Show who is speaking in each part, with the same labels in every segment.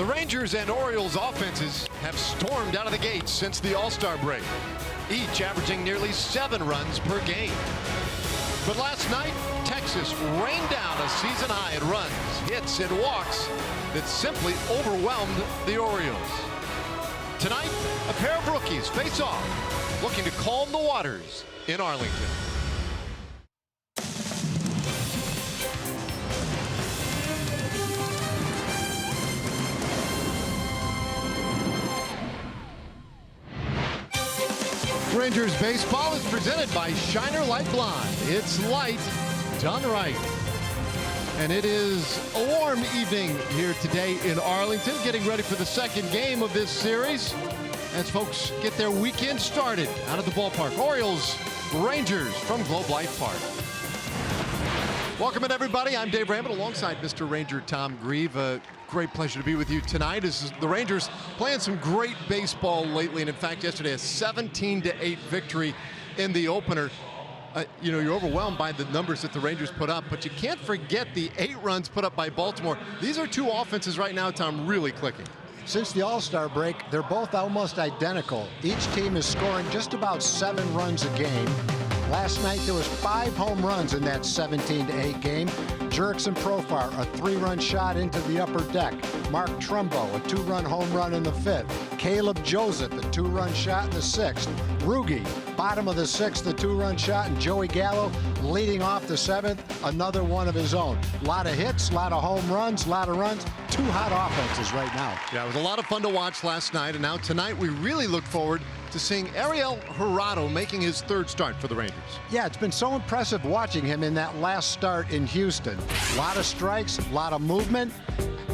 Speaker 1: The Rangers and Orioles offenses have stormed out of the gates since the All-Star break, each averaging nearly 7 runs per game. But last night, Texas rained down a season high in runs, hits, and walks that simply overwhelmed the Orioles. Tonight, a pair of rookies face off, looking to calm the waters in Arlington. Rangers baseball is presented by Shiner Light Blonde. It's light done right. And it is a warm evening here today in Arlington, getting ready for the second game of this series as folks get their weekend started out at the ballpark. Orioles, Rangers from Globe Life Park. Welcome in, everybody. I'm Dave Ramit alongside Mr. Ranger Tom Grieve. Great pleasure to be with you tonight. This is the Rangers playing some great baseball lately, and in fact yesterday a 17-8 victory in the opener. You know, you're overwhelmed by the numbers that the Rangers put up, but you can't forget the 8 runs put up by Baltimore. These are two offenses right now, Tom, really clicking.
Speaker 2: Since the All-Star break, they're both almost identical. Each team is scoring just about 7 runs a game. Last night there was 5 home runs in that 17-8 game. Jurickson Profar, a 3-run shot into the upper deck. Mark Trumbo, a 2-run home run in the 5th. Caleb Joseph, a 2-run shot in the 6th. Rugi, bottom of the 6th, a 2-run shot, and Joey Gallo leading off the 7th, another one of his own. A lot of hits, a lot of home runs, a lot of runs. 2 hot offenses right now.
Speaker 1: Yeah, it was a lot of fun to watch last night, and now tonight we really look forward to seeing Ariel Jurado making his 3rd start for the Rangers.
Speaker 2: Yeah, it's been so impressive watching him in that last start in Houston. A lot of strikes, a lot of movement.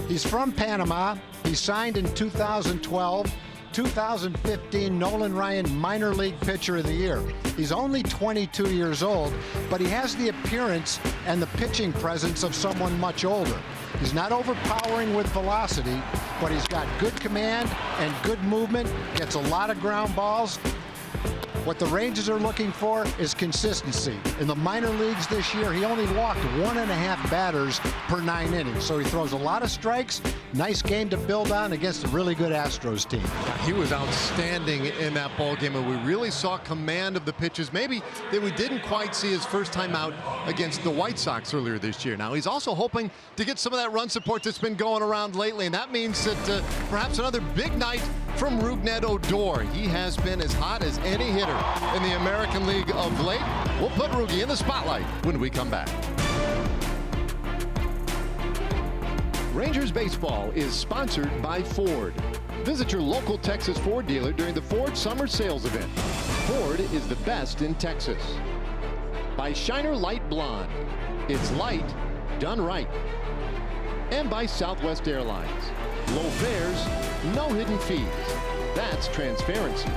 Speaker 2: He's from Panama. He signed in 2012. 2015 Nolan Ryan Minor League Pitcher of the Year. He's only 22 years old, but he has the appearance and the pitching presence of someone much older. He's not overpowering with velocity, but he's got good command and good movement, gets a lot of ground balls. What the Rangers are looking for is consistency. In the minor leagues this year, he only walked 1.5 batters per 9 innings. So he throws a lot of strikes. Nice game to build on against a really good Astros team.
Speaker 1: He was outstanding in that ball game, and we really saw command of the pitches. Maybe that we didn't quite see his first time out against the White Sox earlier this year. Now he's also hoping to get some of that run support that's been going around lately, and that means that perhaps another big night from Rougned Odor. He has been as hot as any hitter in the American League of late. We'll put Rugi in the spotlight when we come back. Rangers baseball is sponsored by Ford. Visit your local Texas Ford dealer during the Ford Summer Sales Event. Ford is the best in Texas. By Shiner Light Blonde. It's light done right. And by Southwest Airlines. Low fares, no hidden fees. That's transparency.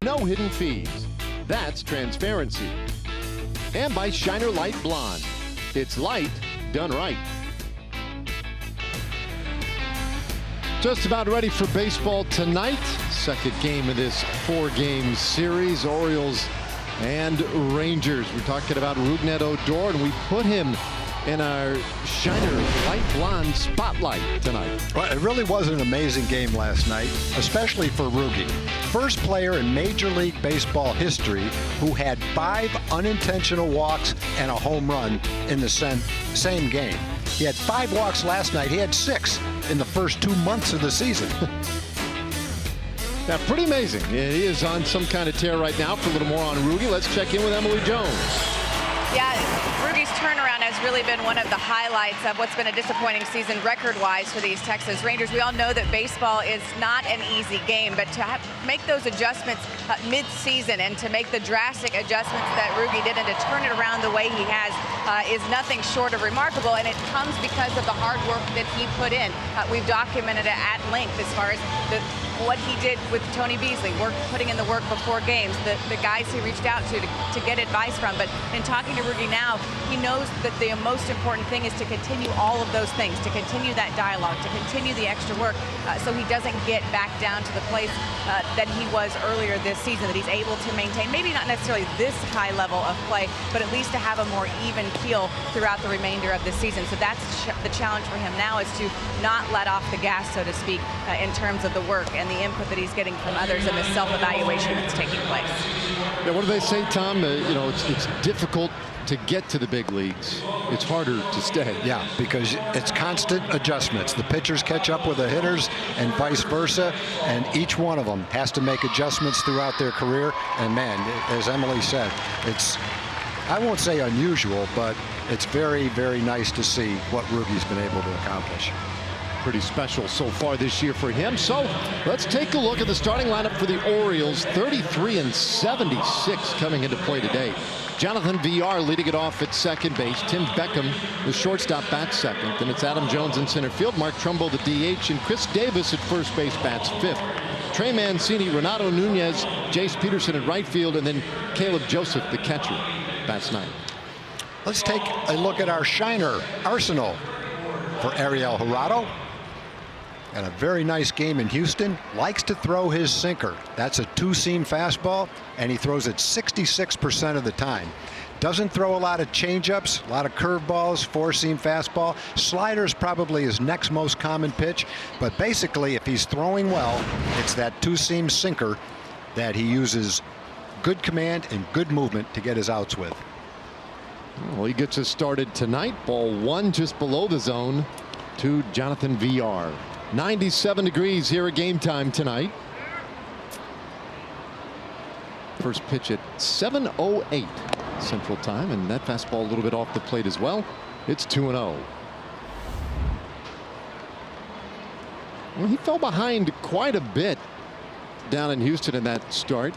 Speaker 1: No hidden fees. That's transparency. And by Shiner Light Blonde. It's light done right. Just about ready for baseball tonight. Second game of this 4-game series. Orioles and Rangers. We're talking about Rougned Odor, and we put him in our Shiner Light Blonde spotlight tonight.
Speaker 2: Well, it really was an amazing game last night, especially for Rugi. First player in Major League Baseball history who had 5 unintentional walks and a home run in the same game. He had 5 walks last night. He had 6 in the first 2 months of the season.
Speaker 1: Yeah, pretty amazing. He is on some kind of tear right now. For a little more on Rugi, let's check in with Emily Jones.
Speaker 3: Yeah, Rugi's turnaround has really been one of the highlights of what's been a disappointing season record-wise for these Texas Rangers. We all know that baseball is not an easy game, but to make those adjustments mid-season and to make the drastic adjustments that Rugi did and to turn it around the way he has is nothing short of remarkable, and it comes because of the hard work that he put in. We've documented it at length as far as what he did with Tony Beasley, putting in the work before games, the guys he reached out to get advice from. But in talking to Rugi now, he knows that the most important thing is to continue all of those things, to continue that dialogue, to continue the extra work, so he doesn't get back down to the place that he was earlier this season, that he's able to maintain, maybe not necessarily this high level of play, but at least to have a more even keel throughout the remainder of the season. So that's the challenge for him now, is to not let off the gas, so to speak, in terms of the work and the input that he's getting from others and the self-evaluation that's taking place.
Speaker 1: Yeah, what do they say, Tom? You know, it's difficult to get to the big leagues. It's harder to stay.
Speaker 2: Yeah, because it's constant adjustments. The pitchers catch up with the hitters and vice versa, and each one of them has to make adjustments throughout their career. And man, as Emily said, it's, I won't say unusual, but it's very, very nice to see what Rugi's been able to accomplish.
Speaker 1: Pretty special so far this year for him. So let's take a look at the starting lineup for the Orioles. 33 and 76 coming into play today. Jonathan Villar leading it off at second base. Tim Beckham, the shortstop, bats second. Then it's Adam Jones in center field. Mark Trumbo, the DH, and Chris Davis at first base bats fifth. Trey Mancini, Renato Nunez, Jace Peterson at right field, and then Caleb Joseph, the catcher, bats ninth.
Speaker 2: Let's take a look at our Shiner arsenal for Ariel Jurado. And a very nice game in Houston. Likes to throw his sinker. That's a 2-seam fastball, and he throws it 66% of the time. Doesn't throw a lot of changeups, a lot of curveballs, 4-seam fastball. Slider's probably his next most common pitch, but basically, if he's throwing well, it's that 2-seam sinker that he uses good command and good movement to get his outs with.
Speaker 1: Well, he gets us started tonight. Ball 1 just below the zone to Jonathan Villar. 97 degrees here at game time tonight. First pitch at 7:08 Central Time, and that fastball a little bit off the plate as well. It's 2-0. Well, he fell behind quite a bit down in Houston in that start,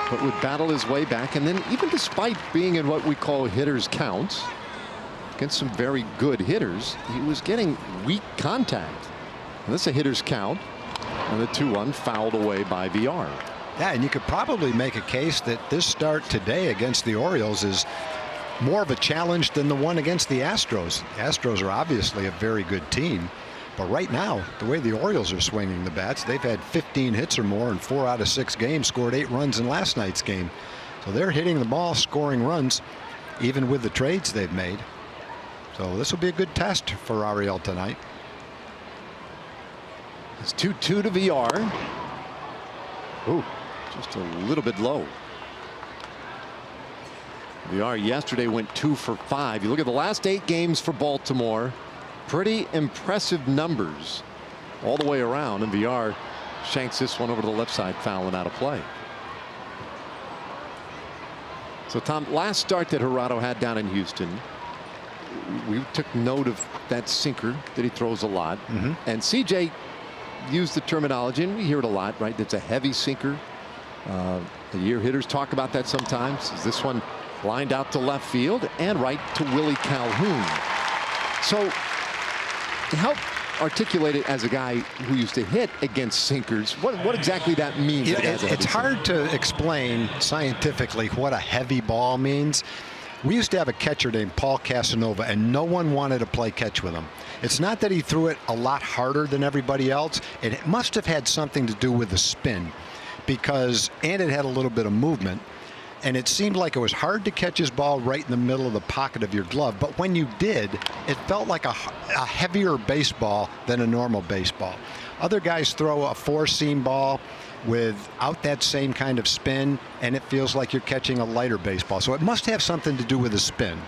Speaker 1: but would battle his way back. And then, even despite being in what we call hitters counts against some very good hitters, he was getting weak contact. And this is a hitter's count, and the 2-1 fouled away by Villar.
Speaker 2: Yeah, and you could probably make a case that this start today against the Orioles is more of a challenge than the one against the Astros. The Astros are obviously a very good team, but right now, the way the Orioles are swinging the bats, they've had 15 hits or more in 4 out of 6 games, scored 8 runs in last night's game. So they're hitting the ball, scoring runs, even with the trades they've made. So this will be a good test for Ariel tonight.
Speaker 1: It's 2-2 to Villar. Ooh, just a little bit low. Villar yesterday went 2 for 5. You look at the last 8 games for Baltimore. Pretty impressive numbers all the way around. And Villar shanks this one over to the left side, fouling out of play. So, Tom, last start that Jurado had down in Houston, we took note of that sinker that he throws a lot. And CJ used the terminology, and we hear it a lot, right? It's a heavy sinker. The year hitters talk about that sometimes. This one lined out to left field and right to Willie Calhoun. So to help articulate it as a guy who used to hit against sinkers. What exactly that means?
Speaker 2: It's hard to explain scientifically what a heavy ball means. We used to have a catcher named Paul Casanova, and no one wanted to play catch with him. It's not that he threw it a lot harder than everybody else. It must have had something to do with the spin, and it had a little bit of movement. And it seemed like it was hard to catch his ball right in the middle of the pocket of your glove. But when you did, it felt like a heavier baseball than a normal baseball. Other guys throw a four-seam ball without that same kind of spin, and it feels like you're catching a lighter baseball. So it must have something to do with the spin.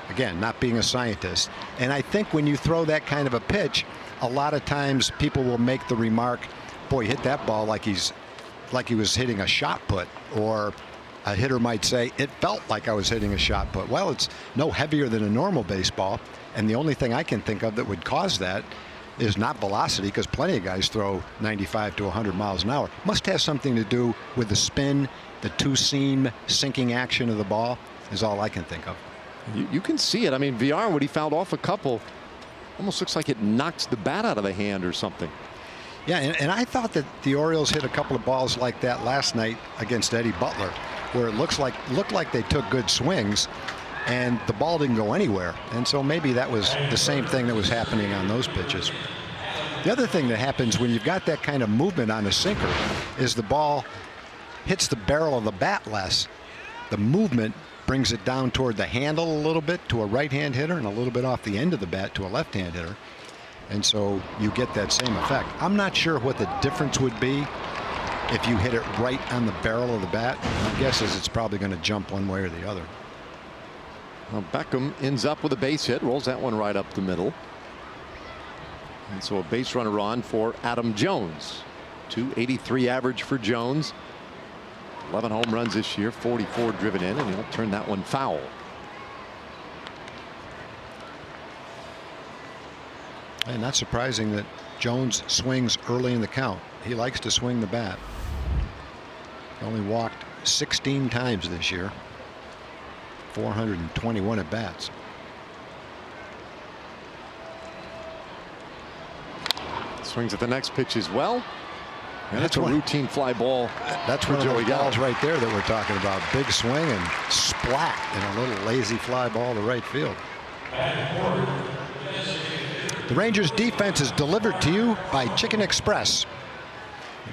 Speaker 2: Again, not being a scientist. And I think when you throw that kind of a pitch, a lot of times people will make the remark, boy, he hit that ball like he was hitting a shot put, or a hitter might say, it felt like I was hitting a shot put. Well, it's no heavier than a normal baseball, and the only thing I can think of that would cause that is not velocity, because plenty of guys throw 95 to 100 miles an hour. Must have something to do with the spin, the two-seam sinking action of the ball is all I can think of.
Speaker 1: You can see it. I mean, VR, when he fouled off a couple, almost looks like it knocks the bat out of the hand or something.
Speaker 2: Yeah, and I thought that the Orioles hit a couple of balls like that last night against Eddie Butler, where it looked like they took good swings, and the ball didn't go anywhere. And so maybe that was the same thing that was happening on those pitches. The other thing that happens when you've got that kind of movement on a sinker is the ball hits the barrel of the bat less. The movement brings it down toward the handle a little bit to a right-hand hitter, and a little bit off the end of the bat to a left-hand hitter. And so you get that same effect. I'm not sure what the difference would be if you hit it right on the barrel of the bat. My guess is it's probably going to jump one way or the other.
Speaker 1: Well, Beckham ends up with a base hit, rolls that one right up the middle. And so a base runner on for Adam Jones. .283 average for Jones. 11 home runs this year, 44 driven in, and he'll turn that one foul.
Speaker 2: And not surprising that Jones swings early in the count. He likes to swing the bat. He only walked 16 times this year. 421 at bats.
Speaker 1: Swings at the next pitch as well. And that's a routine fly ball.
Speaker 2: That's one of those balls right there that we're talking about. Big swing and splat and a little lazy fly ball to right field. The Rangers defense is delivered to you by Chicken Express.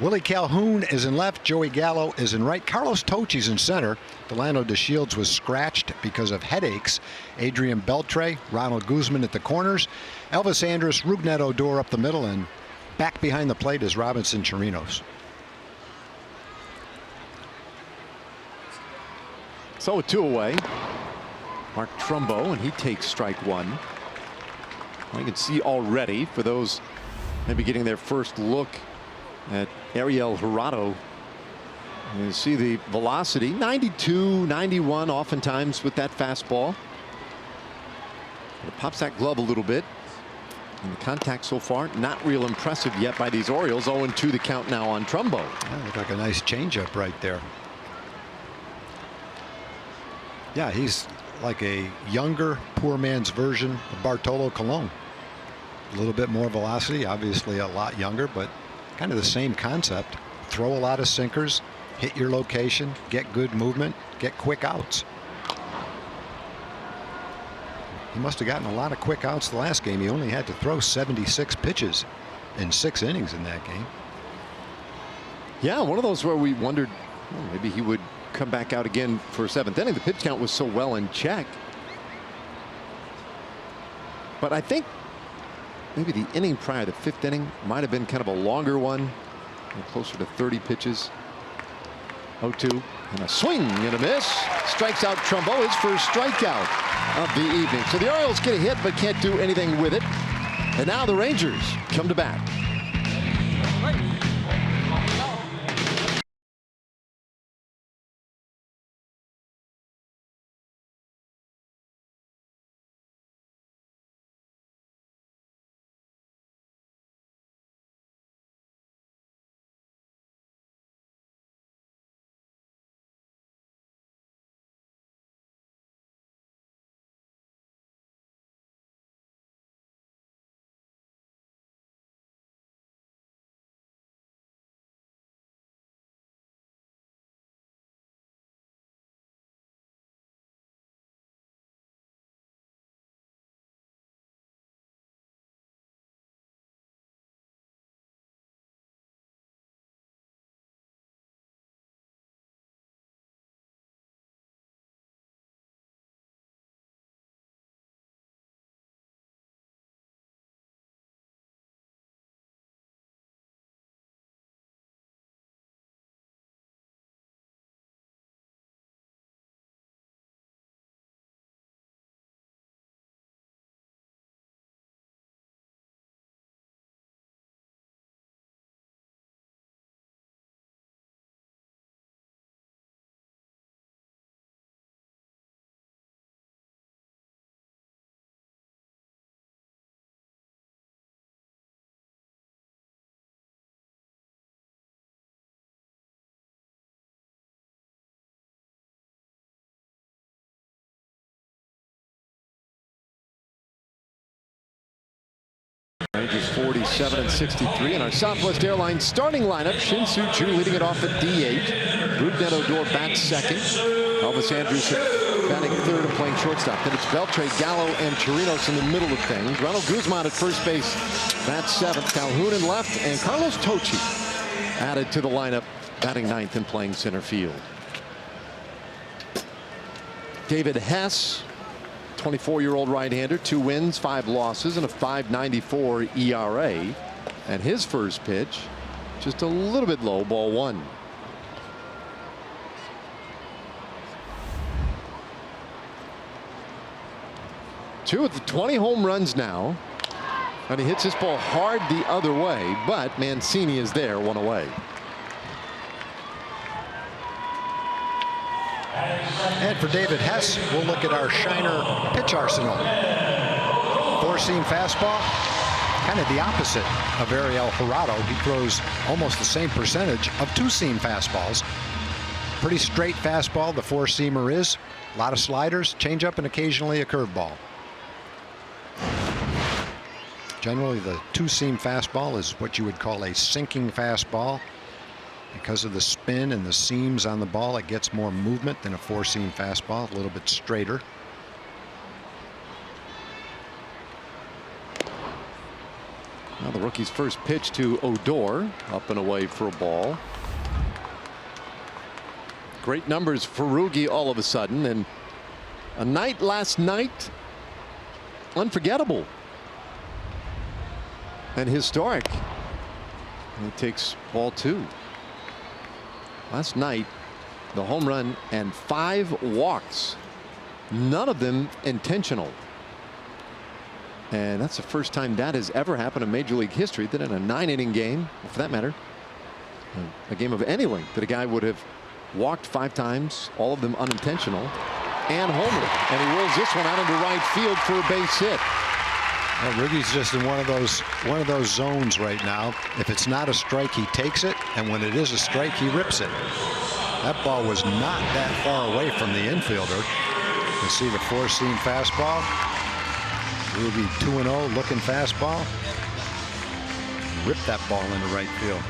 Speaker 2: Willie Calhoun is in left. Joey Gallo is in right. Carlos Tocci's in center. Delano DeShields was scratched because of headaches. Adrian Beltre, Ronald Guzman at the corners. Elvis Andrus, Rougned Odor up the middle, and back behind the plate is Robinson Chirinos.
Speaker 1: So with two away, Mark Trumbo, and he takes strike one. Well, you can see already, for those maybe getting their first look at Ariel Jurado, you see the velocity, 92, 91 oftentimes with that fastball. It pops that glove a little bit. And the contact so far not real impressive yet by these Orioles. 0-2 the count now on Trumbo.
Speaker 2: That looked like a nice changeup right there. Yeah, he's like a younger, poor man's version of Bartolo Colon. A little bit more velocity, obviously a lot younger, but kind of the same concept. Throw a lot of sinkers, hit your location, get good movement, get quick outs. He must have gotten a lot of quick outs the last game. He only had to throw 76 pitches in 6 innings in that game.
Speaker 1: Yeah, one of those where we wondered, well, maybe he would come back out again for a 7th inning. The pitch count was so well in check. But I think maybe the inning prior, the 5th inning, might have been kind of a longer one, closer to 30 pitches. 0-2 and a swing and a miss. Strikes out Trumbo, his first strikeout of the evening. So the Orioles get a hit but can't do anything with it. And now the Rangers come to bat. Rangers 47 and 63 in our Southwest Airlines starting lineup. Shin-Soo Choo leading it off at DH. Rougned Odor bats second. Elvis Andrus batting third and playing shortstop. Then it's Beltre, Gallo, and Chirinos in the middle of things. Ronald Guzman at first base bats seventh. Calhoun in left, and Carlos Tochi added to the lineup, batting ninth and playing center field. David Hess, 24-year-old right-hander, 2 wins, 5 losses, and a .594 ERA. And his first pitch, just a little bit low, ball 1. Two of the 20 home runs now. And he hits this ball hard the other way, but Mancini is there, 1 away.
Speaker 2: And for David Hess, we'll look at our Shiner pitch arsenal. 4-seam fastball, kind of the opposite of Ariel Jurado. He throws almost the same percentage of 2-seam fastballs. Pretty straight fastball, the 4-seamer is. A lot of sliders, changeup, and occasionally a curveball. Generally, the 2-seam fastball is what you would call a sinking fastball. Because of the spin and the seams on the ball, it gets more movement than a 4-seam fastball, a little bit straighter.
Speaker 1: Now the rookie's first pitch to Odor, up and away for a ball. Great numbers for Rugi all of a sudden, and a night last night unforgettable and historic. And he takes ball 2. Last night, the home run and 5 walks, none of them intentional. And that's the first time that has ever happened in Major League history, that in a 9-inning game, or for that matter, a game of any length, that a guy would have walked 5 times, all of them unintentional, and homered. And he rolls this one out into right field for a base hit.
Speaker 2: Well, Rugi's just in one of those zones right now. If it's not a strike, he takes it, and when it is a strike, he rips it. That ball was not that far away from the infielder. You see the 4-seam fastball. Rugi 2-0 looking fastball. Ripped that ball into right field.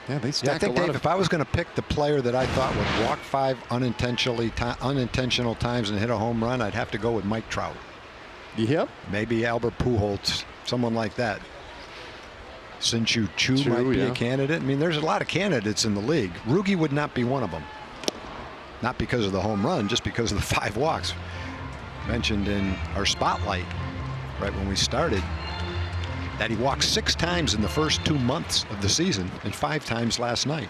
Speaker 1: Yeah, they stacked
Speaker 2: I think, Dave, if I was going to pick the player that I thought would walk 5 unintentional times and hit a home run, I'd have to go with Mike Trout.
Speaker 1: Yep.
Speaker 2: Maybe Albert Pujols, someone like that. Shin-Soo Choo might be a candidate. I mean, there's a lot of candidates in the league. Rugi would not be one of them. Not because of the home run, just because of the 5 walks. Mentioned in our spotlight right when we started that he walked 6 times in the first 2 months of the season and 5 times last night.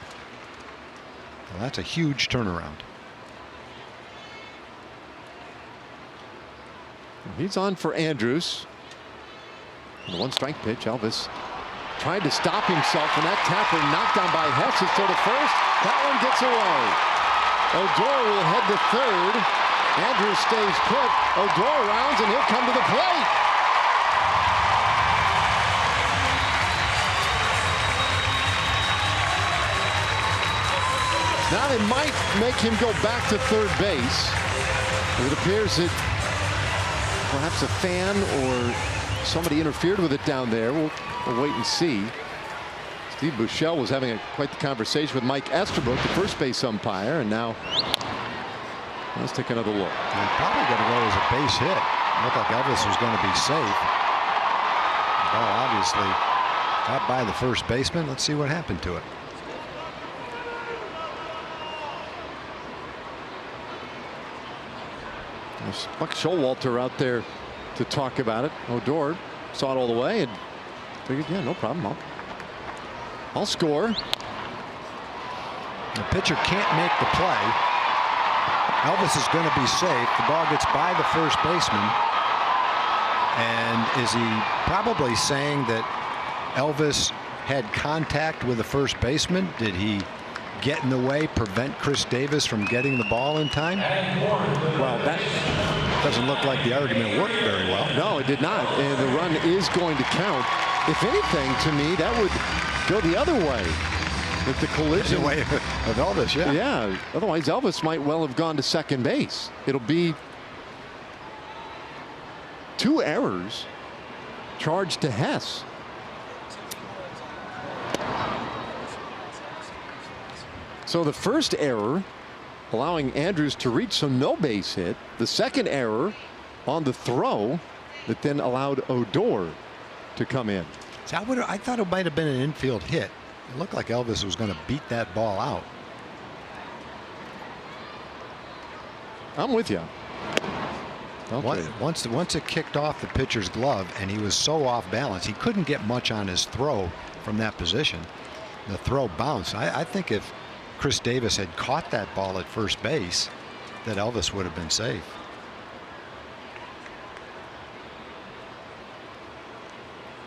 Speaker 2: Well, that's a huge turnaround.
Speaker 1: He's on for Andrus. The 1-strike pitch. Elvis tried to stop himself, and that tapper knocked down by Hess is to the first. That one gets away. Odor will head to third. Andrus stays put. Odor rounds, and he'll come to the plate. Now they might make him go back to third base. It appears that perhaps a fan or somebody interfered with it down there. We'll wait and see. Steve Buechele was having quite the conversation with Mike Estabrook, the first base umpire, and now let's take another look.
Speaker 2: They're probably going to go as a base hit. Looked like Elvis was going to be safe. The ball obviously got by the first baseman. Let's see what happened to it.
Speaker 1: There's Buck Showalter out there to talk about it. Odor saw it all the way and figured, yeah, no problem. I'll score.
Speaker 2: The pitcher can't make the play. Elvis is going to be safe. The ball gets by the first baseman. And is he probably saying that Elvis had contact with the first baseman? Did he get in the way, prevent Chris Davis from getting the ball in time?
Speaker 1: Well, that
Speaker 2: doesn't look like the argument worked very well.
Speaker 1: No, it did not. And the run is going to count. If anything, to me, that would go the other way. With the collision.
Speaker 2: The way of Elvis, yeah.
Speaker 1: Yeah. Otherwise, Elvis might well have gone to second base. It'll be 2 errors charged to Hess. So the first error allowing Andrews to reach, so no base hit. The second error on the throw that then allowed Odor to come in.
Speaker 2: See, I thought it might have been an infield hit. It looked like Elvis was going to beat that ball out.
Speaker 1: I'm with you.
Speaker 2: Once it kicked off the pitcher's glove and he was so off balance, he couldn't get much on his throw from that position. The throw bounced. I think if Chris Davis had caught that ball at first base, that Elvis would have been safe.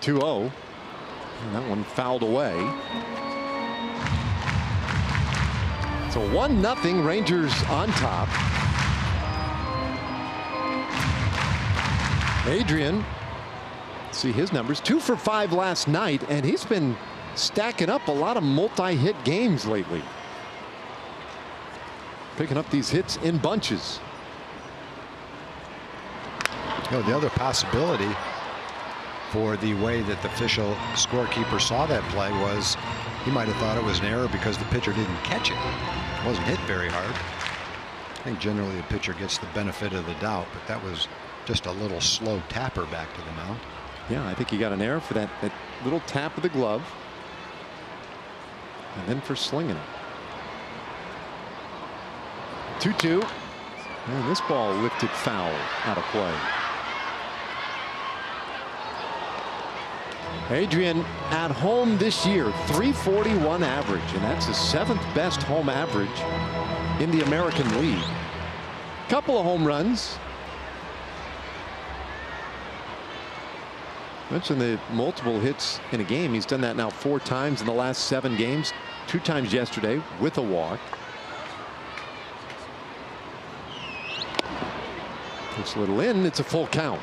Speaker 1: (2-0). And that one fouled away. So 1-0 Rangers on top. Adrian, see his numbers, 2 for 5 last night, and he's been stacking up a lot of multi-hit games lately. Picking up these hits in bunches.
Speaker 2: You know, the other possibility for the way that the official scorekeeper saw that play was he might have thought it was an error because the pitcher didn't catch it. It wasn't hit very hard. I think generally the pitcher gets the benefit of the doubt, but that was just a little slow tapper back to the mound.
Speaker 1: Yeah, I think he got an error for that little tap of the glove. And then for slinging it. 2-2. And this ball lifted foul out of play. Adrian at home this year, .341 average, and that's his 7th best home average in the American League. Couple of home runs. Mentioned the multiple hits in a game. He's done that now 4 times in the last 7 games. 2 times yesterday with a walk. Puts a little in. It's a full count.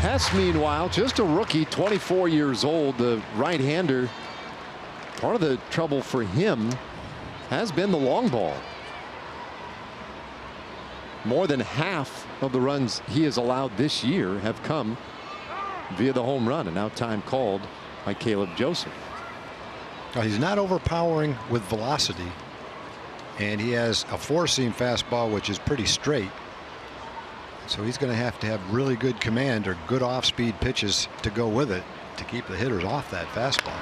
Speaker 1: Hess, meanwhile, just a rookie, 24 years old, the right-hander. Part of the trouble for him has been the long ball. More than half of the runs he has allowed this year have come via the home run, and now time called by Caleb Joseph.
Speaker 2: He's not overpowering with velocity, and he has a 4-seam fastball which is pretty straight. So he's going to have really good command or good off-speed pitches to go with it to keep the hitters off that fastball.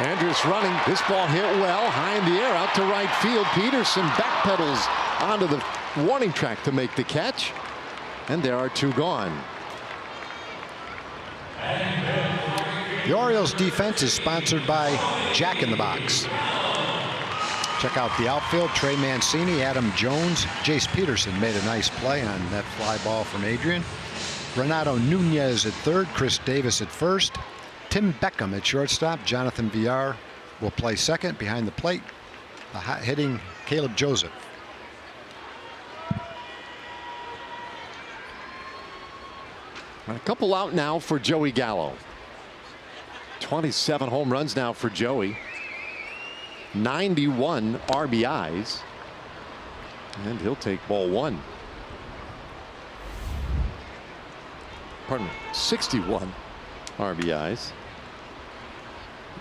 Speaker 1: Andrews running. This ball hit well high in the air out to right field. Peterson backpedals onto the warning track to make the catch, and there are 2 gone.
Speaker 2: The Orioles defense is sponsored by Jack in the Box. Check out the outfield. Trey Mancini, Adam Jones, Jace Peterson made a nice play on that fly ball from Adrian. Renato Nunez at third, Chris Davis at first, Tim Beckham at shortstop. Jonathan Villar will play second behind the plate. The hot hitting Caleb Joseph.
Speaker 1: A couple out now for Joey Gallo. 27 home runs now for Joey. 91 RBIs. And he'll take ball 1. Pardon me, 61 RBIs.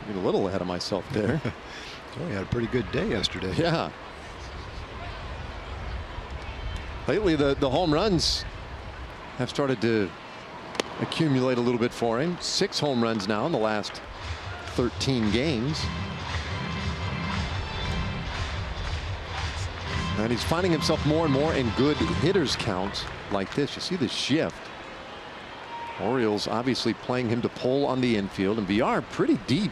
Speaker 1: Get a little ahead of myself there.
Speaker 2: So he had a pretty good day yesterday.
Speaker 1: Yeah. Lately the home runs have started to accumulate a little bit for him. 6 home runs now in the last 13 games. And he's finding himself more and more in good hitters counts like this. You see the shift. Orioles obviously playing him to pull on the infield, and VR pretty deep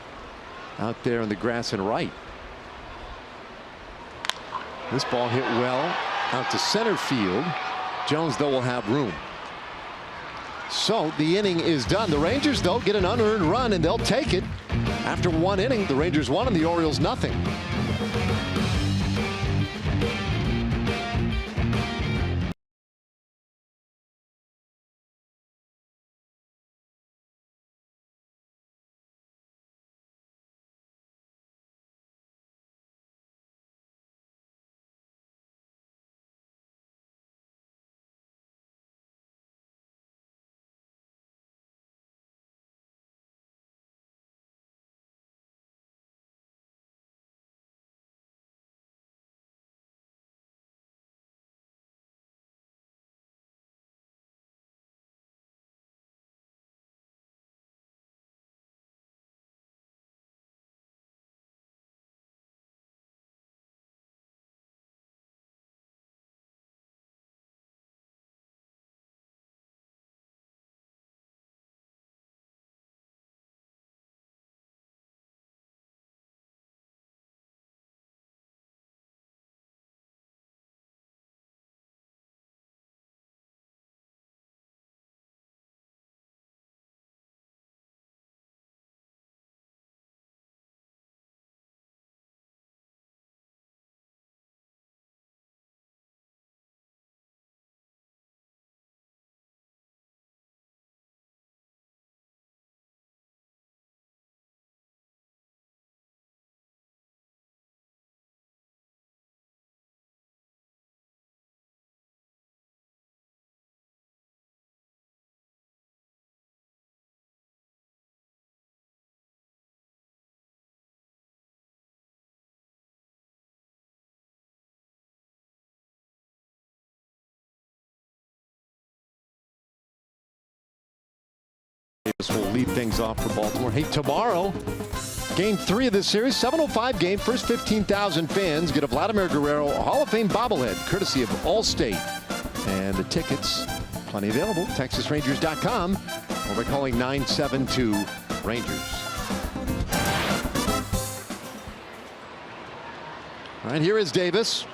Speaker 1: out there in the grass and right. This ball hit well out to center field. Jones, though, will have room. So the inning is done. The Rangers, though, get an unearned run, and they'll take it. After 1 inning, the Rangers 1 and the Orioles nothing. This will lead things off for Baltimore. Hey, tomorrow, Game 3 of this series, 7:05 game. First 15,000 fans get a Vladimir Guerrero Hall of Fame bobblehead, courtesy of Allstate. And the tickets, plenty available, TexasRangers.com, or by calling 972-RANGERS. All right, here is Davis.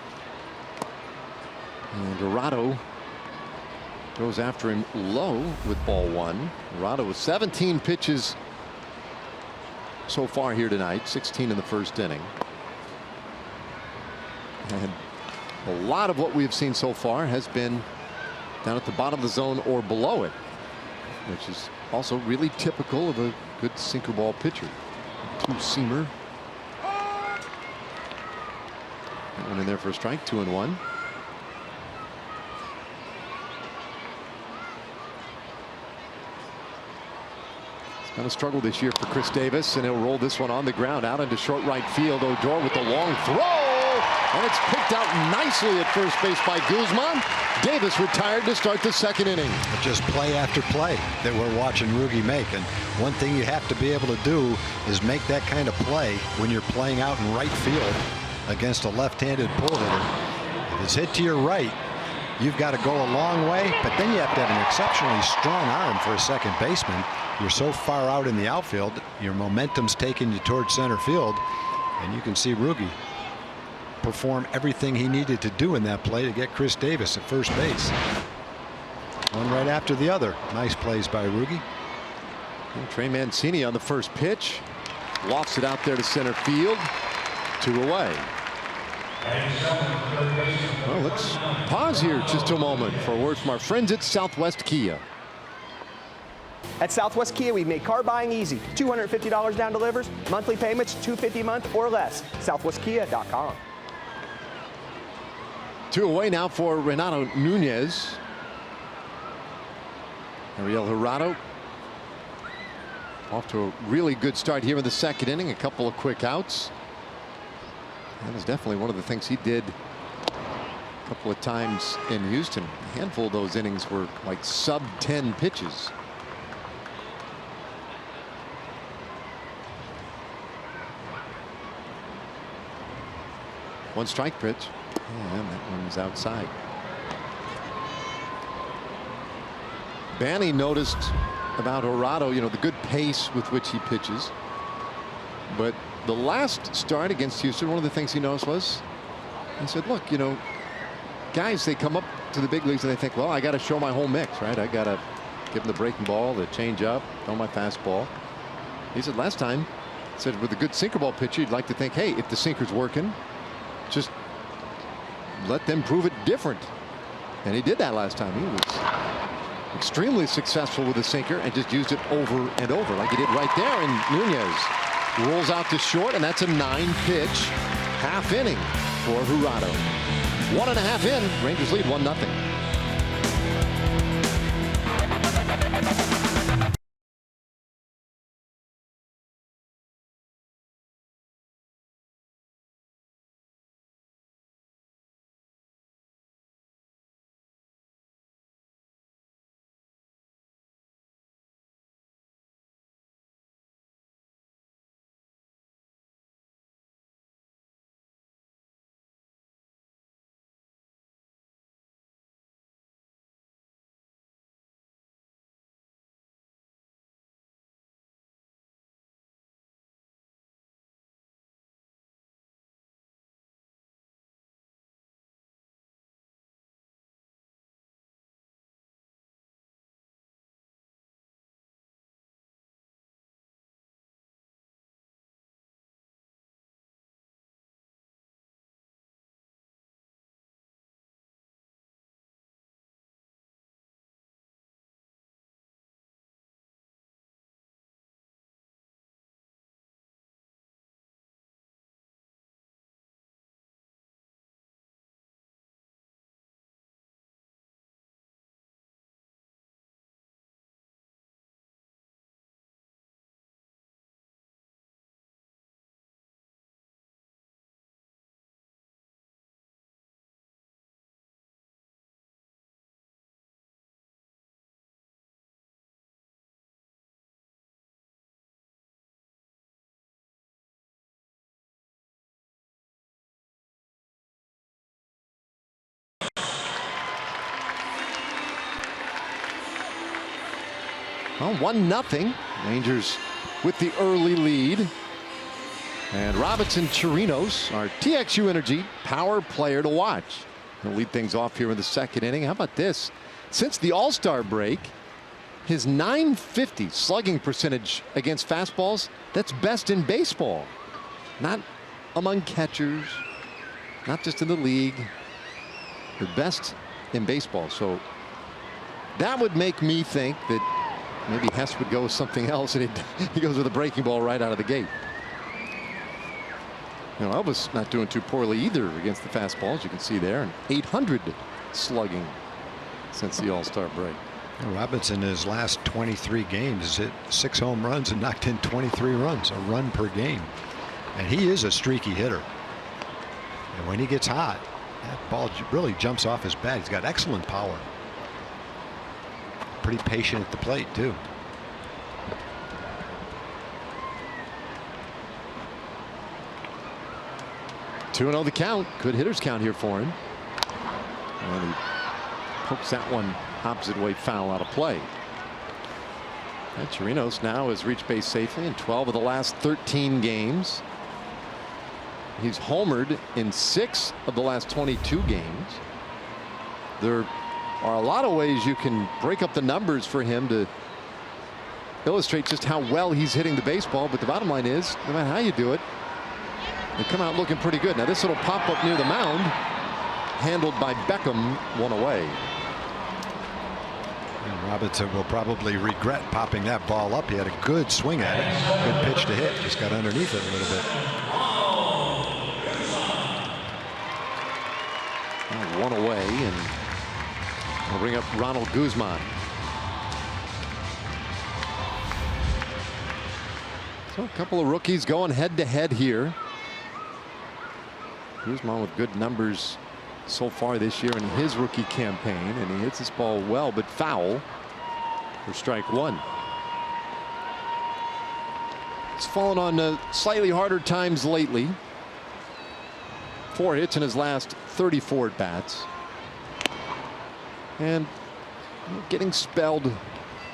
Speaker 1: And Dorado goes after him low with ball one. Dorado with 17 pitches so far here tonight, 16 in the first inning. And a lot of what we have seen so far has been down at the bottom of the zone or below it, which is also really typical of a good sinker ball pitcher. Two-seamer. That one in there for a strike, 2-1. Been a struggle this year for Chris Davis, and he'll roll this one on the ground out into short right field. Odor with the long throw, and it's picked out nicely at first base by Guzman. Davis retired to start the second inning.
Speaker 2: Just play after play that we're watching Rugi make, and one thing you have to be able to do is make that kind of play when you're playing out in right field against a left-handed pull hitter. If it's hit to your right, you've got to go a long way, but then you have to have an exceptionally strong arm for a second baseman. You're so far out in the outfield, your momentum's taking you towards center field, and you can see Rugi perform everything he needed to do in that play to get Chris Davis at first base. One right after the other. Nice plays by Rugi.
Speaker 1: And Trey Mancini on the first pitch. Lofts it out there to center field. 2 away. Well, let's pause here just a moment for a word from our friends at Southwest Kia.
Speaker 4: At Southwest Kia, we've made car buying easy. $250 down delivers, monthly payments $250 a month or less. SouthwestKia.com.
Speaker 1: 2 away now for Renato Nunez. Ariel Jurado off to a really good start here in the second inning. A couple of quick outs. That is definitely one of the things he did a couple of times in Houston. A handful of those innings were like sub-10 pitches. One strike pitch, and that one's outside. Banny noticed about Jurado, you know, the good pace with which he pitches. But the last start against Houston, one of the things he noticed was, he said, look, you know, guys, they come up to the big leagues and they think, well, I got to show my whole mix, right? I got to give them the breaking ball, the change up, throw my fastball. He said last time, he said with a good sinker ball pitcher, you'd like to think, hey, if the sinker's working, just let them prove it different. And he did that last time. He was extremely successful with the sinker and just used it over and over like he did right there. And Nunez rolls out to short, and that's a 9-pitch half inning for Jurado. 1.5 in, Rangers lead 1-0. Well, 1-0. Rangers with the early lead. And Robinson Chirinos, our TXU Energy power player to watch. He'll lead things off here in the second inning. How about this? Since the All-Star break, his .950 slugging percentage against fastballs, that's best in baseball. Not among catchers, not just in the league, the best in baseball. So that would make me think that maybe Hess would go with something else, and he goes with a breaking ball right out of the gate. You know, Elvis not doing too poorly either against the fastballs. You can see there, and 800 slugging since the All-Star break.
Speaker 2: Robinson, in his last 23 games, has hit 6 home runs and knocked in 23 runs, a run per game. And he is a streaky hitter. And when he gets hot, that ball really jumps off his bat. He's got excellent power. Pretty patient at the plate, too.
Speaker 1: Two 2-0 the count. Good hitter's count here for him. And he pokes that one opposite way foul out of play. And Chirinos now has reached base safely in 12 of the last 13 games. He's homered in 6 of the last 22 games. There are a lot of ways you can break up the numbers for him to illustrate just how well he's hitting the baseball, but the bottom line is, no matter how you do it, they come out looking pretty good. Now this little pop up near the mound, handled by Beckham, one away.
Speaker 2: And Robinson will probably regret popping that ball up. He had a good swing at it, good pitch to hit, just got underneath it a little bit.
Speaker 1: One away, and we'll bring up Ronald Guzman. So a couple of rookies going head to head here. Guzman with good numbers so far this year in his rookie campaign, and he hits this ball well, but foul for strike one. He's fallen on slightly harder times lately. 4 hits in his last 34 at bats, and getting spelled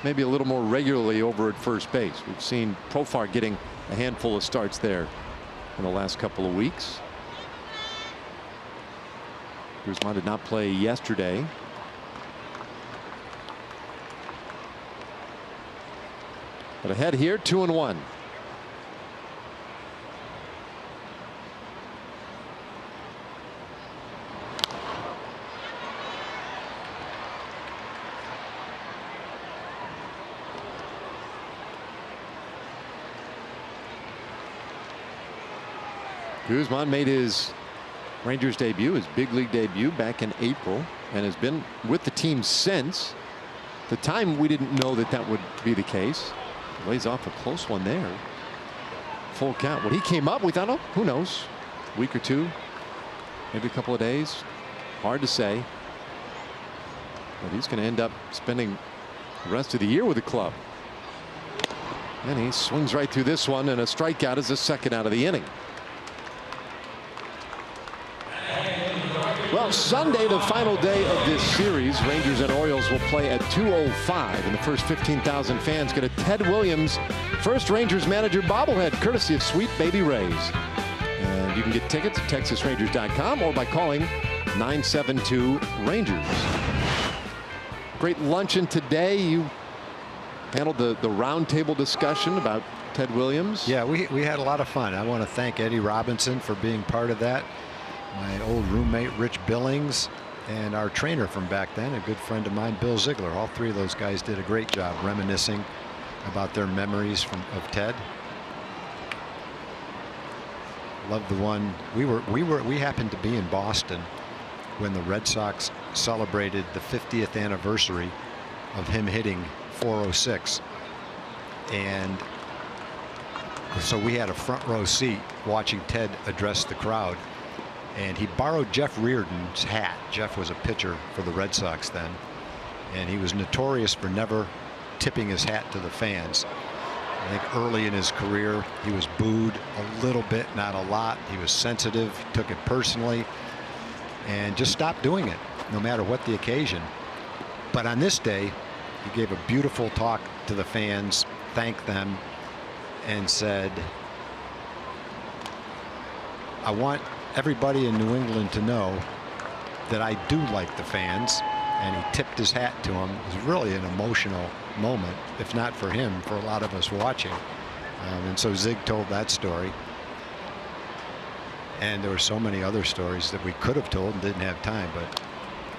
Speaker 1: maybe a little more regularly over at first base. We've seen Profar getting a handful of starts there in the last couple of weeks. Guzman did not play yesterday. But ahead here, 2-1. Guzman made his Rangers debut, his big league debut, back in April, and has been with the team since. At the time, we didn't know that that would be the case. He lays off a close one there. Full count. When he came up, we thought, oh, who knows, a week or two, maybe a couple of days, hard to say. But he's going to end up spending the rest of the year with the club. And he swings right through this one, and a strikeout is the second out of the inning. Well, Sunday, the final day of this series, Rangers and Orioles will play at 2:05, and the first 15,000 fans get a Ted Williams first Rangers manager bobblehead, courtesy of Sweet Baby Ray's. And you can get tickets at TexasRangers.com or by calling 972-RANGERS. Great luncheon today. You handled the roundtable discussion about Ted Williams.
Speaker 2: Yeah, we had a lot of fun. I want to thank Eddie Robinson for being part of that. My old roommate Rich Billings, and our trainer from back then, a good friend of mine, Bill Ziegler. All three of those guys did a great job reminiscing about their memories of Ted. Love the one we happened to be in Boston when the Red Sox celebrated the 50th anniversary of him hitting .406, and so we had a front row seat watching Ted address the crowd. And he borrowed Jeff Reardon's hat. Jeff was a pitcher for the Red Sox then, and he was notorious for never tipping his hat to the fans. I think early in his career he was booed a little bit, not a lot. He was sensitive, took it personally, and just stopped doing it no matter what the occasion. But on this day, He gave a beautiful talk to the fans, thanked them, and said, I want everybody in New England to know that I do like the fans. And he tipped his hat to him. It was really an emotional moment, if not for him, for a lot of us watching. And so Zig told that story. And there were so many other stories that we could have told and didn't have time. But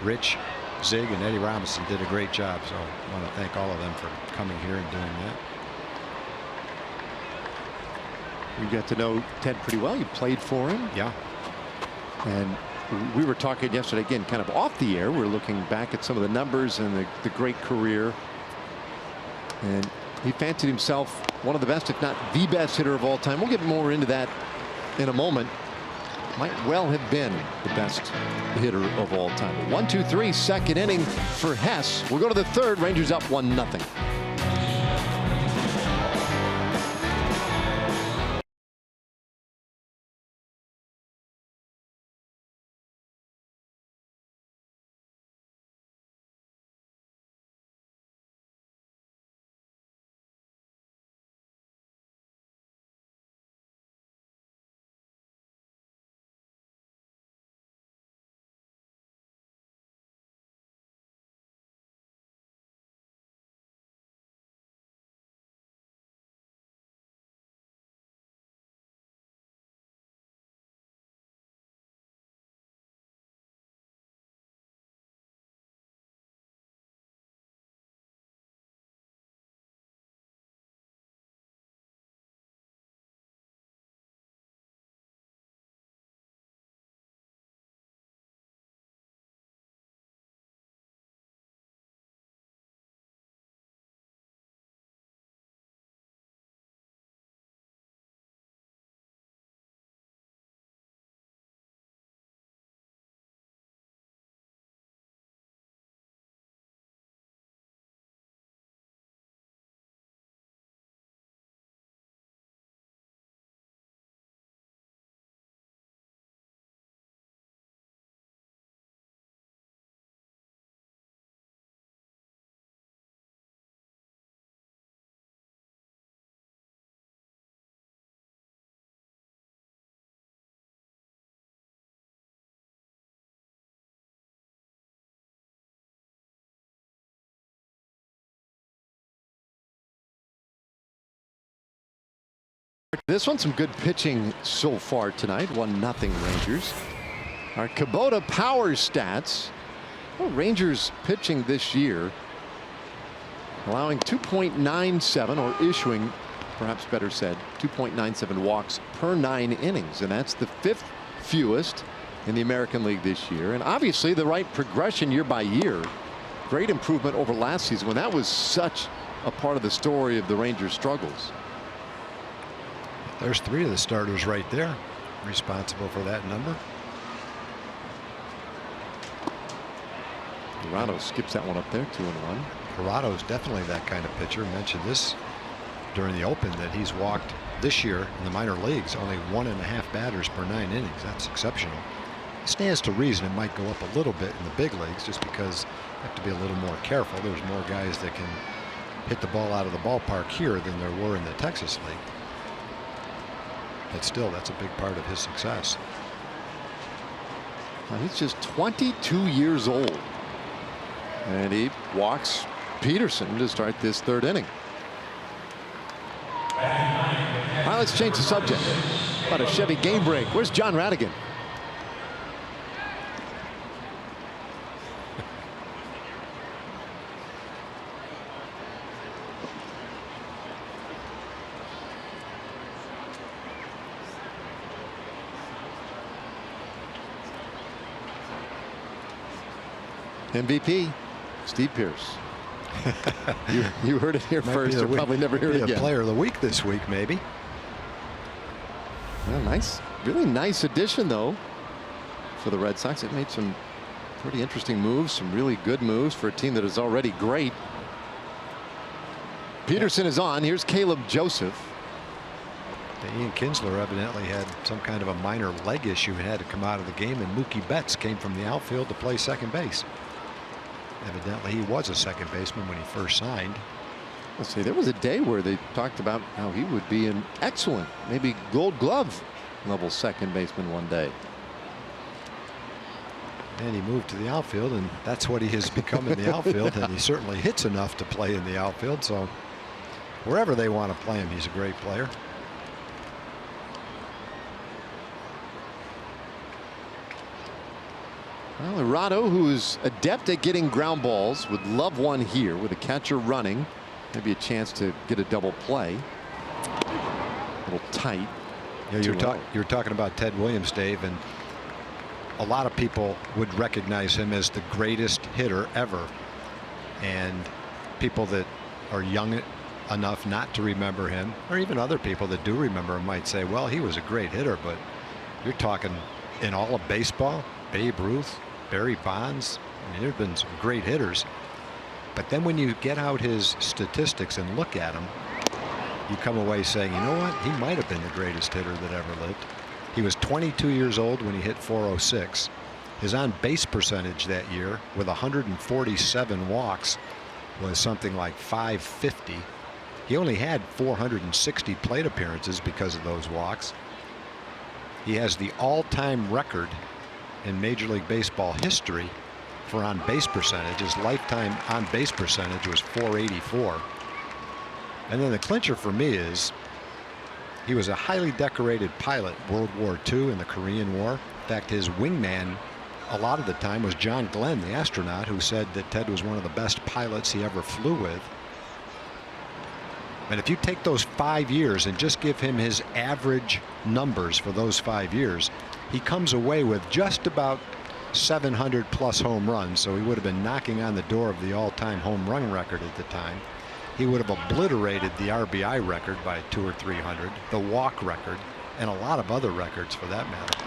Speaker 2: Rich, Zig, and Eddie Robinson did a great job. So I want to thank all of them for coming here and doing that.
Speaker 5: You got to know Ted pretty well. You played for him.
Speaker 2: Yeah.
Speaker 5: And we were talking yesterday, again, kind of off the air. We're looking back at some of the numbers and the great career. And he fancied himself one of the best, if not the best hitter of all time. We'll get more into that in a moment. Might well have been the best hitter of all time. 1-2-3, second inning for Hess. We'll go to the third. Rangers up 1-0. This one, some good pitching so far tonight. 1-0 Rangers. Our Kubota power stats. Well, Rangers pitching this year, allowing 2.97, or issuing, perhaps better said, 2.97 walks per 9 innings. And that's the 5th fewest in the American League this year. And obviously the right progression year by year. Great improvement over last season when that was such a part of the story of the Rangers' struggles.
Speaker 2: There's 3 of the starters right there responsible for that number.
Speaker 5: Corrado skips that one up there, 2-1.
Speaker 2: Corrado's definitely that kind of pitcher. Mentioned this during the Open, that he's walked this year in the minor leagues only 1.5 batters per 9 innings. That's exceptional. It stands to reason it might go up a little bit in the big leagues, just because you have to be a little more careful. There's more guys that can hit the ball out of the ballpark here than there were in the Texas League. But still, that's a big part of his success.
Speaker 5: Now, he's just 22 years old. And he walks Peterson to start this 3rd inning. All right, let's change the subject. About a Chevy game break. Where's John Radigan? MVP, Steve Pearce. you heard it here first. You'll probably never hear it again.
Speaker 2: Player of the week this week, maybe.
Speaker 5: Well, nice, really nice addition though for the Red Sox. It made some pretty interesting moves, some really good moves for a team that is already great. Peterson is on. Here's Caleb Joseph.
Speaker 2: Ian Kinsler evidently had some kind of a minor leg issue and had to come out of the game, and Mookie Betts came from the outfield to play second base. Evidently, he was a second baseman when he first signed.
Speaker 5: Let's see, there was a day where they talked about how he would be an excellent, maybe Gold Glove level second baseman one day.
Speaker 2: And he moved to the outfield, and that's what he has become in the outfield. And he certainly hits enough to play in the outfield. So wherever they want to play him, he's a great player.
Speaker 5: Well, Irado, who is adept at getting ground balls, would love one here with a catcher running. Maybe a chance to get a double play. A little tight.
Speaker 2: Yeah, you're talking about Ted Williams, Dave, and a lot of people would recognize him as the greatest hitter ever. And people that are young enough not to remember him, or even other people that do remember him, might say, well, he was a great hitter. But you're talking in all of baseball, Babe Ruth, Barry Bonds. I mean, there's been some great hitters. But then when you get out his statistics and look at him, you come away saying, you know what, he might have been the greatest hitter that ever lived. He was 22 years old when he hit 406. His on-base percentage that year, with 147 walks, was something like 550. He only had 460 plate appearances because of those walks. He has the all-time record in Major League Baseball history for on-base percentage. His lifetime on-base percentage was 484. And then the clincher for me is he was a highly decorated pilot, World War II and the Korean War. In fact, his wingman a lot of the time was John Glenn, the astronaut, who said that Ted was one of the best pilots he ever flew with. And if you take those 5 years and just give him his average numbers for those 5 years, he comes away with just about 700 plus home runs. So he would have been knocking on the door of the all-time home run record at the time. He would have obliterated the RBI record by 200 or 300, the walk record, and a lot of other records for that matter.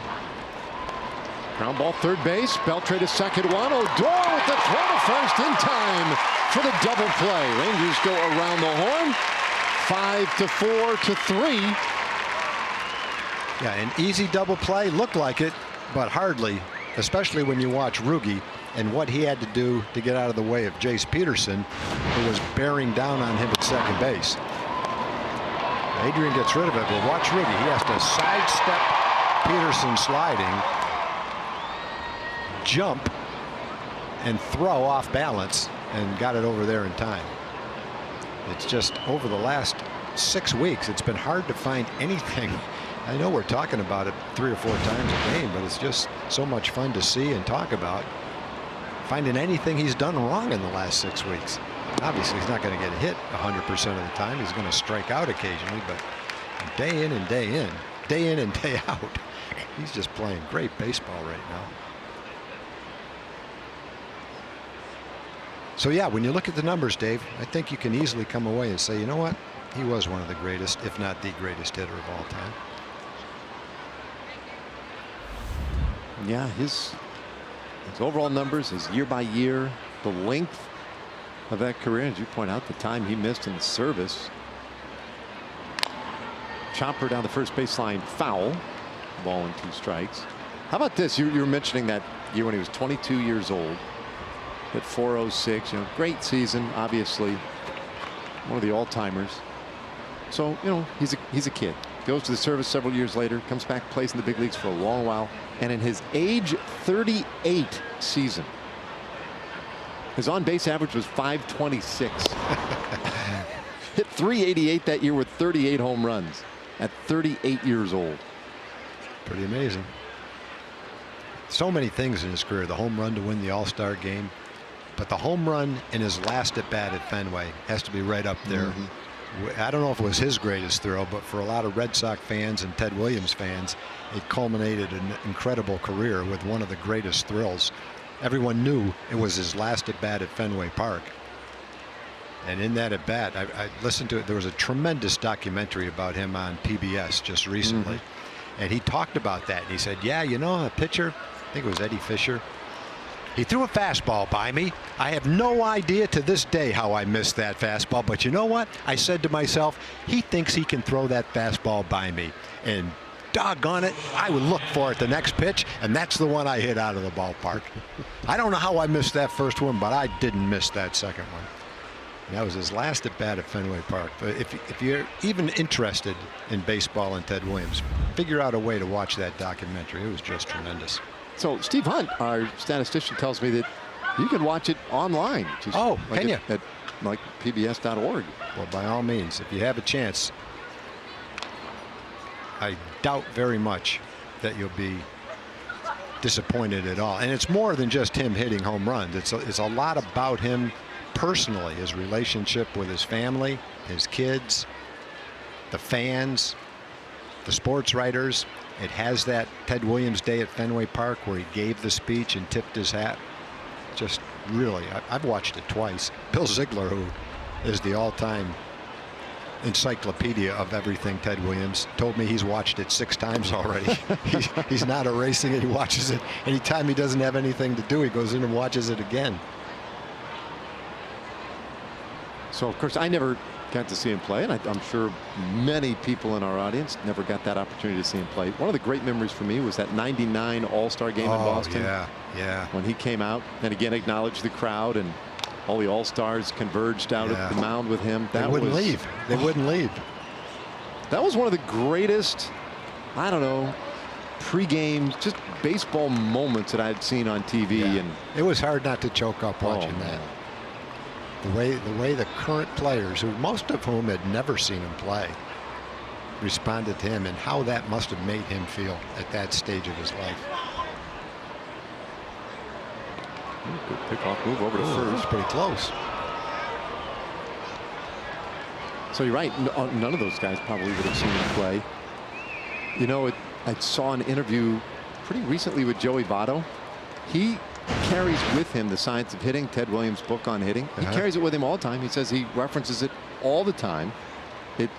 Speaker 5: Ground ball third base. Beltre to second one. Odor with the throw to first in time for the double play. Rangers go around the horn. 5-4 to 3.
Speaker 2: Yeah, an easy double play, looked like it, but hardly, especially when you watch Ruge and what he had to do to get out of the way of Jace Peterson, who was bearing down on him at second base. Adrian gets rid of it, but watch Ruge. He has to sidestep Peterson sliding, jump, and throw off balance, and got it over there in time. It's just over the last 6 weeks, it's been hard to find anything. I know we're talking about it 3 or 4 times a game, but it's just so much fun to see and talk about. Finding anything he's done wrong in the last 6 weeks. Obviously, he's not going to get hit 100% of the time. He's going to strike out occasionally, but day in and day out, he's just playing great baseball right now. So yeah, when you look at the numbers, Dave, I think you can easily come away and say, you know what, he was one of the greatest, if not the greatest hitter of all time.
Speaker 5: Yeah, his overall numbers, his year by year, the length of that career, as you point out, the time he missed in the service. Chopper down the first baseline, foul. Ball and 2 strikes. How about this? You were mentioning that year when he was 22 years old. At 406, you know, great season, obviously one of the all-timers. So, you know, he's a kid. Goes to the service several years later, comes back, plays in the big leagues for a long while, and in his age 38 season, his on-base average was 526. Hit 388 that year with 38 home runs at 38 years old.
Speaker 2: Pretty amazing. So many things in his career. The home run to win the All-Star game. But the home run in his last at bat at Fenway has to be right up there. I don't know if it was his greatest thrill, but for a lot of Red Sox fans and Ted Williams fans, it culminated an incredible career with one of the greatest thrills. Everyone knew it was his last at bat at Fenway Park. And in that at bat, I listened to it. There was a tremendous documentary about him on PBS just recently. And he talked about that. And he said, yeah, you know, a pitcher, I think it was Eddie Fisher, he threw a fastball by me. I have no idea to this day how I missed that fastball. But you know what? I said to myself, he thinks he can throw that fastball by me. And doggone it, I would look for it the next pitch, and that's the one I hit out of the ballpark. I don't know how I missed that first one, but I didn't miss that second one. That was his last at bat at Fenway Park. But if you're even interested in baseball and Ted Williams, figure out a way to watch that documentary. It was just tremendous.
Speaker 5: So Steve Hunt, our statistician, tells me that you can watch it online.
Speaker 2: Oh,
Speaker 5: like
Speaker 2: can you?
Speaker 5: At like pbs.org.
Speaker 2: Well, by all means, if you have a chance, I doubt very much that you'll be disappointed at all. And it's more than just him hitting home runs. It's a lot about him personally, his relationship with his family, his kids, the fans, the sports writers. It has that Ted Williams day at Fenway Park where he gave the speech and tipped his hat. Just really, I've watched it twice. Bill Ziegler, who is the all-time encyclopedia of everything Ted Williams, told me he's watched it 6 times already. He's not erasing it. He watches it anytime he doesn't have anything to do. He goes in and watches it again.
Speaker 5: So, of course, I never got to see him play, and I'm sure many people in our audience never got that opportunity to see him play. One of the great memories for me was that '99 All-Star game in Boston.
Speaker 2: Yeah.
Speaker 5: When he came out and again acknowledged the crowd, and all the All-Stars converged out at the mound with him.
Speaker 2: They wouldn't leave. They wouldn't leave.
Speaker 5: That was one of the greatest, I don't know, pre-game just baseball moments that I'd seen on TV.
Speaker 2: Yeah.
Speaker 5: And
Speaker 2: it was hard not to choke up watching that. The way the current players, who most of whom had never seen him play, responded to him, and how that must have made him feel at that stage of his life.
Speaker 5: Good pickoff move over to first.
Speaker 2: It's pretty close.
Speaker 5: So you're right. None of those guys probably would have seen him play. You know, I saw an interview pretty recently with Joey Votto. He carries with him the Science of Hitting, Ted Williams' book on hitting. He carries it with him all the time. He says he references it all the time. It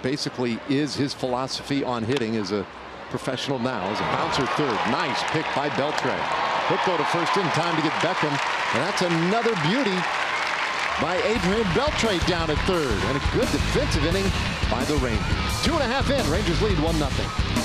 Speaker 5: basically is his philosophy on hitting as a professional now. As a bouncer third. Nice pick by Beltre. He'll go to first in time to get Beckham. And that's another beauty by Adrian Beltre down at third. And a good defensive inning by the Rangers. 2.5 in. Rangers lead 1-0.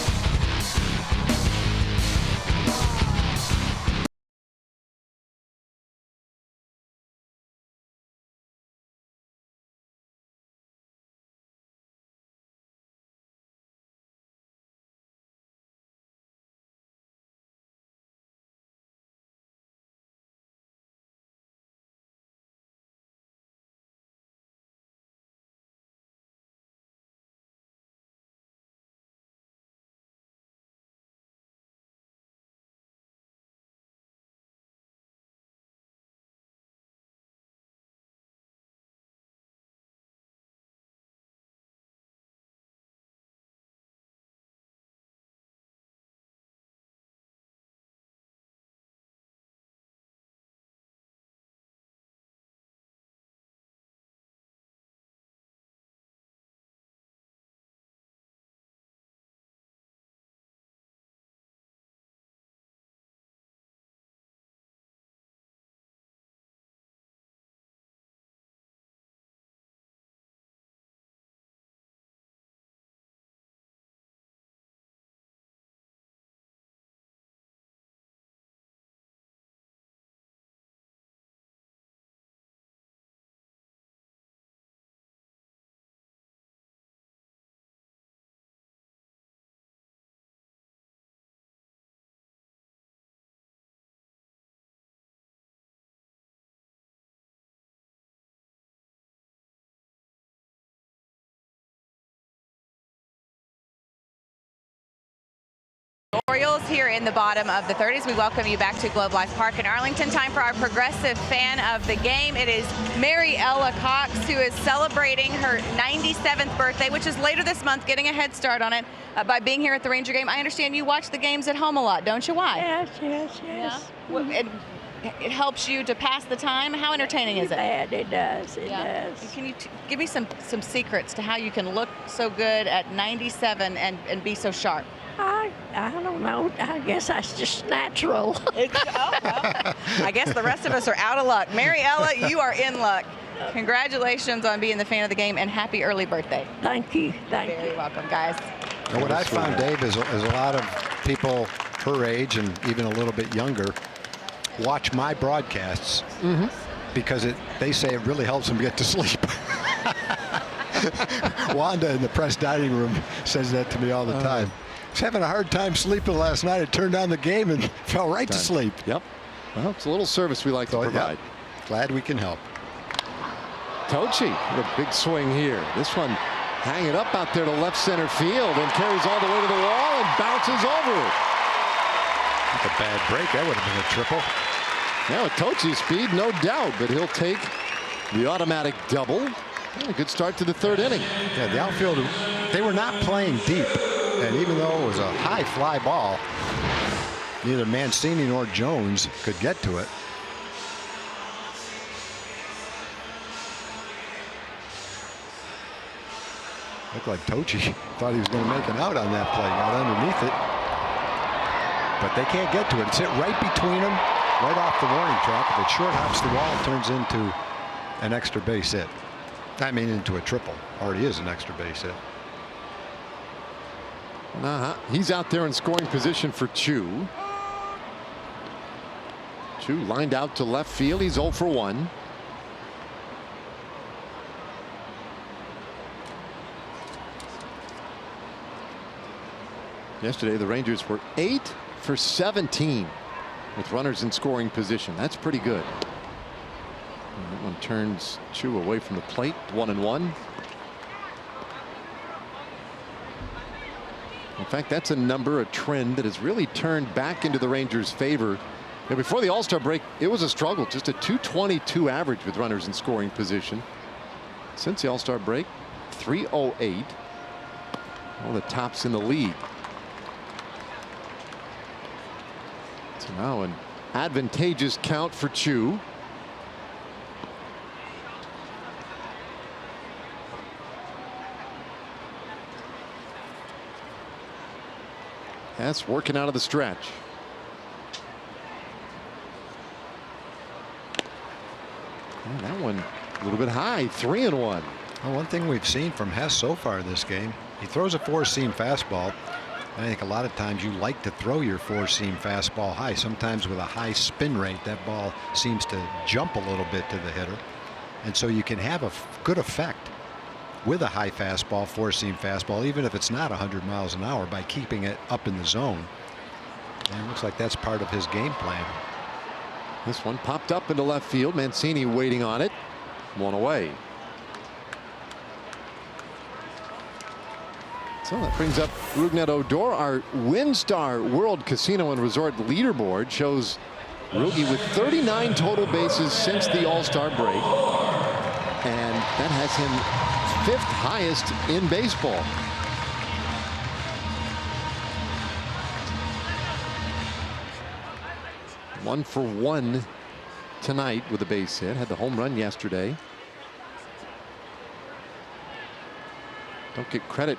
Speaker 3: Orioles here in the bottom of the 30s. We welcome you back to Globe Life Park in Arlington. Time for our progressive fan of the game. It is Mary Ella Cox, who is celebrating her 97th birthday, which is later this month, getting a head start on it by being here at the Ranger game. I understand you watch the games at home a lot, don't you? Why?
Speaker 6: Yes.
Speaker 3: Yeah. Well, it helps you to pass the time. How entertaining is it?
Speaker 6: It does. It does.
Speaker 3: Can you give me some secrets to how you can look so good at 97 and be so sharp?
Speaker 6: I don't know. I guess that's just natural.
Speaker 3: I guess the rest of us are out of luck. Mary Ella, you are in luck. Congratulations on being the fan of the game, and happy early birthday.
Speaker 6: Thank you. Thank you.
Speaker 3: Very welcome, guys.
Speaker 2: And what I found, Dave, is a lot of people her age and even a little bit younger watch my broadcasts because they say it really helps them get to sleep. Wanda in the press dining room says that to me all the time. I was having a hard time sleeping last night. I turned on the game and fell right to sleep.
Speaker 5: Yep. Well, it's a little service we like to provide.
Speaker 2: Yep. Glad we can help.
Speaker 5: Tochi with a big swing here. This one hanging up out there to left center field and carries all the way to the wall and bounces over it.
Speaker 2: That's a bad break. That would have been a triple.
Speaker 5: Now at Tochi's speed, no doubt, but he'll take the automatic double. And a good start to the third inning.
Speaker 2: Yeah, the outfield, they were not playing deep. And even though it was a high fly ball, neither Mancini nor Jones could get to it. Looked like Tochi thought he was going to make an out on that play. Got underneath it. But they can't get to it. It's hit right between them, right off the warning track. If it short hops the wall, it turns into an extra base hit. I mean, into a triple. Already is an extra base hit.
Speaker 5: He's out there in scoring position for Chu. Chu lined out to left field. He's 0 for 1. Yesterday, the Rangers were 8 for 17 with runners in scoring position. That's pretty good. And that one turns Chu away from the plate. 1-1. In fact, that's a number, a trend that has really turned back into the Rangers' favor. Before the All-Star break, it was a struggle. Just a .222 average with runners in scoring position. Since the All-Star break, .308. One of the tops in the league. So now an advantageous count for Chu. That's working out of the stretch. And that one a little bit high. 3-1.
Speaker 2: Well, one thing we've seen from Hess so far this game, he throws a four-seam fastball. And I think a lot of times you like to throw your four-seam fastball high. Sometimes with a high spin rate, that ball seems to jump a little bit to the hitter. And so you can have a good effect with a high fastball, four-seam fastball, even if it's not 100 miles an hour, by keeping it up in the zone. And it looks like that's part of his game plan.
Speaker 5: This one popped up into left field. Mancini waiting on it. 1 away. So that brings up Rougned Odor. Our WinStar World Casino and Resort leaderboard shows Rugi with 39 total bases since the All-Star break. And that has him 5th highest in baseball. One for 1 tonight with a base hit. Had the home run yesterday. Don't get credit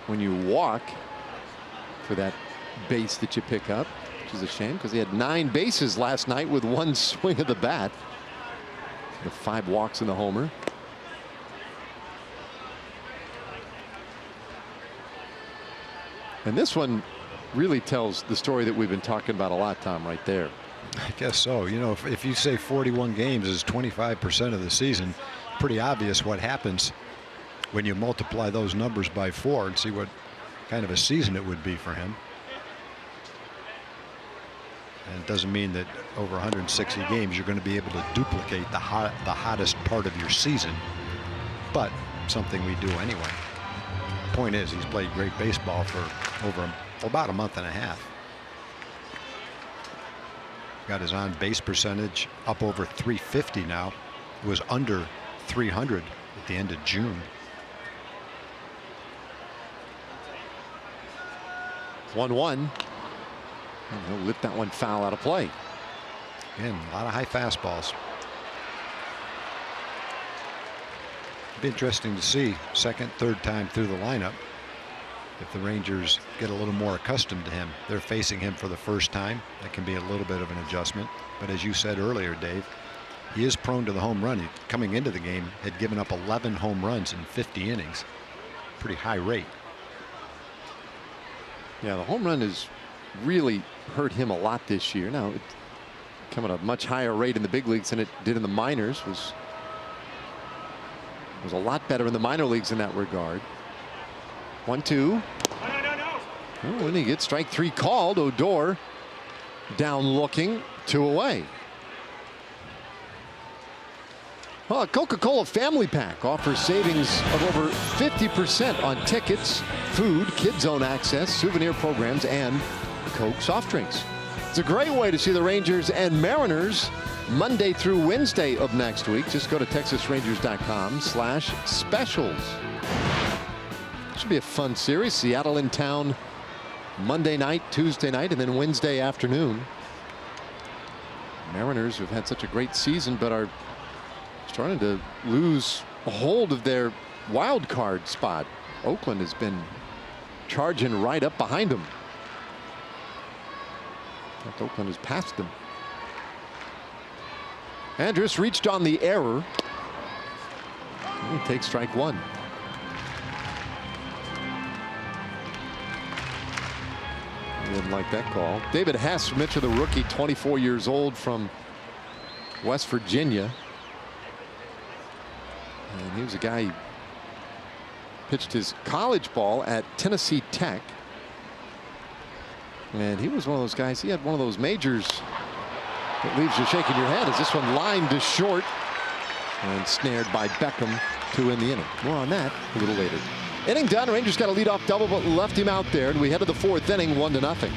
Speaker 5: when you walk for that base that you pick up, which is a shame because he had 9 bases last night with 1 swing of the bat. The 5 walks in the homer. And this one really tells the story that we've been talking about a lot, Tom, right there.
Speaker 2: I guess so. You know, if you say 41 games is 25% of the season, pretty obvious what happens when you multiply those numbers by 4 and see what kind of a season it would be for him. And it doesn't mean that over 160 games you're going to be able to duplicate the hottest part of your season, but something we do anyway. Point is, he's played great baseball for about a month and a half. Got his on base percentage up over 350 now. It was under 300 at the end of June.
Speaker 5: 1-1. And he'll lift that one foul out of play.
Speaker 2: Again, a lot of high fastballs. It'd be interesting to see second, third time through the lineup if the Rangers get a little more accustomed to him. They're facing him for the first time. That can be a little bit of an adjustment. But as you said earlier, Dave, he is prone to the home run. He, coming into the game, had given up 11 home runs in 50 innings. Pretty high rate.
Speaker 5: Yeah, the home run has really hurt him a lot this year. Now, it coming at a much higher rate in the big leagues than it did in the minors. Was a lot better in the minor leagues in that regard. 1-2. Oh, when he gets strike 3 called, Odor down looking, 2 away. Well, a Coca-Cola family pack offers savings of over 50% on tickets, food, Kid Zone access, souvenir programs, and Coke soft drinks. It's a great way to see the Rangers and Mariners Monday through Wednesday of next week. Just go to texasrangers.com/specials. Should be a fun series. Seattle in town Monday night, Tuesday night, and then Wednesday afternoon. Mariners have had such a great season, but are starting to lose a hold of their wild card spot. Oakland has been charging right up behind them. In fact, Oakland has passed them. Andrus reached on the error. He takes strike 1. He didn't like that call. David Hess, Mitchell, the rookie, 24 years old from West Virginia. And he was a guy who pitched his college ball at Tennessee Tech. And he was one of those guys, he had one of those majors that leaves you shaking your head as this one lined to short and snared by Beckham to end the inning. More on that a little later. Inning done. Rangers got a leadoff double but left him out there, and we head to the 4th inning, 1-0.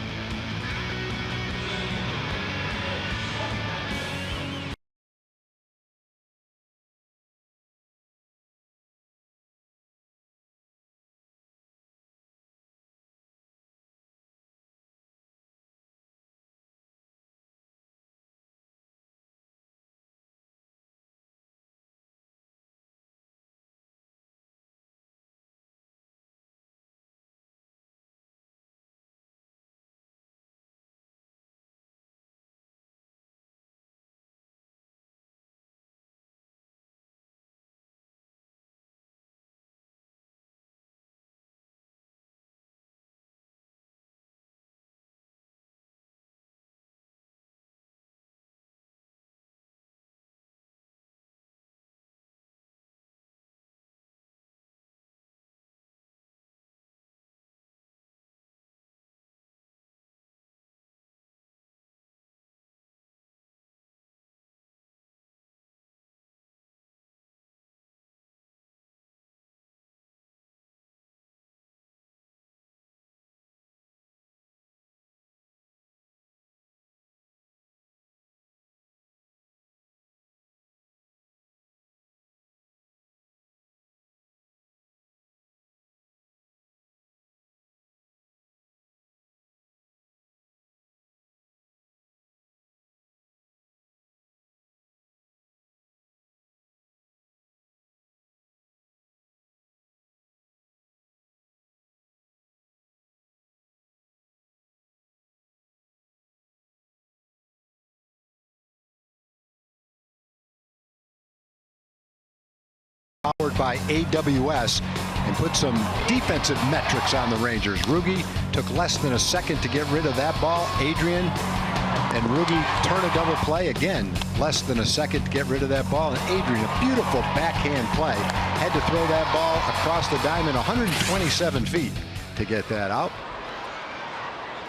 Speaker 2: Powered by AWS and put some defensive metrics on the Rangers. Rugi took less than a second to get rid of that ball. Adrian and Rugi turn a double play again. Less than a second to get rid of that ball. And Adrian, a beautiful backhand play. Had to throw that ball across the diamond 127 feet to get that out.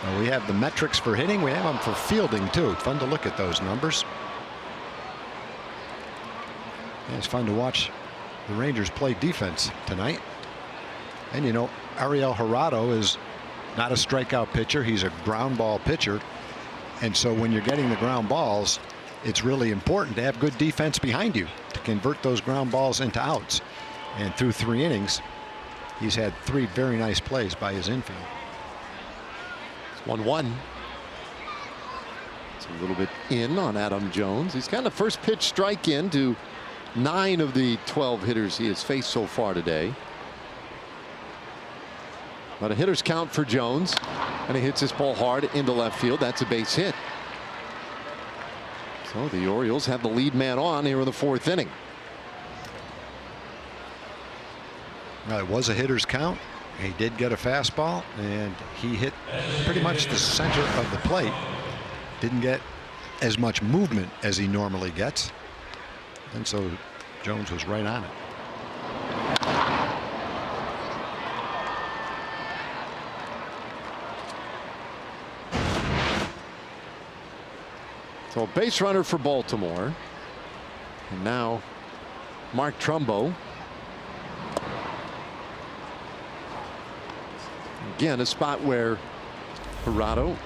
Speaker 2: Now we have the metrics for hitting. We have them for fielding too. Fun to look at those numbers. Yeah, it's fun to watch the Rangers play defense tonight. And you know, Ariel Jurado is not a strikeout pitcher. He's a ground ball pitcher. And so when you're getting the ground balls, it's really important to have good defense behind you to convert those ground balls into outs. And through 3 innings, he's had 3 very nice plays by his infield.
Speaker 5: It's 1-1. It's a little bit in on Adam Jones. He's got the first pitch strike in to 9 of the 12 hitters he has faced so far today. But a hitter's count for Jones, and he hits this ball hard into left field. That's a base hit. So the Orioles have the lead man on here in the 4th inning.
Speaker 2: Well, it was a hitter's count, He did get a fastball, and he hit pretty much the center of the plate. Didn't get as much movement as he normally gets, and so Jones was right on it.
Speaker 5: So a base runner for Baltimore. And now Mark Trumbo. Again, a spot where Jurado,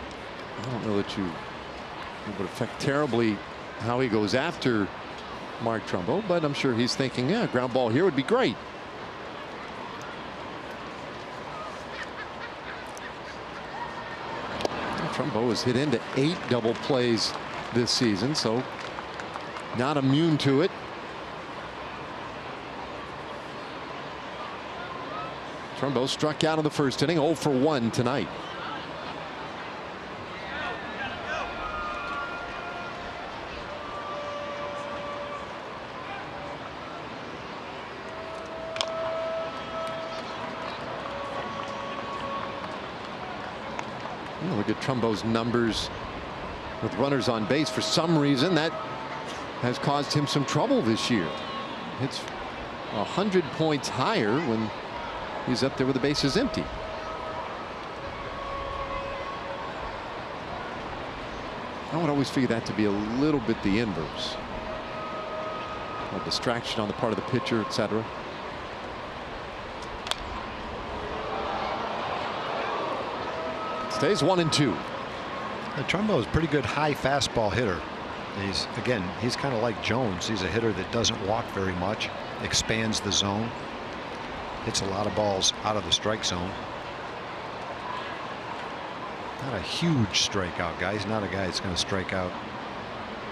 Speaker 5: I don't know that it would affect terribly how he goes after Mark Trumbo, but I'm sure he's thinking, yeah, ground ball here would be great. Trumbo has hit into 8 double plays this season, so not immune to it. Trumbo struck out in the first inning, 0 for 1 tonight. Look at Trumbo's numbers with runners on base. For some reason, that has caused him some trouble this year. It's 100 points higher when he's up there with the bases empty. I would always figure that to be a little bit the inverse. A distraction on the part of the pitcher, etc. Stays 1-2.
Speaker 2: Trumbo is a pretty good high fastball hitter. He's kind of like Jones. He's a hitter that doesn't walk very much, expands the zone, hits a lot of balls out of the strike zone. Not a huge strikeout guy. He's not a guy that's going to strike out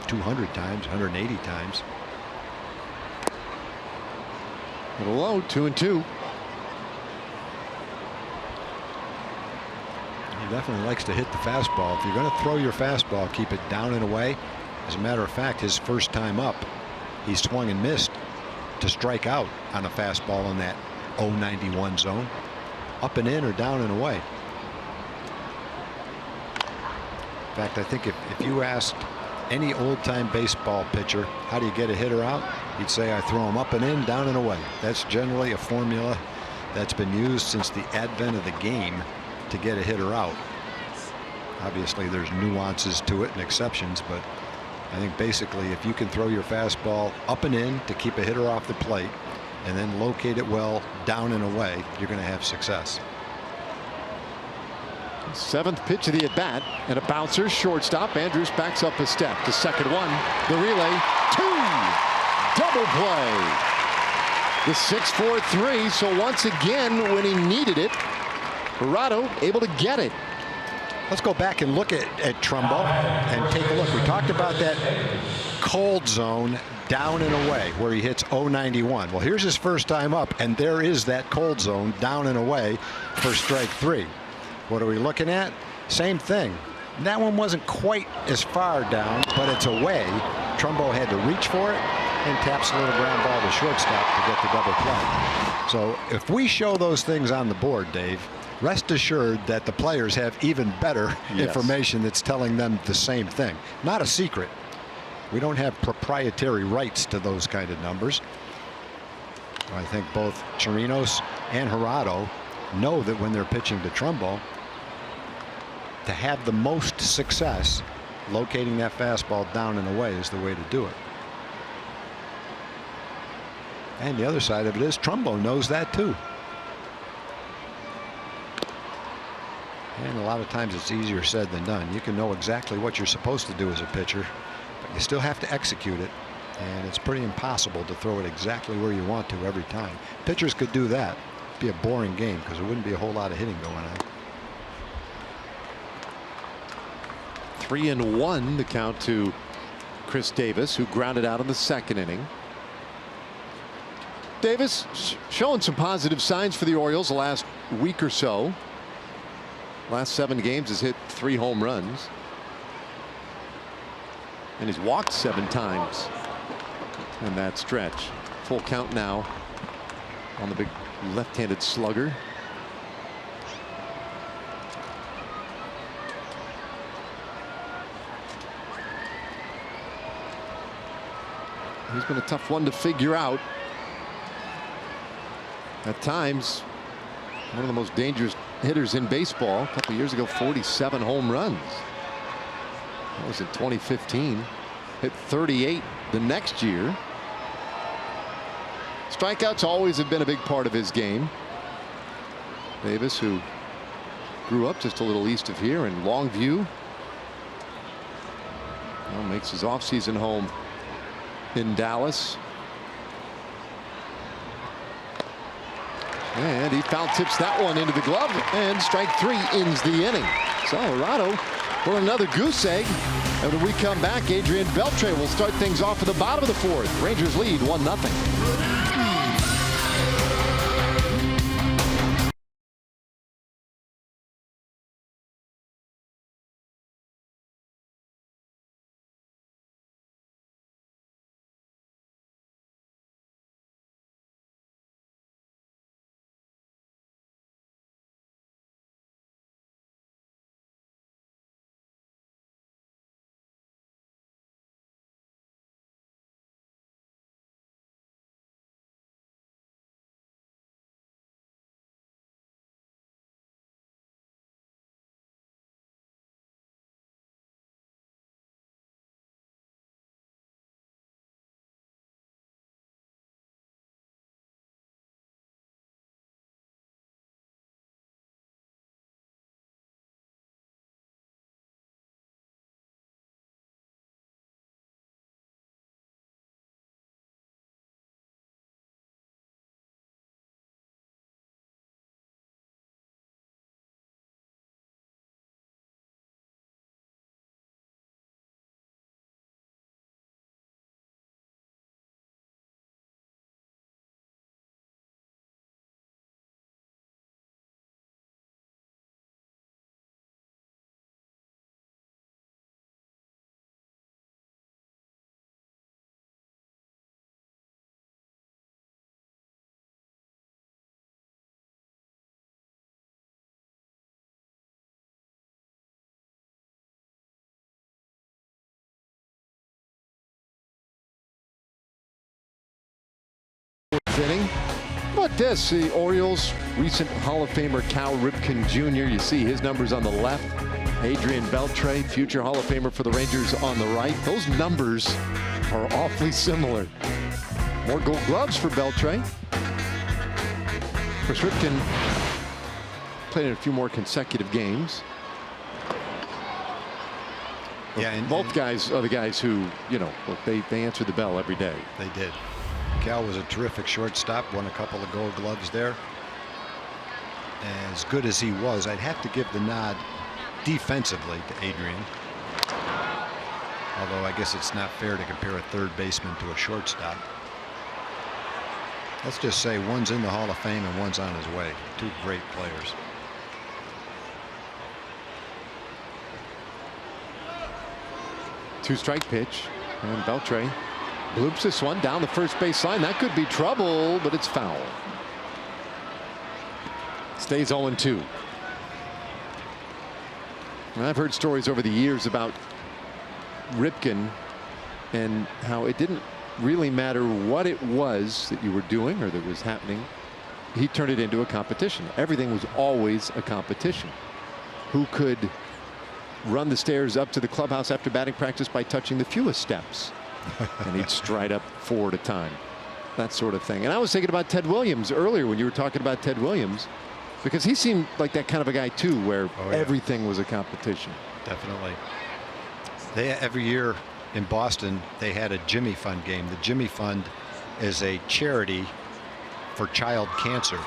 Speaker 2: 200 times, 180 times.
Speaker 5: A little low, 2-2.
Speaker 2: He definitely likes to hit the fastball. If you're going to throw your fastball, keep it down and away. As a matter of fact, his first time up, he swung and missed to strike out on a fastball in that 091 zone. Up and in or down and away. In fact, I think if you asked any old-time baseball pitcher, how do you get a hitter out? He'd say, I throw him up and in, down and away. That's generally a formula that's been used since the advent of the game to get a hitter out. Obviously, there's nuances to it and exceptions, but I think basically if you can throw your fastball up and in to keep a hitter off the plate and then locate it well down and away, you're going to have success.
Speaker 5: 7th pitch of the at bat, and a bouncer, shortstop. Andrus backs up a step to second one. The relay, 2, double play. The 6-4-3. So once again, when he needed it, Jurado able to get it.
Speaker 2: Let's go back and look at Trumbo and take a look. We talked about that cold zone down and away where he hits 091. Well, here's his first time up, and there is that cold zone down and away for strike 3. What are we looking at? Same thing. That one wasn't quite as far down, but it's away. Trumbo had to reach for it and taps a little ground ball to shortstop to get the double play. So if we show those things on the board, Dave, rest assured that the players have even better information that's telling them the same thing. Not a secret. We don't have proprietary rights to those kind of numbers. I think both Chirinos and Jurado know that when they're pitching to Trumbo, to have the most success, locating that fastball down and away is the way to do it. And the other side of it is Trumbo knows that too. And a lot of times it's easier said than done. You can know exactly what you're supposed to do as a pitcher, but you still have to execute it. And it's pretty impossible to throw it exactly where you want to every time. Pitchers could do that. It'd be a boring game because there wouldn't be a whole lot of hitting going on.
Speaker 5: 3-1 the count to Chris Davis, who grounded out in the second inning. Davis showing some positive signs for the Orioles the last week or so. Last 7 games has hit 3 home runs. And he's walked 7 times in that stretch. Full count now on the big left-handed slugger. he's been a tough one to figure out. At times, one of the most dangerous hitters in baseball. A couple years ago, 47 home runs. That was in 2015. Hit 38 the next year. Strikeouts always have been a big part of his game. Davis, who grew up just a little east of here in Longview, now makes his offseason home in Dallas. And he foul tips that one into the glove, and strike 3 ends the inning. Colorado for another goose egg. And when we come back, Adrian Beltre will start things off at the bottom of the 4th. Rangers lead 1-0. Inning. But this, the Orioles' recent Hall of Famer Cal Ripken Jr. You see his numbers on the left. Adrian Beltre, future Hall of Famer for the Rangers, on the right. Those numbers are awfully similar. More Gold Gloves for Beltre. Of course, Ripken played in a few more consecutive games.
Speaker 2: Yeah, and
Speaker 5: both guys are the guys who, you know, they answer the bell every day.
Speaker 2: They did. Cal was a terrific shortstop, won a couple of Gold Gloves there. As good as he was, I'd have to give the nod defensively to Adrian. Although I guess it's not fair to compare a third baseman to a shortstop. Let's just say one's in the Hall of Fame and one's on his way. Two great players.
Speaker 5: Two-strike pitch, and Beltre bloops this one down the first base line. That could be trouble, but it's foul. Stays 0-2. I've heard stories over the years about Ripken and how it didn't really matter what it was that you were doing or that was happening. He turned it into a competition. Everything was always a competition. Who could run the stairs up to the clubhouse after batting practice by touching the fewest steps? And he'd stride up 4 at a time. That sort of thing. And I was thinking about Ted Williams earlier when you were talking about Ted Williams, because he seemed like that kind of a guy too, where everything was a competition.
Speaker 2: Definitely. Every year in Boston, they had a Jimmy Fund game. The Jimmy Fund is a charity for child cancer.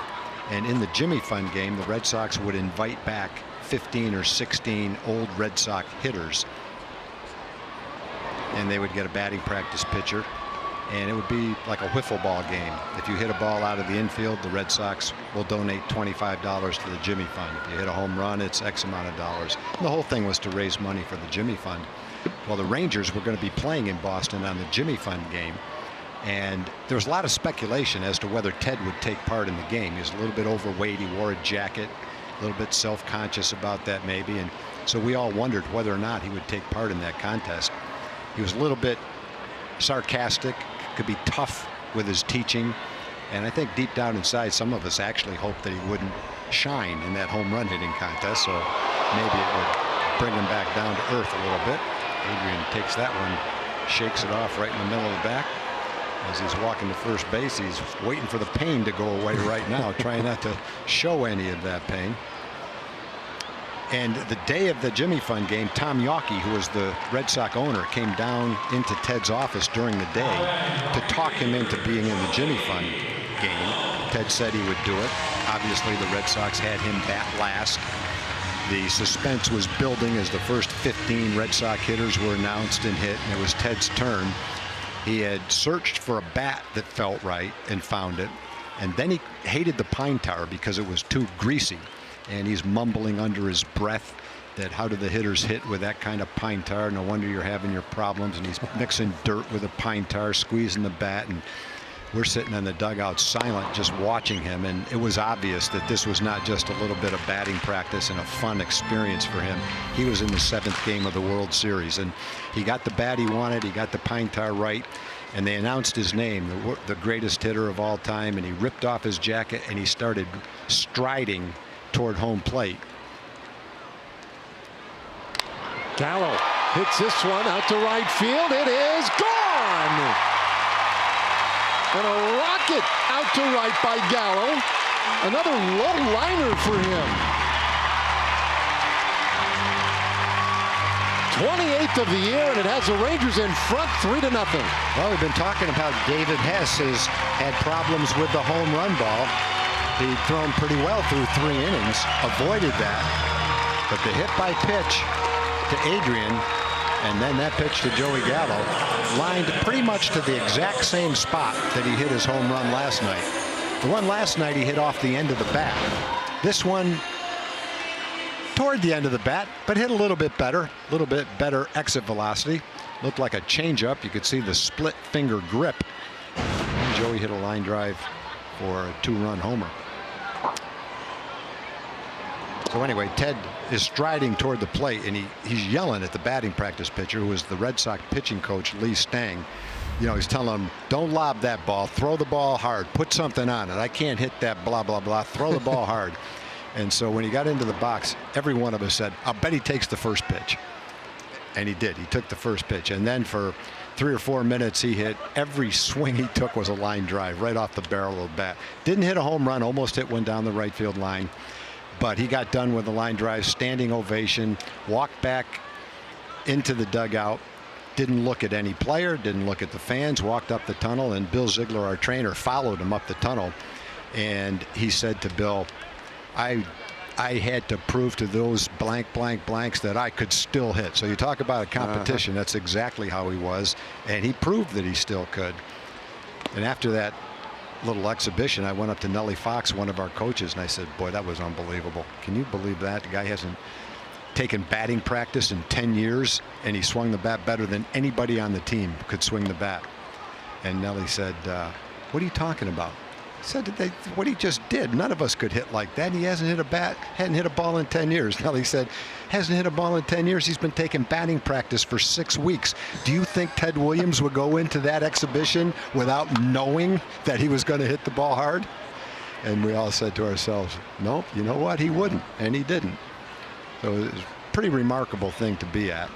Speaker 2: And in the Jimmy Fund game, the Red Sox would invite back 15 or 16 old Red Sox hitters. And they would get a batting practice pitcher. And it would be like a wiffle ball game. If you hit a ball out of the infield, the Red Sox will donate $25 to the Jimmy Fund. If you hit a home run, it's X amount of dollars. And the whole thing was to raise money for the Jimmy Fund. Well, the Rangers were going to be playing in Boston on the Jimmy Fund game. And there was a lot of speculation as to whether Ted would take part in the game. He was a little bit overweight. He wore a jacket, a little bit self-conscious about that maybe. And so we all wondered whether or not he would take part in that contest. He was a little bit sarcastic, could be tough with his teaching. And I think deep down inside, some of us actually hoped that he wouldn't shine in that home run hitting contest. So maybe it would bring him back down to earth a little bit. Adrian takes that one, shakes it off right in the middle of the back. As he's walking to first base, he's waiting for the pain to go away right now, trying not to show any of that pain. And the day of the Jimmy Fund game, Tom Yawkey, who was the Red Sox owner, came down into Ted's office during the day to talk him into being in the Jimmy Fund game. Ted said he would do it. Obviously, the Red Sox had him bat last. The suspense was building as the first 15 Red Sox hitters were announced and hit, and it was Ted's turn. He had searched for a bat that felt right and found it, and then he hated the pine tar because it was too greasy, and he's mumbling under his breath that how do the hitters hit with that kind of pine tar? No wonder you're having your problems. And he's mixing dirt with the pine tar, squeezing the bat, and we're sitting in the dugout silent just watching him, and it was obvious that this was not just a little bit of batting practice and a fun experience for him. He was in the 7th game of the World Series, and he got the bat he wanted, he got the pine tar right, and they announced his name, the greatest hitter of all time, and he ripped off his jacket and he started striding toward home plate.
Speaker 5: Gallo hits this one out to right field. It is gone. And a rocket out to right by Gallo. Another low liner for him. 28th of the year, and it has the Rangers in front 3-0.
Speaker 2: Well, we've been talking about David Hess has had problems with the home run ball. He'd thrown pretty well through 3 innings, avoided that. But the hit by pitch to Adrian, and then that pitch to Joey Gallo, lined pretty much to the exact same spot that he hit his home run last night. The one last night he hit off the end of the bat. This one toward the end of the bat, but hit a little bit better exit velocity. Looked like a changeup. You could see the split finger grip. And Joey hit a line drive for a 2-run homer. So anyway, Ted is striding toward the plate, and he's yelling at the batting practice pitcher, who is the Red Sox pitching coach, Lee Stang. You know, he's telling him, don't lob that ball, throw the ball hard, put something on it. I can't hit that blah, blah, blah, throw the ball hard. And so when he got into the box, every one of us said, I'll bet he takes the first pitch. And he did. He took the first pitch. And then for 3 or 4 minutes, he hit every swing he took was a line drive right off the barrel of the bat. Didn't hit a home run, almost hit one down the right field line. But he got done with the line drive, standing ovation, walked back into the dugout, didn't look at any player, didn't look at the fans, walked up the tunnel, and Bill Ziegler, our trainer, followed him up the tunnel. And he said to Bill, I had to prove to those blank, blank, blanks that I could still hit. So you talk about a competition, that's exactly how he was. And he proved that he still could. And after that little exhibition, I went up to Nellie Fox, one of our coaches, and I said, boy, that was unbelievable. Can you believe that? The guy hasn't taken batting practice in 10 years, and he swung the bat better than anybody on the team could swing the bat. And Nellie said, what are you talking about? I said, what he just did, none of us could hit like that. He hasn't hit a ball in 10 years. Nellie said, hasn't hit a ball in 10 years. He's been taking batting practice for 6 weeks. Do you think Ted Williams would go into that exhibition without knowing that he was going to hit the ball hard? And we all said to ourselves, nope, you know what? He wouldn't, and he didn't. So it was a pretty remarkable thing to be at.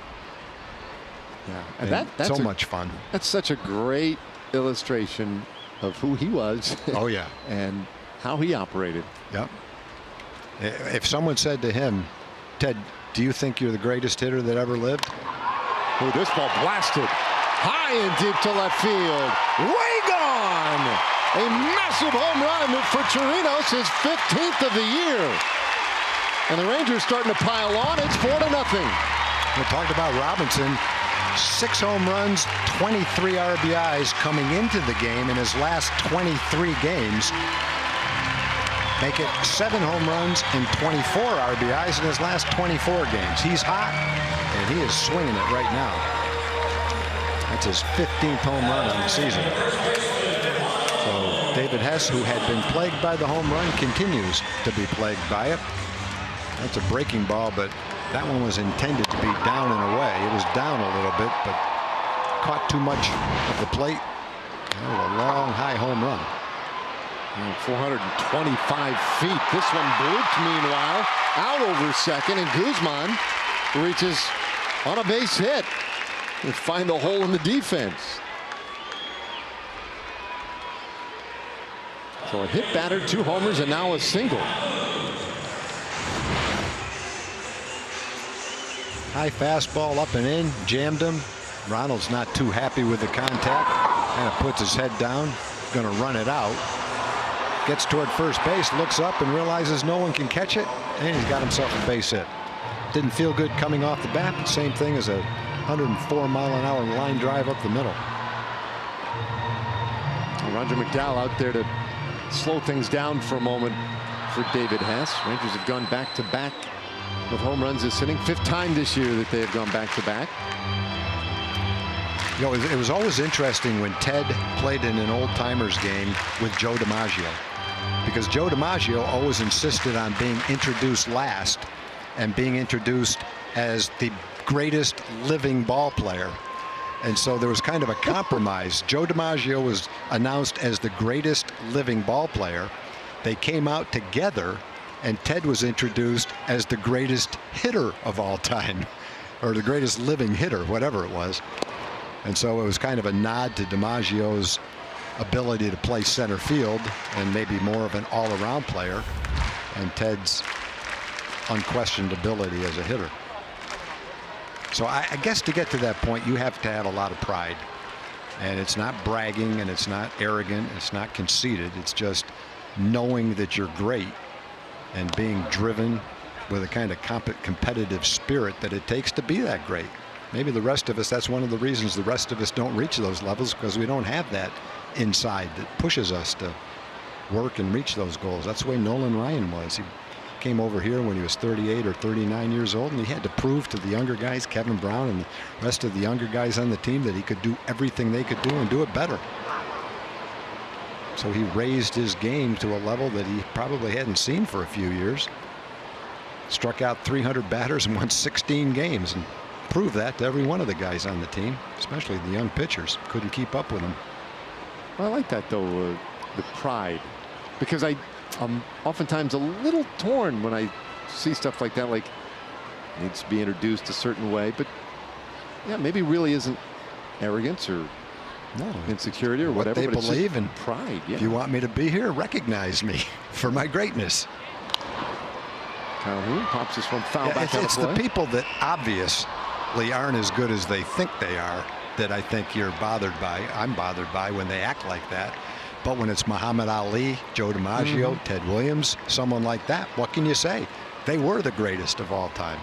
Speaker 5: Yeah,
Speaker 2: and that's so much fun.
Speaker 5: That's such a great illustration of who he was.
Speaker 2: Oh yeah.
Speaker 5: And how he operated.
Speaker 2: Yep. If someone said to him, Ted, do you think you're the greatest hitter that ever lived?
Speaker 5: Oh, this ball blasted high and deep to left field. Way gone. A massive home run for Chirinos, his 15th of the year. And the Rangers starting to pile on. It's 4-0.
Speaker 2: We talked about Robinson. 6 home runs, 23 RBIs coming into the game in his last 23 games. Make it 7 home runs and 24 RBIs in his last 24 games. He's hot, and he is swinging it right now. That's his 15th home run on the season. So David Hess, who had been plagued by the home run, continues to be plagued by it. That's a breaking ball, but that one was intended to be down and away. It was down a little bit, but caught too much of the plate a long, high home run.
Speaker 5: 425 feet. This one blooped, meanwhile, out over second, and Guzman reaches on a base hit and find the hole in the defense. So a hit batter, 2 homers, and now a single.
Speaker 2: High fastball up and in, jammed him. Ronald's not too happy with the contact. Kind of puts his head down, going to run it out. Gets toward first base, looks up and realizes no one can catch it, and he's got himself a base hit. Didn't feel good coming off the bat, but same thing as a 104-mile-an-hour line drive up the middle.
Speaker 5: Roger McDowell out there to slow things down for a moment for David Hess. Rangers have gone back-to-back with home runs this inning. 5th time this year that they have gone back-to-back.
Speaker 2: You know, it was always interesting when Ted played in an old-timers game with Joe DiMaggio, because Joe DiMaggio always insisted on being introduced last and being introduced as the greatest living ball player. And so there was kind of a compromise. Joe DiMaggio was announced as the greatest living ball player. They came out together, and Ted was introduced as the greatest hitter of all time, or the greatest living hitter, whatever it was. And so it was kind of a nod to DiMaggio's ability to play center field and maybe more of an all-around player, and Ted's unquestioned ability as a hitter. So I guess to get to that point, you have to have a lot of pride. And it's not bragging, and it's not arrogant, it's not conceited. It's just knowing that you're great and being driven with a kind of competitive spirit that it takes to be that great. Maybe the rest of us, that's one of the reasons the rest of us don't reach those levels, because we don't have that inside that pushes us to work and reach those goals. That's the way Nolan Ryan was. He came over here when he was 38 or 39 years old, and he had to prove to the younger guys, Kevin Brown and the rest of the younger guys on the team, that he could do everything they could do and do it better. So he raised his game to a level that he probably hadn't seen for a few years. Struck out 300 batters and won 16 games, and proved that to every one of the guys on the team, especially the young pitchers. Couldn't keep up with him.
Speaker 5: Well, I like that, though, the pride, because I'm oftentimes a little torn when I see stuff like that, like needs to be introduced a certain way, but yeah, maybe really isn't arrogance or insecurity or whatever.
Speaker 2: They
Speaker 5: but
Speaker 2: believe in
Speaker 5: pride. Yeah.
Speaker 2: If you want me to be here, recognize me for my greatness.
Speaker 5: Calhoun pops this one foul back out of play.
Speaker 2: It's the people that obviously aren't as good as they think they are that I think you're bothered by. I'm bothered by when they act like that. But when it's Muhammad Ali, Joe DiMaggio, Ted Williams, someone like that, what can you say? They were the greatest of all time.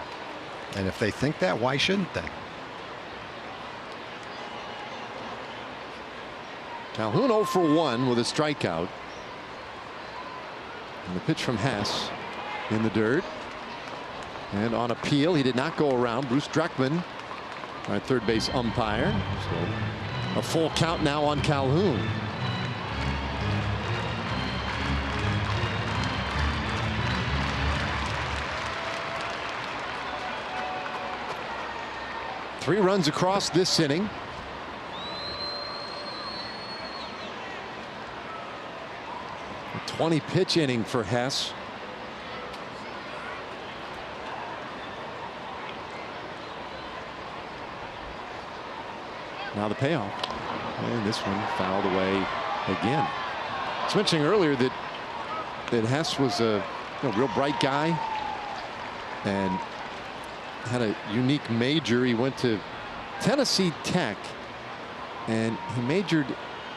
Speaker 2: And if they think that, why shouldn't they?
Speaker 5: Calhoun 0 for 1 with a strikeout. And the pitch from Hess in the dirt. And on appeal, he did not go around. Bruce Dreckman, our third base umpire. So a full count now on Calhoun. Three runs across this inning. A 20-pitch inning for Hess. Now the payoff, and this one fouled away again. I was mentioning earlier that Hess was a real bright guy and had a unique major. He went to Tennessee Tech and he majored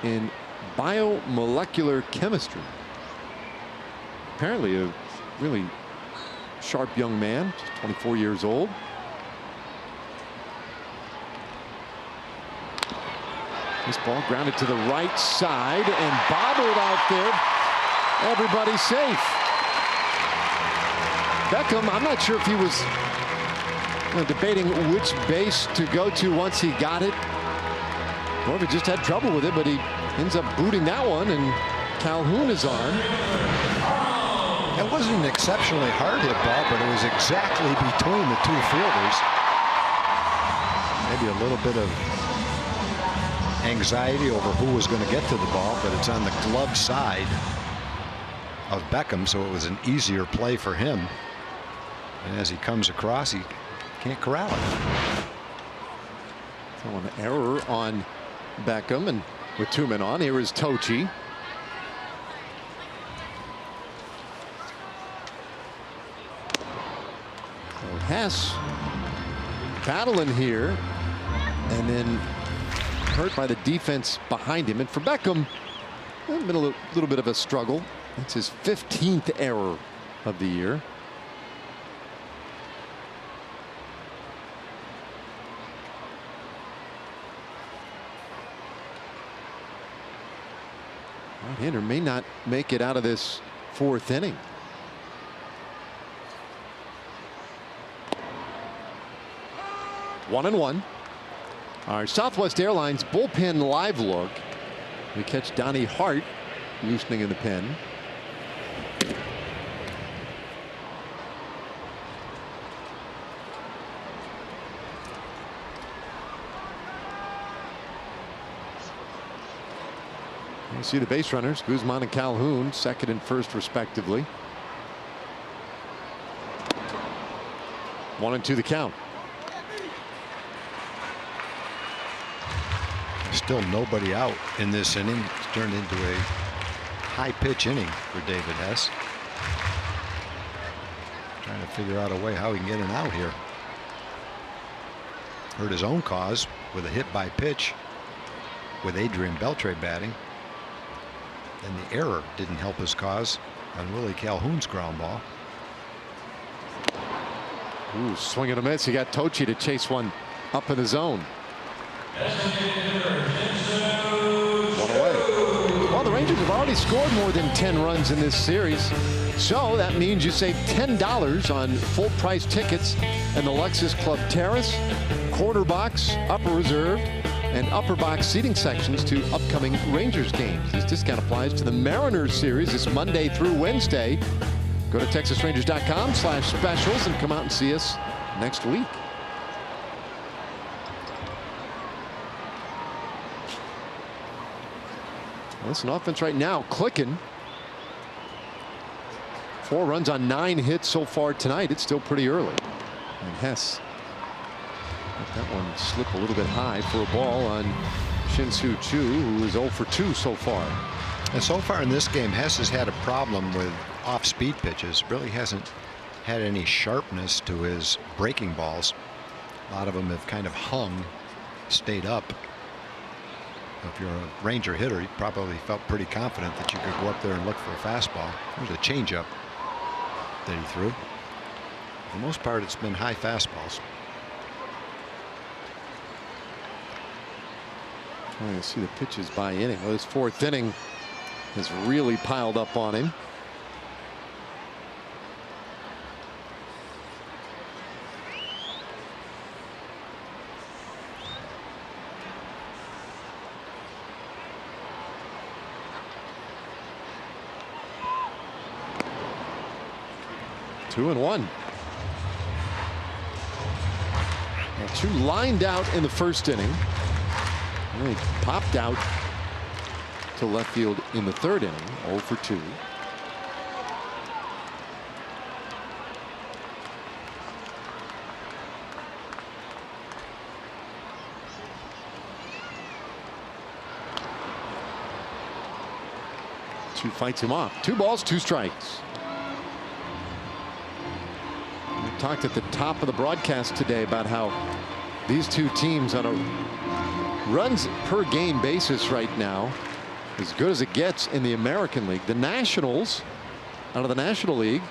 Speaker 5: in biomolecular chemistry. Apparently a really sharp young man, 24 years old. This ball grounded to the right side and bobbled out there. Everybody's safe. Beckham, I'm not sure if he was debating which base to go to once he got it, or if he just had trouble with it, but he ends up booting that one, and Calhoun is on.
Speaker 2: It wasn't an exceptionally hard hit ball, but it was exactly between the two fielders. Maybe a little bit of anxiety over who was going to get to the ball, but it's on the glove side of Beckham, so it was an easier play for him. And as he comes across, he can't corral it.
Speaker 5: So an error on Beckham, and with 2 men on, here is Tochi. So Hess battling here, and then hurt by the defense behind him. And for Beckham, it's been a little bit of a struggle. It's his 15th error of the year. Right-hander may not make it out of this 4th inning. One and one. Our Southwest Airlines bullpen live look. We catch Donnie Hart loosening in the pen. You see the base runners, Guzman and Calhoun, 2nd and 1st respectively. 1-2 the count.
Speaker 2: Still nobody out in this inning. It's turned into a high pitch inning for David Hess. Trying to figure out a way how he can get an out here. Hurt his own cause with a hit by pitch with Adrian Beltre batting. And the error didn't help his cause on Willie Calhoun's ground ball.
Speaker 5: Ooh, swing and a miss. He got Tochi to chase one up in the zone. One away. Well, the Rangers have already scored more than 10 runs in this series. So that means you save $10 on full price tickets in the Lexus Club Terrace, Quarter Box, Upper Reserve, and upper box seating sections to upcoming Rangers games. This discount applies to the Mariners series this Monday through Wednesday. Go to TexasRangers.com/specials and come out and see us next week. Listen, offense right now clicking. 4 runs on 9 hits so far tonight. It's still pretty early. And Hess let that one slip a little bit high for a ball on Shin-Soo Choo, who is 0 for 2 so far.
Speaker 2: And so far in this game, Hess has had a problem with off-speed pitches. Really hasn't had any sharpness to his breaking balls. A lot of them have kind of hung, stayed up. If you're a Ranger hitter, you probably felt pretty confident that you could go up there and look for a fastball. There's a changeup that he threw. For the most part, it's been high fastballs.
Speaker 5: Trying to see the pitches by inning. Well, this 4th inning has really piled up on him. Two and one. Well, Choo lined out in the 1st inning. He popped out to left field in the 3rd inning, 0 for 2. Choo fights him off. 2 balls, 2 strikes. We talked at the top of the broadcast today about how these 2 teams on a runs per game basis right now as good as it gets in the American League. The Nationals out of the National League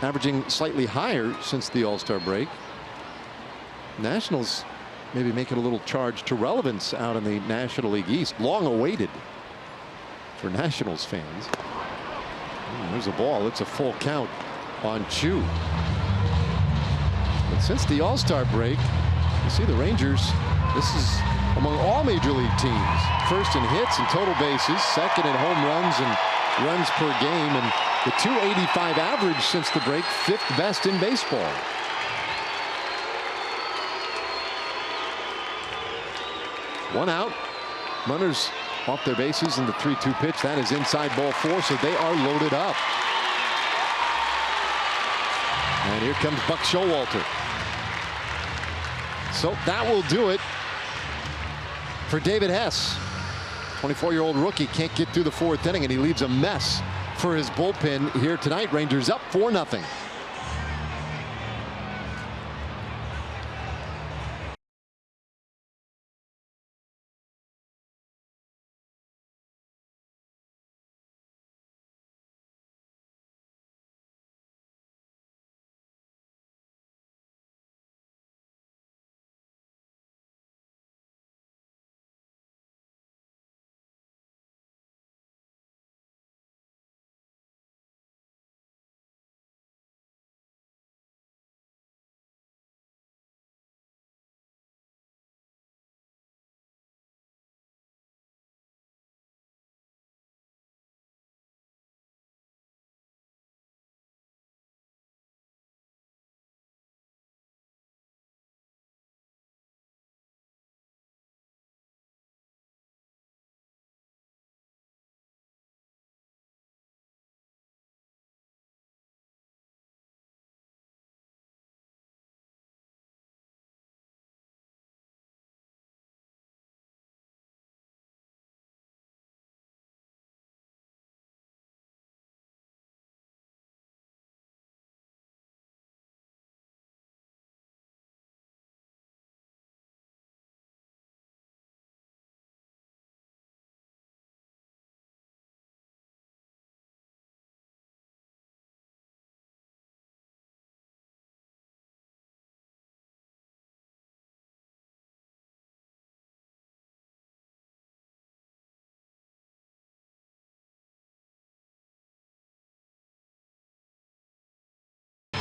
Speaker 5: averaging slightly higher since the All-Star break. Nationals maybe making a little charge to relevance out in the National League East. Long awaited for Nationals fans. There's a ball. It's a full count on Choo. But since the All-Star break, you see the Rangers, this is among all major league teams. 1st in hits and total bases, 2nd in home runs and runs per game, and the .285 average since the break, 5th best in baseball. One out. Runners off their bases in the 3-2 pitch. That is inside ball 4, so they are loaded up. And here comes Buck Showalter. So that will do it for David Hess. 24-year-old rookie can't get through the 4th inning, and he leaves a mess for his bullpen here tonight. Rangers up 4-0.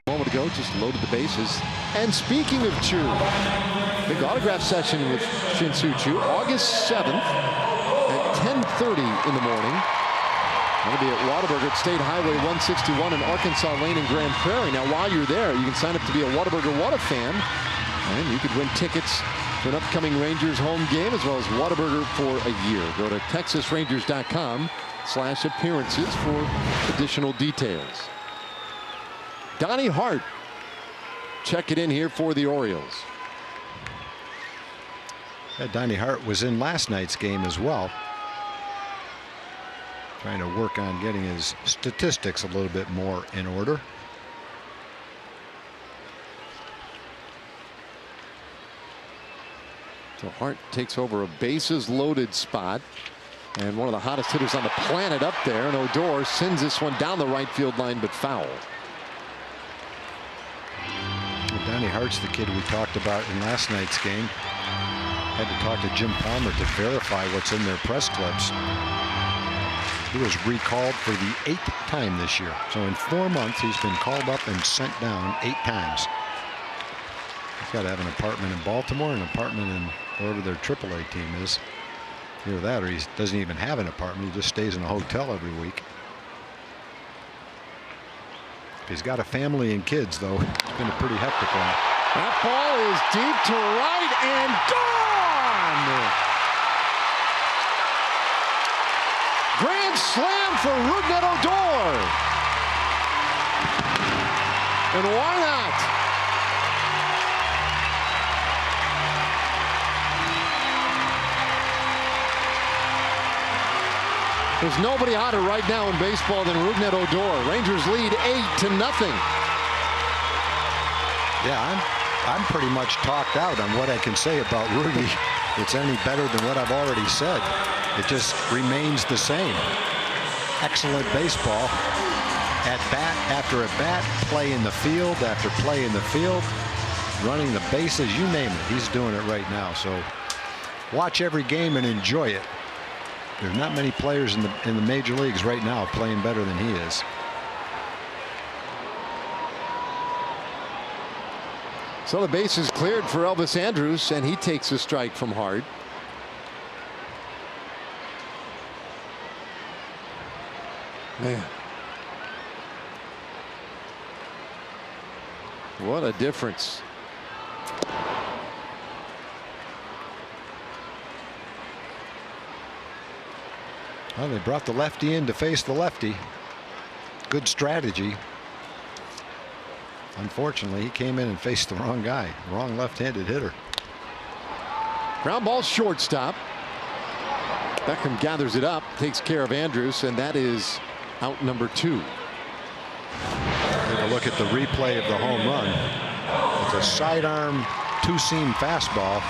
Speaker 5: Moment ago, just loaded the bases. And speaking of Chu, big autograph session with Shin-Soo Choo, August 7th at 10:30 in the morning. That'll be at Whataburger at State Highway 161 in Arkansas Lane in Grand Prairie. Now, while you're there, you can sign up to be a Whataburger What a fan, and you could win tickets to an upcoming Rangers home game as well as Whataburger for a year. Go to TexasRangers.com/appearances for additional details. Donnie Hart checking in here for the Orioles.
Speaker 2: Yeah, Donnie Hart was in last night's game as well. Trying to work on getting his statistics a little bit more in order.
Speaker 5: So Hart takes over a bases loaded spot. And one of the hottest hitters on the planet up there. And Odor sends this one down the right field line, but foul.
Speaker 2: Donnie Hart's the kid we talked about in last night's game. Had to talk to Jim Palmer to verify what's in their press clips. He was recalled for the 8th time this year. So in 4 months, he's been called up and sent down 8 times. He's got to have an apartment in Baltimore, an apartment in wherever their AAA team is. Either that or he doesn't even have an apartment. He just stays in a hotel every week. He's got a family and kids, though. It's been a pretty hectic one.
Speaker 5: That ball is deep to right and gone. Grand slam for Rougned Odor. And why not? There's nobody hotter right now in baseball than Rougned Odor. Rangers lead 8-0.
Speaker 2: Yeah, I'm pretty much talked out on what I can say about Rudy. It's any better than what I've already said. It just remains the same. Excellent baseball. At bat after at bat, play in the field after play in the field, running the bases, you name it. He's doing it right now. So watch every game and enjoy it. There's not many players in the major leagues right now playing better than he is.
Speaker 5: So the base is cleared for Elvis Andrus, and he takes a strike from Hart. Man, what a difference.
Speaker 2: Well, they brought the lefty in to face the lefty. Good strategy. Unfortunately, he came in and faced the wrong guy, wrong left-handed hitter.
Speaker 5: Ground ball shortstop. Beckham gathers it up, takes care of Andrus, and that is out number 2.
Speaker 2: Take a look at the replay of the home run. It's a sidearm two-seam fastball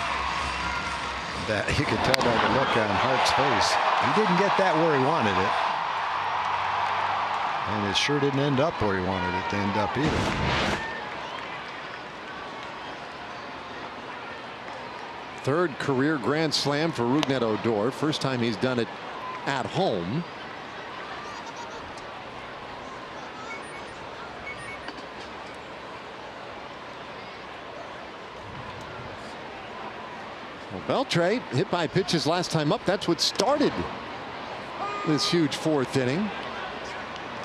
Speaker 2: that you could tell by the look on Hart's face. He didn't get that where he wanted it. And it sure didn't end up where he wanted it to end up either.
Speaker 5: Third career grand slam for Rougned Odor. First time he's done it at home. Well, Beltre hit by pitches last time up. That's what started this huge 4th inning.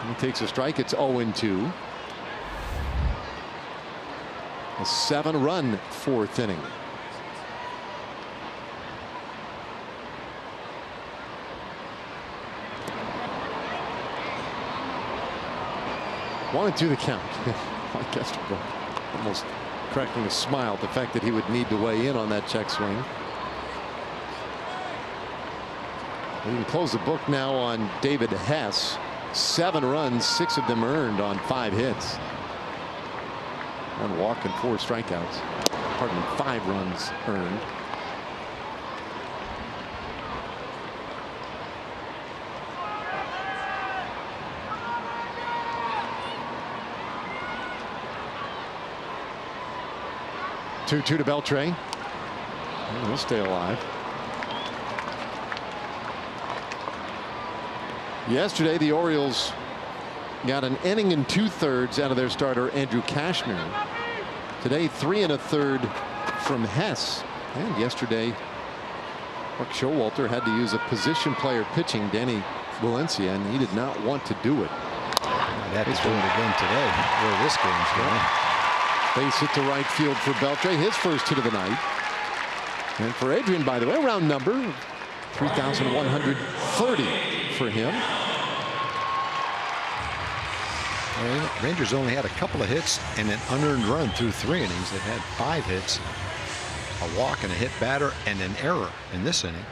Speaker 5: He takes a strike. It's 0-2. A 7-run 4th inning. Wanted to the count. I guess almost cracking a smile at the fact that he would need to weigh in on that check swing. We can close the book now on David Hess. 7 runs, 6 of them earned on 5 hits. 1 walk and 4 strikeouts. Pardon me, 5 runs earned. Two to Beltre. He'll stay alive. Yesterday, the Orioles got an inning and 2/3 out of their starter Andrew Cashmere. Today, 3 1/3 from Hess. And yesterday, Mark Showalter had to use a position player pitching, Danny Valencia, and he did not want to do it.
Speaker 2: I'd have to do it again today, where this game's going.
Speaker 5: Base hit to right field for Beltre, his first hit of the night. And for Adrian, by the way, round number 3,130 for him.
Speaker 2: Rangers only had a couple of hits and an unearned run through 3 innings. They've had 5 hits, a walk and a hit batter, and an error in this inning.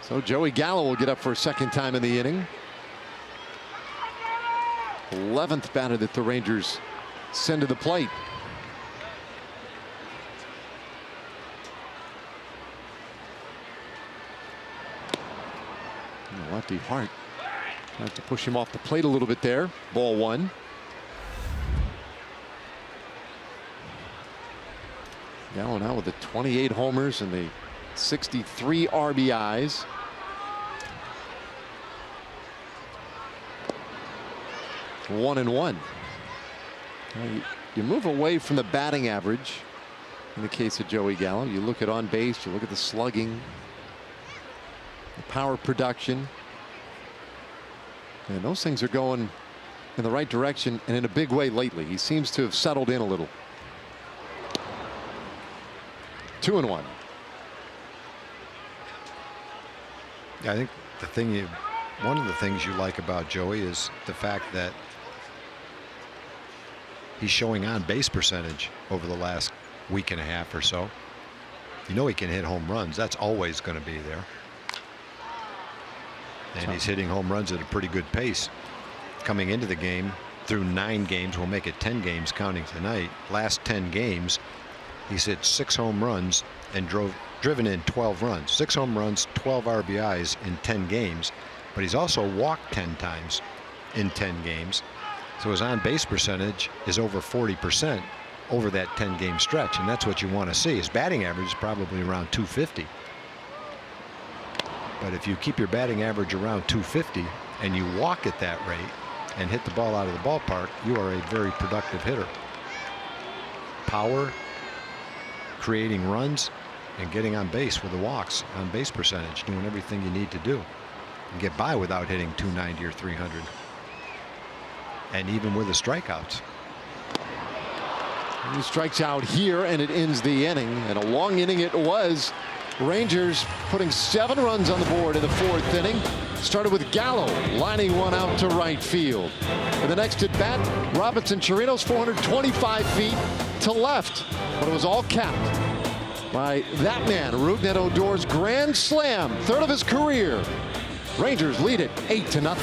Speaker 5: So Joey Gallo will get up for a second time in the inning. 11th batter that the Rangers send to the plate. And lefty Hart tries to push him off the plate a little bit there. Ball 1. Gallo now with the 28 homers and the 63 RBIs. One and one. You move away from the batting average in the case of Joey Gallo. You look at on base, you look at the slugging, the power production, and those things are going in the right direction and in a big way lately. He seems to have settled in a little. 2-1.
Speaker 2: I think one of the things you like about Joey is the fact that he's showing on base percentage over the last week and a half or so. You know he can hit home runs. That's always going to be there. And he's hitting home runs at a pretty good pace. Coming into the game through 9 games, we'll make it 10 games counting tonight. Last 10 games, he's hit 6 home runs and driven in 12 runs. 6 home runs, 12 RBIs in 10 games. But he's also walked 10 times in 10 games. So his on-base percentage is over 40% over that 10-game stretch, and that's what you want to see. His batting average is probably around 250. But if you keep your batting average around 250 and you walk at that rate and hit the ball out of the ballpark, you are a very productive hitter. Power, creating runs, and getting on base with the walks, on base percentage, doing everything you need to do and get by without hitting 290 or 300. and even with the strikeouts.
Speaker 5: He strikes out here, and it ends the inning. And a long inning it was. Rangers putting 7 runs on the board in the 4th inning. Started with Gallo lining one out to right field. For the next at bat, Robinson Chirinos 425 feet to left. But it was all capped by that man, Rougned Odor's grand slam, 3rd of his career. Rangers lead it 8-0.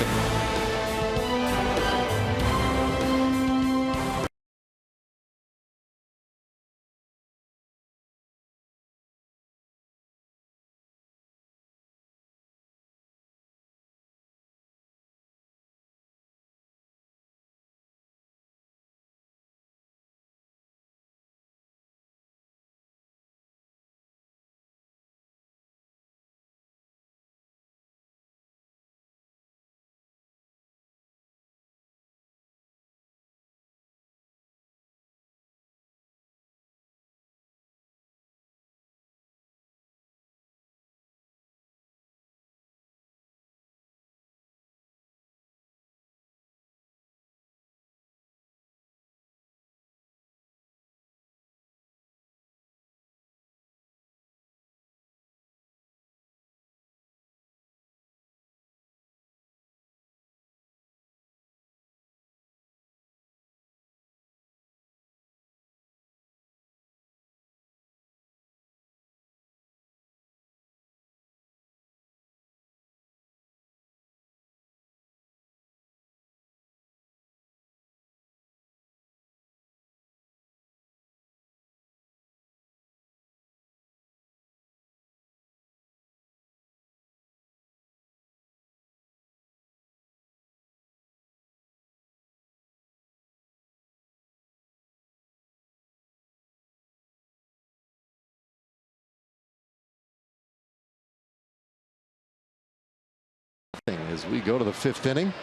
Speaker 5: As we go to the 5th inning.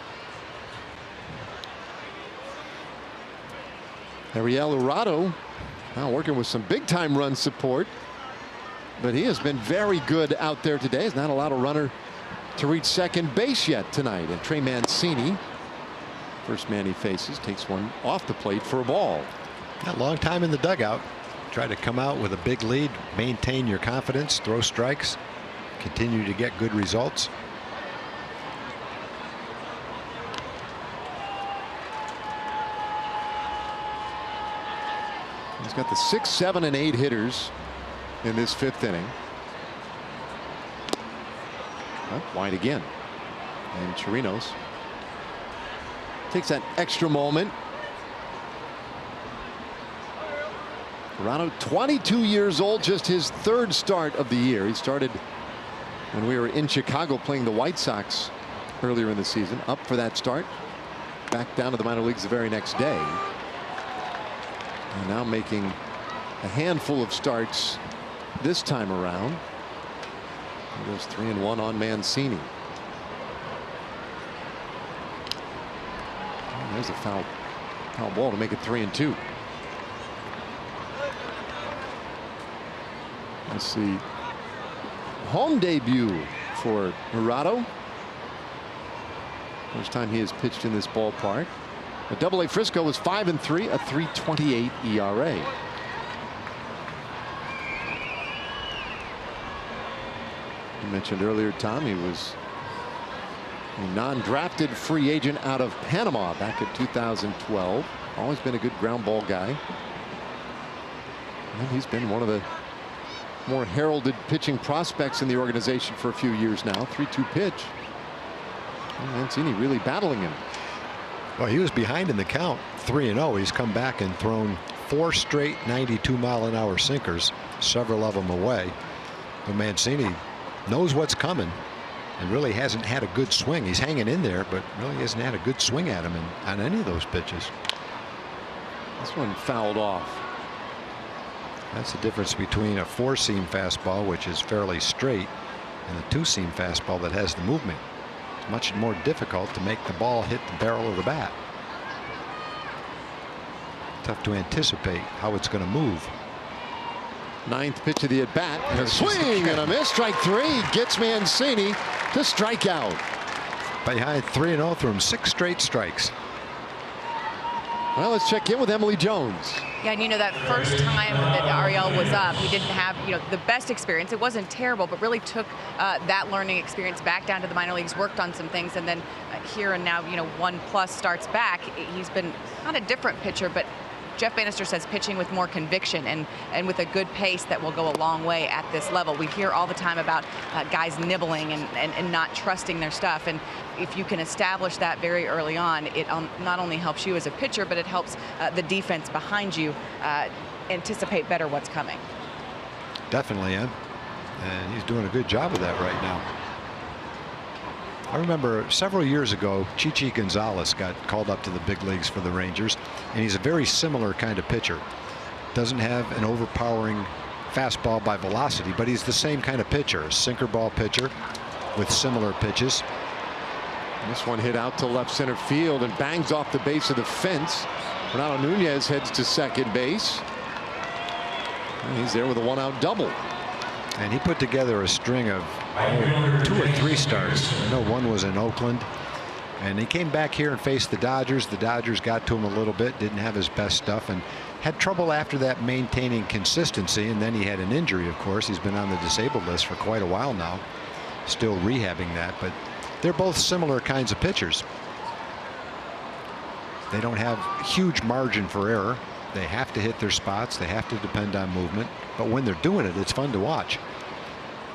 Speaker 5: Ariel Urado now working with some big time run support, but he has been very good out there today. Has not allowed a runner to reach second base yet tonight. And Trey Mancini, first man he faces, takes one off the plate for a ball.
Speaker 2: A long time in the dugout. Try to come out with a big lead, maintain your confidence, throw strikes, continue to get good results.
Speaker 5: He's got the 6, 7, and 8 hitters in this 5th inning. Wide again. And Chirinos takes that extra moment. Urado, 22 years old, just his 3rd start of the year. He started when we were in Chicago playing the White Sox earlier in the season. Up for that start. Back down to the minor leagues the very next day. And now making a handful of starts this time around. He goes 3-1 on Mancini. Oh, there's a foul ball to make it 3-2. Let's see. Home debut for Urado. First time he has pitched in this ballpark. But Double-A Frisco was 5-3, a 3.28 ERA. You mentioned earlier, Tom, he was a non-drafted free agent out of Panama back in 2012. Always been a good ground ball guy. And he's been one of the more heralded pitching prospects in the organization for a few years now. 3-2 pitch. And Mancini really battling him.
Speaker 2: Well, he was behind in the count, 3-0. He's come back and thrown 4 straight 92-mile-an-hour sinkers, several of them away. But Mancini knows what's coming and really hasn't had a good swing. He's hanging in there, but really hasn't had a good swing at him on any of those pitches.
Speaker 5: This one fouled off.
Speaker 2: That's the difference between a 4-seam fastball, which is fairly straight, and a 2-seam fastball that has the movement. It's much more difficult to make the ball hit the barrel of the bat. Tough to anticipate how it's going to move.
Speaker 5: 9th pitch of the at bat. A swing and a miss. Strike 3 gets Mancini to strike out.
Speaker 2: Behind 3-0 through him 6 straight strikes.
Speaker 5: Well, let's check in with Emily Jones.
Speaker 3: Yeah, and you know, that first time that Ariel was up, he didn't have, you know, the best experience. It wasn't terrible, but really took that learning experience back down to the minor leagues, worked on some things, and then here and now, you know, 1+ starts back. He's been not a different pitcher, but Jeff Bannister says pitching with more conviction and with a good pace that will go a long way at this level. We hear all the time about guys nibbling and not trusting their stuff. And if you can establish that very early on, it not only helps you as a pitcher, but it helps the defense behind you anticipate better what's coming.
Speaker 2: Definitely, and he's doing a good job of that right now. I remember several years ago, Chichi Gonzalez got called up to the big leagues for the Rangers, and he's a very similar kind of pitcher. Doesn't have an overpowering fastball by velocity, but he's the same kind of pitcher, a sinker ball pitcher with similar pitches.
Speaker 5: This one hit out to left center field and bangs off the base of the fence. Ronaldo Nunez heads to second base. And he's there with a 1-out double.
Speaker 2: And he put together a string of 2 or 3 starts. I know one was in Oakland, and he came back here and faced the Dodgers. The Dodgers got to him a little bit, didn't have his best stuff, and had trouble after that maintaining consistency. And then he had an injury, of course. He's been on the disabled list for quite a while now, still rehabbing that. But they're both similar kinds of pitchers. They don't have huge margin for error. They have to hit their spots. They have to depend on movement. But when they're doing it, it's fun to watch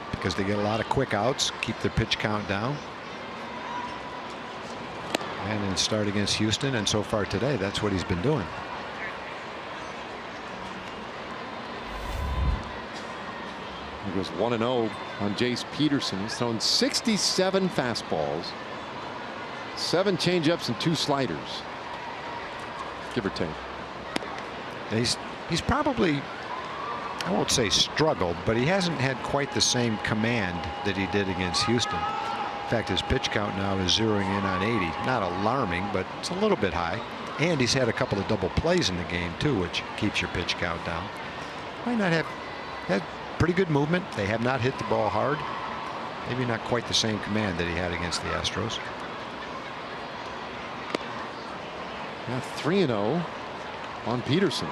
Speaker 2: because they get a lot of quick outs, keep their pitch count down. And then start against Houston, and so far today, that's what he's been doing.
Speaker 5: He goes 1-0 on Jace Peterson. He's thrown 67 fastballs, 7 changeups, and 2 sliders, give or take.
Speaker 2: He's probably, I won't say struggled, but he hasn't had quite the same command that he did against Houston. In fact, his pitch count now is zeroing in on 80. Not alarming, but it's a little bit high. And he's had a couple of double plays in the game too, which keeps your pitch count down. Might not have had pretty good movement. They have not hit the ball hard. Maybe not quite the same command that he had against the Astros.
Speaker 5: Now 3-0 on Peterson.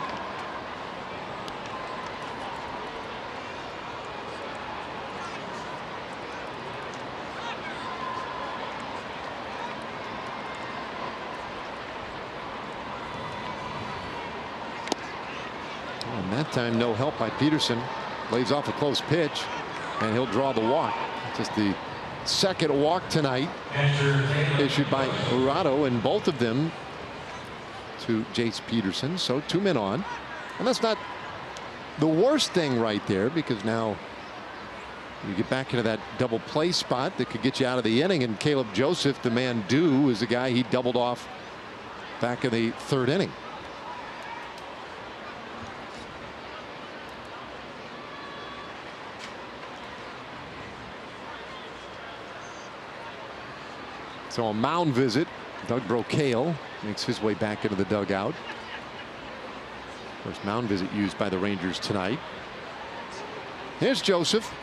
Speaker 5: And that time no help by Peterson. Lays off a close pitch, and he'll draw the walk. Just the second walk tonight issued by Jurado, and both of them to Jace Peterson. So 2 men on, and that's not the worst thing right there, because now you get back into that double play spot that could get you out of the inning. And Caleb Joseph, the man due, is the guy he doubled off back in the 3rd inning. So a mound visit. Doug Brocail makes his way back into the dugout. First mound visit used by the Rangers tonight. Here's Joseph.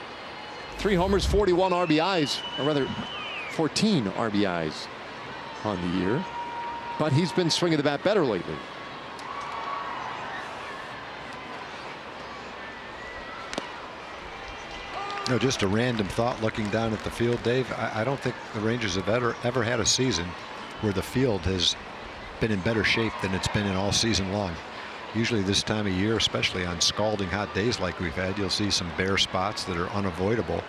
Speaker 5: 3 homers, 41 RBIs, or rather 14 RBIs on the year. But he's been swinging the bat better lately.
Speaker 2: No, just a random thought looking down at the field, Dave. I don't think the Rangers have ever had a season where the field has been in better shape than it's been in all season long. Usually this time of year, especially on scalding hot days like we've had, you'll see some bare spots that are unavoidable.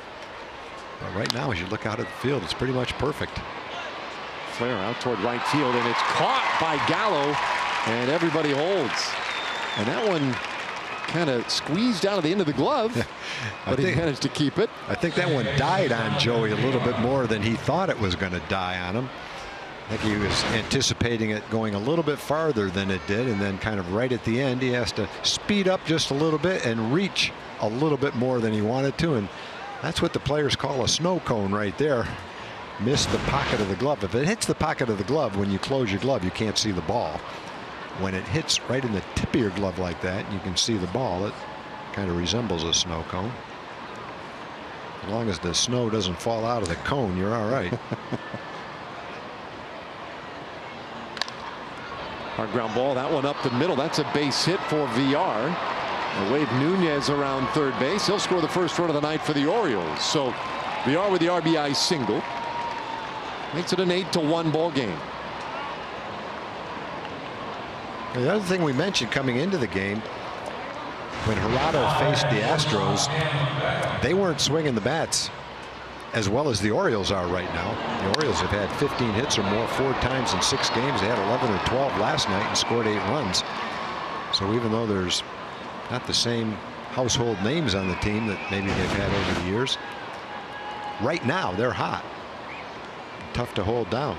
Speaker 2: But right now, as you look out at the field, it's pretty much perfect.
Speaker 5: Flare out toward right field, and it's caught by Gallo, and everybody holds. And that one kind of squeezed out of the end of the glove, but he managed to keep it.
Speaker 2: I think that one died on Joey a little bit more than he thought it was going to die on him. I think he was anticipating it going a little bit farther than it did, and then kind of right at the end he has to speed up just a little bit and reach a little bit more than he wanted to, and that's what the players call a snow cone right there. Missed the pocket of the glove. If it hits the pocket of the glove when you close your glove, you can't see the ball. When it hits right in the tip of your glove like that, you can see the ball. It kind of resembles a snow cone. As long as the snow doesn't fall out of the cone, you're all right.
Speaker 5: Our ground ball, that one up the middle. That's a base hit for VR. Wade Nunez around third base. He'll score the first run of the night for the Orioles. So VR with the RBI single makes it an 8-1 ball game.
Speaker 2: The other thing we mentioned coming into the game, when Gerardo faced the Astros, they weren't swinging the bats as well as the Orioles are right now. The Orioles have had 15 hits or more 4 times in 6 games. They had 11 or 12 last night and scored 8 runs. So even though there's not the same household names on the team that maybe they've had over the years, right now they're hot. Tough to hold down.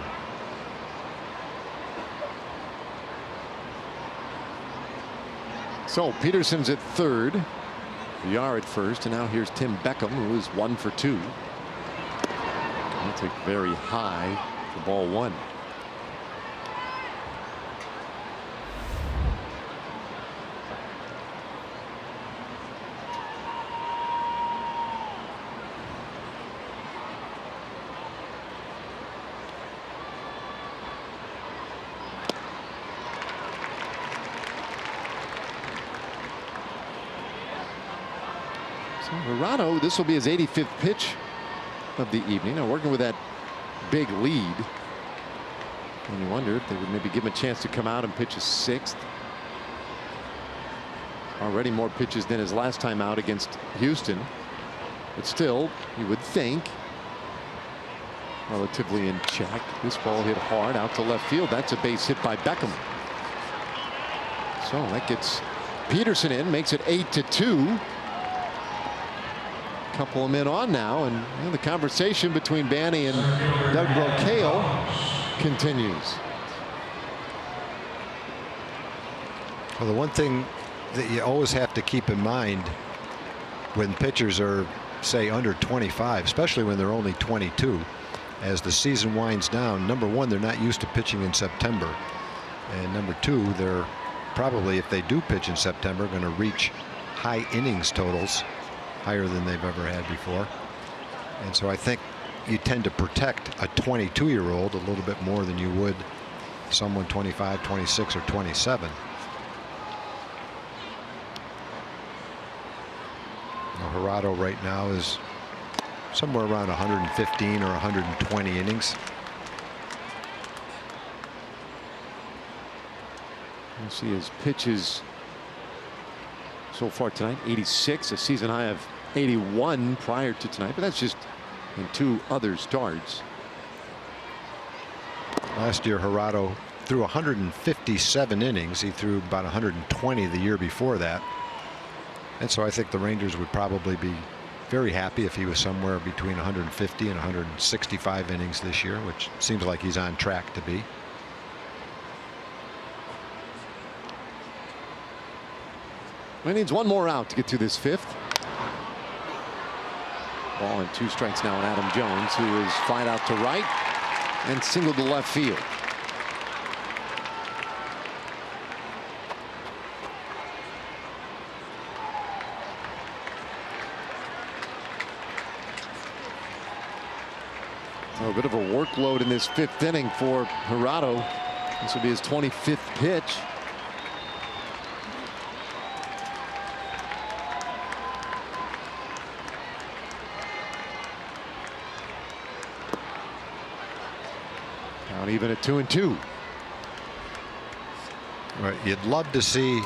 Speaker 5: So Peterson's at third, VR at first, and now here's Tim Beckham, who is 1 for 2. He'll take very high for ball 1. Gerardo, this will be his 85th pitch of the evening. Now working with that big lead. And you wonder if they would maybe give him a chance to come out and pitch a 6th. Already more pitches than his last time out against Houston. But still, you would think relatively in check. This ball hit hard out to left field. That's a base hit by Beckham. So that gets Peterson in, makes it 8-2. Couple of men on now, and the conversation between Banny and Doug Brocail continues.
Speaker 2: Well, the one thing that you always have to keep in mind when pitchers are, say, under 25, especially when they're only 22, as the season winds down, number one, they're not used to pitching in September, and number two, they're probably, if they do pitch in September, going to reach high innings totals, higher than they've ever had before. And so I think you tend to protect a 22-year-old a little bit more than you would someone 25, 26, or 27. Now, Gerardo right now is somewhere around 115 or 120 innings.
Speaker 5: You see his pitches so far tonight, 86, a season high of 81 prior to tonight, but that's just in 2 other starts.
Speaker 2: Last year, Gerardo threw 157 innings. He threw about 120 the year before that. And so I think the Rangers would probably be very happy if he was somewhere between 150 and 165 innings this year, which seems like he's on track to be.
Speaker 5: He needs 1 more out to get through this 5th. Ball and 2 strikes now on Adam Jones, who is flied out to right and singled to left field. So a bit of a workload in this 5th inning for Gerardo. This will be his 25th pitch. Even at 2-2.
Speaker 2: Right, you'd love to see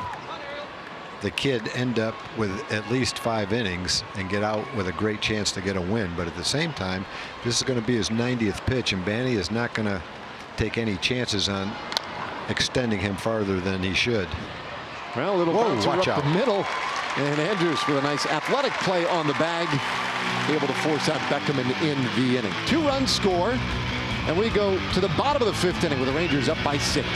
Speaker 2: the kid end up with at least 5 innings and get out with a great chance to get a win, but at the same time, this is going to be his 90th pitch, and Banny is not going to take any chances on extending him farther than he should.
Speaker 5: Well, a little bouncer up the middle, and Andrews with a nice athletic play on the bag, able to force out Beckham in the inning. 2-run score. And we go to the bottom of the 5th inning with the Rangers up by 6.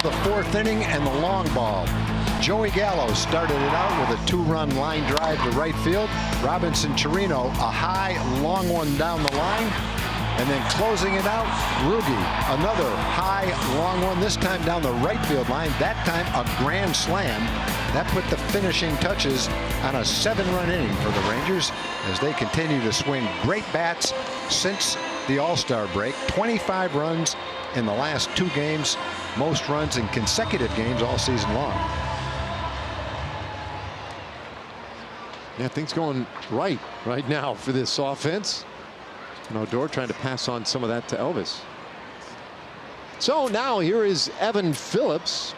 Speaker 2: the 4th inning and the long ball. Joey Gallo started it out with a 2-run line drive to right field. Robinson Chirino, a high, long one down the line. And then closing it out, Rugi, another high, long one, this time down the right field line. That time a grand slam. That put the finishing touches on a 7-run inning for the Rangers as they continue to swing great bats since the All-Star break. 25 runs in the last 2 games, most runs in consecutive games all season long.
Speaker 5: Yeah, things going right now for this offense. And Odor trying to pass on some of that to Elvis. So now here is Evan Phillips,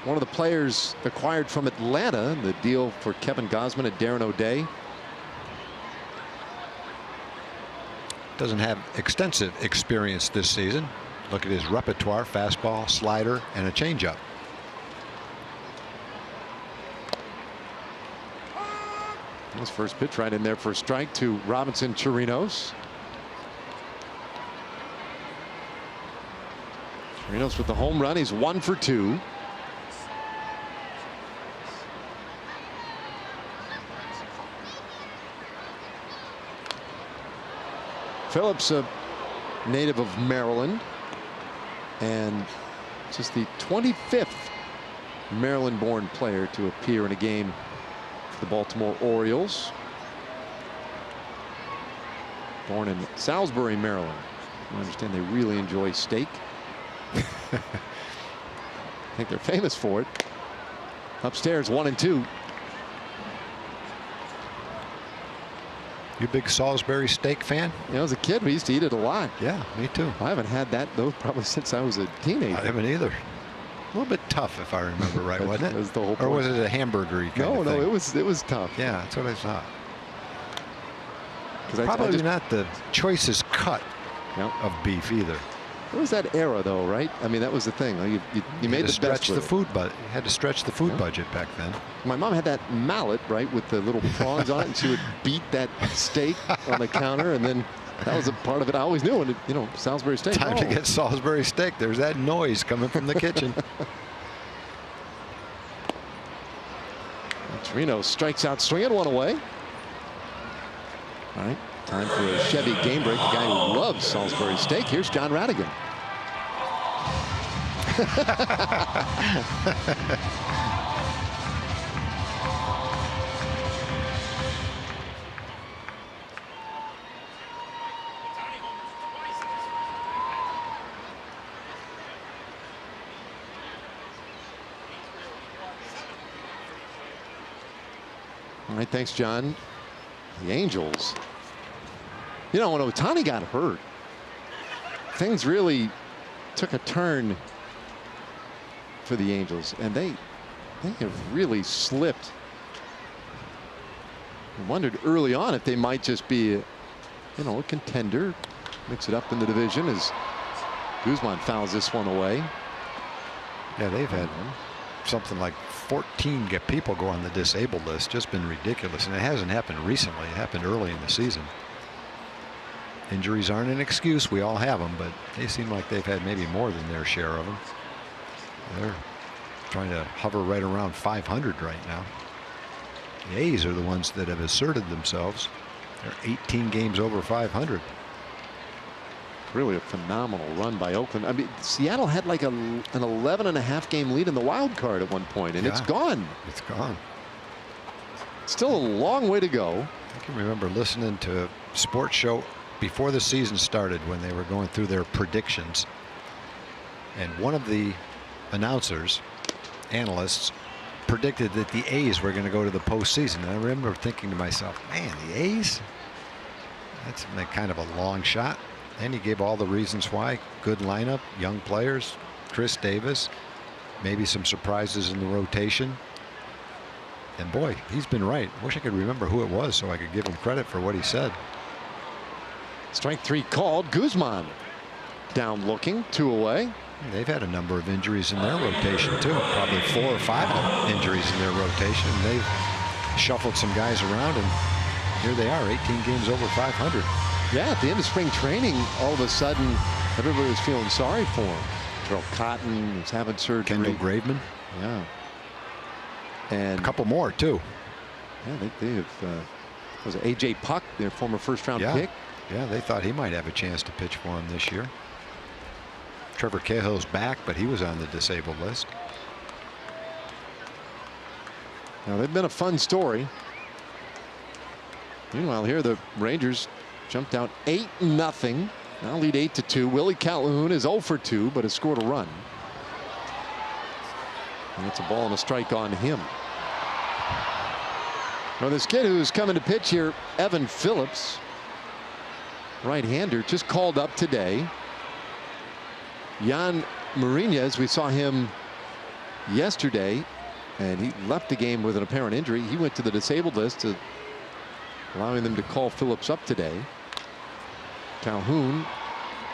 Speaker 5: one of the players acquired from Atlanta. The deal for Kevin Gausman and Darren O'Day.
Speaker 2: Doesn't have extensive experience this season. Look at his repertoire: fastball, slider, and a changeup.
Speaker 5: His first pitch right in there for a strike to Robinson Chirinos. Chirinos with the home run. He's 1 for 2. Phillips, a native of Maryland, and just the 25th Maryland-born player to appear in a game for the Baltimore Orioles. Born in Salisbury, Maryland. I understand they really enjoy steak. I think they're famous for it. Upstairs, 1-2.
Speaker 2: You a big Salisbury steak fan?
Speaker 5: You know, as a kid, we used to eat it a lot.
Speaker 2: Yeah, me too.
Speaker 5: I haven't had that though probably since I was a teenager.
Speaker 2: I haven't either. A little bit tough, if I remember right, wasn't it?
Speaker 5: That was the whole point.
Speaker 2: Or was it a hamburgery kind of thing?
Speaker 5: No, it was tough.
Speaker 2: Yeah, that's what I thought.
Speaker 5: Probably
Speaker 2: not the choicest cut of beef either.
Speaker 5: It was that era, though, right? I mean, that was the thing. You made the best with it.
Speaker 2: You had to stretch the food budget back then.
Speaker 5: My mom had that mallet, right, with the little prongs on it, and she would beat that steak on the counter, and then that was a part of it. I always knew when it, Salisbury steak.
Speaker 2: Time to get Salisbury steak. There's that noise coming from the kitchen.
Speaker 5: Chirino strikes out, swinging one away. All right, time for a Chevy game break. The guy who loves Salisbury steak. Here's John Radigan. All right, thanks, John. The Angels. When Ohtani got hurt, things really took a turn for the Angels, and they have really slipped. I wondered early on if they might just be a contender, mix it up in the division as Guzman fouls this one away.
Speaker 2: Yeah, they've had something like 14 people go on the disabled list. Just been ridiculous, and it hasn't happened recently. It happened early in the season. Injuries aren't an excuse. We all have them, but they seem like they've had maybe more than their share of them. They're trying to hover right around 500 right now. The A's are the ones that have asserted themselves. They're 18 games over 500.
Speaker 5: Really a phenomenal run by Oakland. I mean, Seattle had like an 11.5 game lead in the wild card at one point, and it's gone.
Speaker 2: It's gone.
Speaker 5: Still a long way to go.
Speaker 2: I can remember listening to a sports show before the season started when they were going through their predictions, and one of the analysts predicted that the A's were going to go to the postseason. And I remember thinking to myself, man, the A's? That's kind of a long shot. And he gave all the reasons why. Good lineup, young players, Chris Davis, maybe some surprises in the rotation. And boy, he's been right. Wish I could remember who it was so I could give him credit for what he said.
Speaker 5: Strike 3 called. Guzman down looking, 2 away.
Speaker 2: They've had a number of injuries in their rotation too. Probably 4 or 5 injuries in their rotation. They've shuffled some guys around, and here they are, 18 games over 500.
Speaker 5: Yeah, at the end of spring training, all of a sudden, everybody was feeling sorry for him. Terrell Cotton is having surgery.
Speaker 2: Kendall Graveman.
Speaker 5: Yeah. And
Speaker 2: a couple more too.
Speaker 5: Yeah, they have. Was it A.J. Puck, their former first-round pick?
Speaker 2: Yeah, they thought he might have a chance to pitch for him this year. Trevor Cahill's back, but he was on the disabled list.
Speaker 5: Now they've been a fun story. Meanwhile, here the Rangers jumped out 8-0. Now lead 8-2. Willie Calhoun is 0 for 2, but has scored a run. And it's a ball and a strike on him. Well, this kid who's coming to pitch here, Evan Phillips, right-hander, just called up today. Jan Marinez, we saw him yesterday, and he left the game with an apparent injury. He went to the disabled list, allowing them to call Phillips up today. Calhoun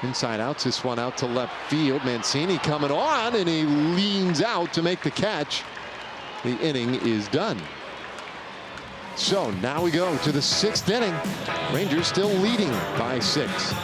Speaker 5: inside outs this one out to left field. Mancini coming on, and he leans out to make the catch. The inning is done. So now we go to the 6th inning. Rangers still leading by 6.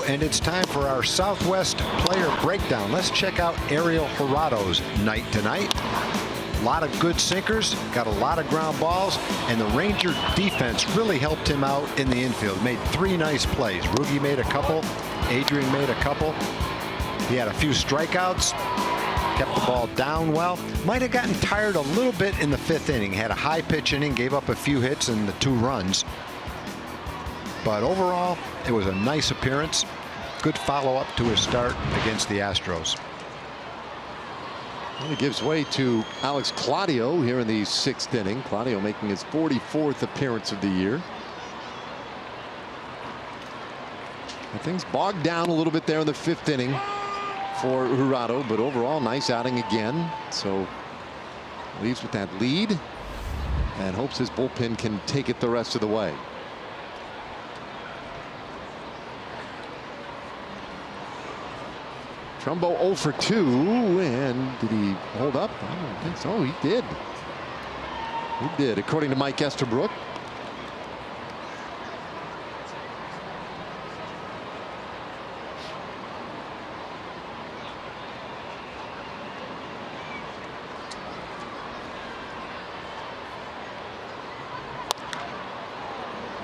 Speaker 2: And it's time for our Southwest player breakdown. Let's check out Ariel Jurado's night tonight. A lot of good sinkers, got a lot of ground balls, and the Ranger defense really helped him out in the infield. Made 3 nice plays. Rugi made a couple, Adrian made a couple. He had a few strikeouts, kept the ball down well. Might have gotten tired a little bit in the 5th inning. Had a high pitch inning, gave up a few hits and the 2 runs. But overall, it was a nice appearance. Good follow-up to his start against the Astros.
Speaker 5: Well, he gives way to Alex Claudio here in the 6th inning. Claudio making his 44th appearance of the year. And things bogged down a little bit there in the 5th inning for Jurado, but overall nice outing again. So leaves with that lead and hopes his bullpen can take it the rest of the way. Trumbo 0 for 2, and did he hold up? I don't think so. He did. He did, according to Mike Estabrook.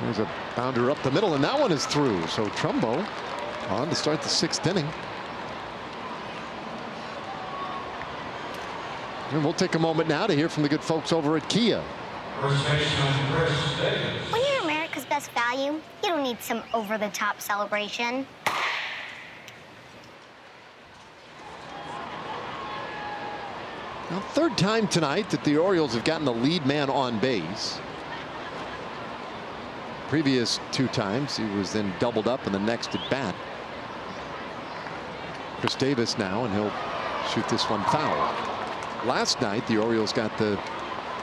Speaker 5: There's a bounder up the middle, and that one is through. So Trumbo on to start the 6th inning. And we'll take a moment now to hear from the good folks over at Kia.
Speaker 7: When you're America's best value, you don't need some over-the-top celebration.
Speaker 5: Now, 3rd time tonight that the Orioles have gotten the lead man on base. Previous 2 times he was then doubled up in the next at bat. Chris Davis now, and he'll shoot this one foul. last night, the Orioles got the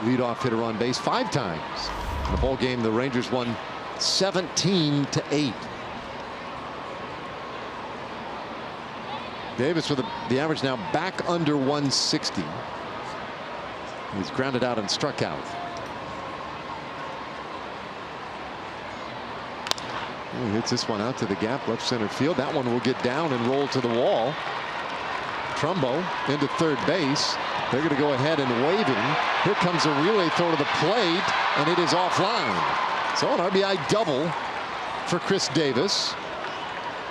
Speaker 5: leadoff hitter on base 5 times. In the ball game, the Rangers won 17-8. Davis with the average now back under 160. He's grounded out and struck out. He hits this one out to the gap, left center field. That one will get down and roll to the wall. Trumbo into third base. They're going to go ahead and wave him. Here comes a relay throw to the plate, and it is offline. So an RBI double for Chris Davis.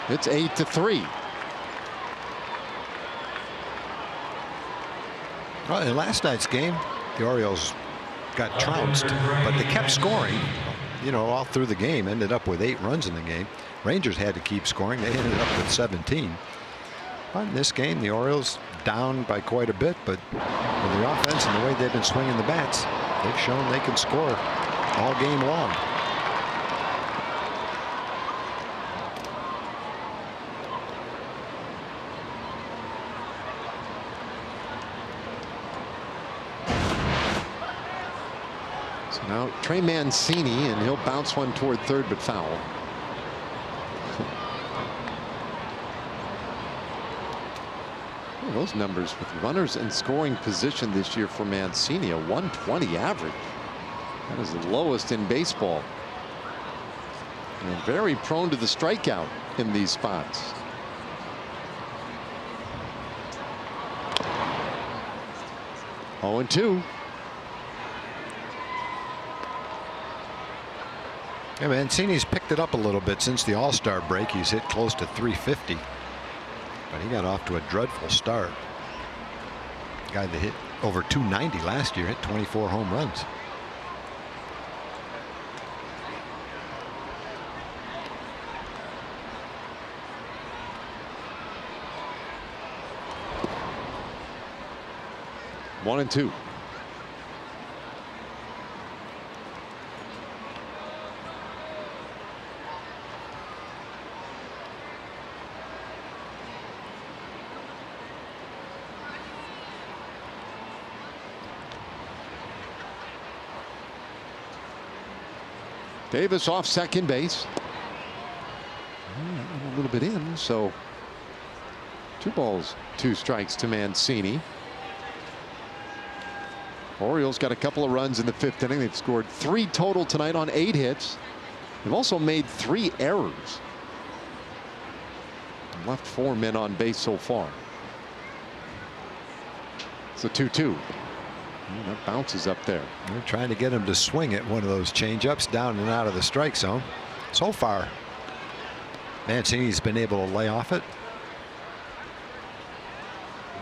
Speaker 5: It's 8-3.
Speaker 2: Well, in last night's game, the Orioles got trounced, but they kept scoring, you know, all through the game. Ended up with 8 runs in the game. Rangers had to keep scoring. They ended up with 17. But in this game, the Orioles down by quite a bit, but with the offense and the way they've been swinging the bats, they've shown they can score all game long.
Speaker 5: So now Trey Mancini, and he'll bounce one toward third, but foul. Those numbers with runners in scoring position this year for Mancini, a 120 average. That is the lowest in baseball. And very prone to the strikeout in these spots. Oh, and 2.
Speaker 2: Yeah, Mancini's picked it up a little bit since the All-Star break. He's hit close to 350. But he got off to a dreadful start. The guy that hit over 290 last year hit 24 home runs.
Speaker 5: One and 2. Davis off second base. A little bit in, so 2 balls, 2 strikes to Mancini. Orioles got a couple of runs in the 5th inning. They've scored 3 total tonight on 8 hits. They've also made 3 errors. Left 4 men on base so far. It's a 2-2. That bounces up there.
Speaker 2: They're trying to get him to swing at one of those changeups down and out of the strike zone. So far, Mancini's been able to lay off it.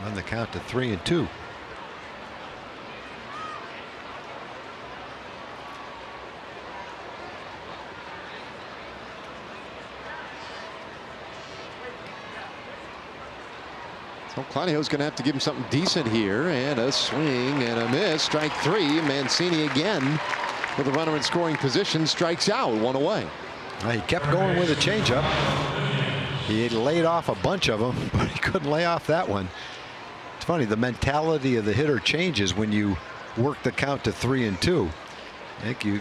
Speaker 2: On the count to 3-2.
Speaker 5: So Claudio's going to have to give him something decent here, and a swing and a miss. Strike 3. Mancini again with a runner in scoring position, strikes out, 1 away.
Speaker 2: He kept going with a changeup. He had laid off a bunch of them, but he couldn't lay off that one. It's funny, the mentality of the hitter changes when you work the count to 3-2. I think you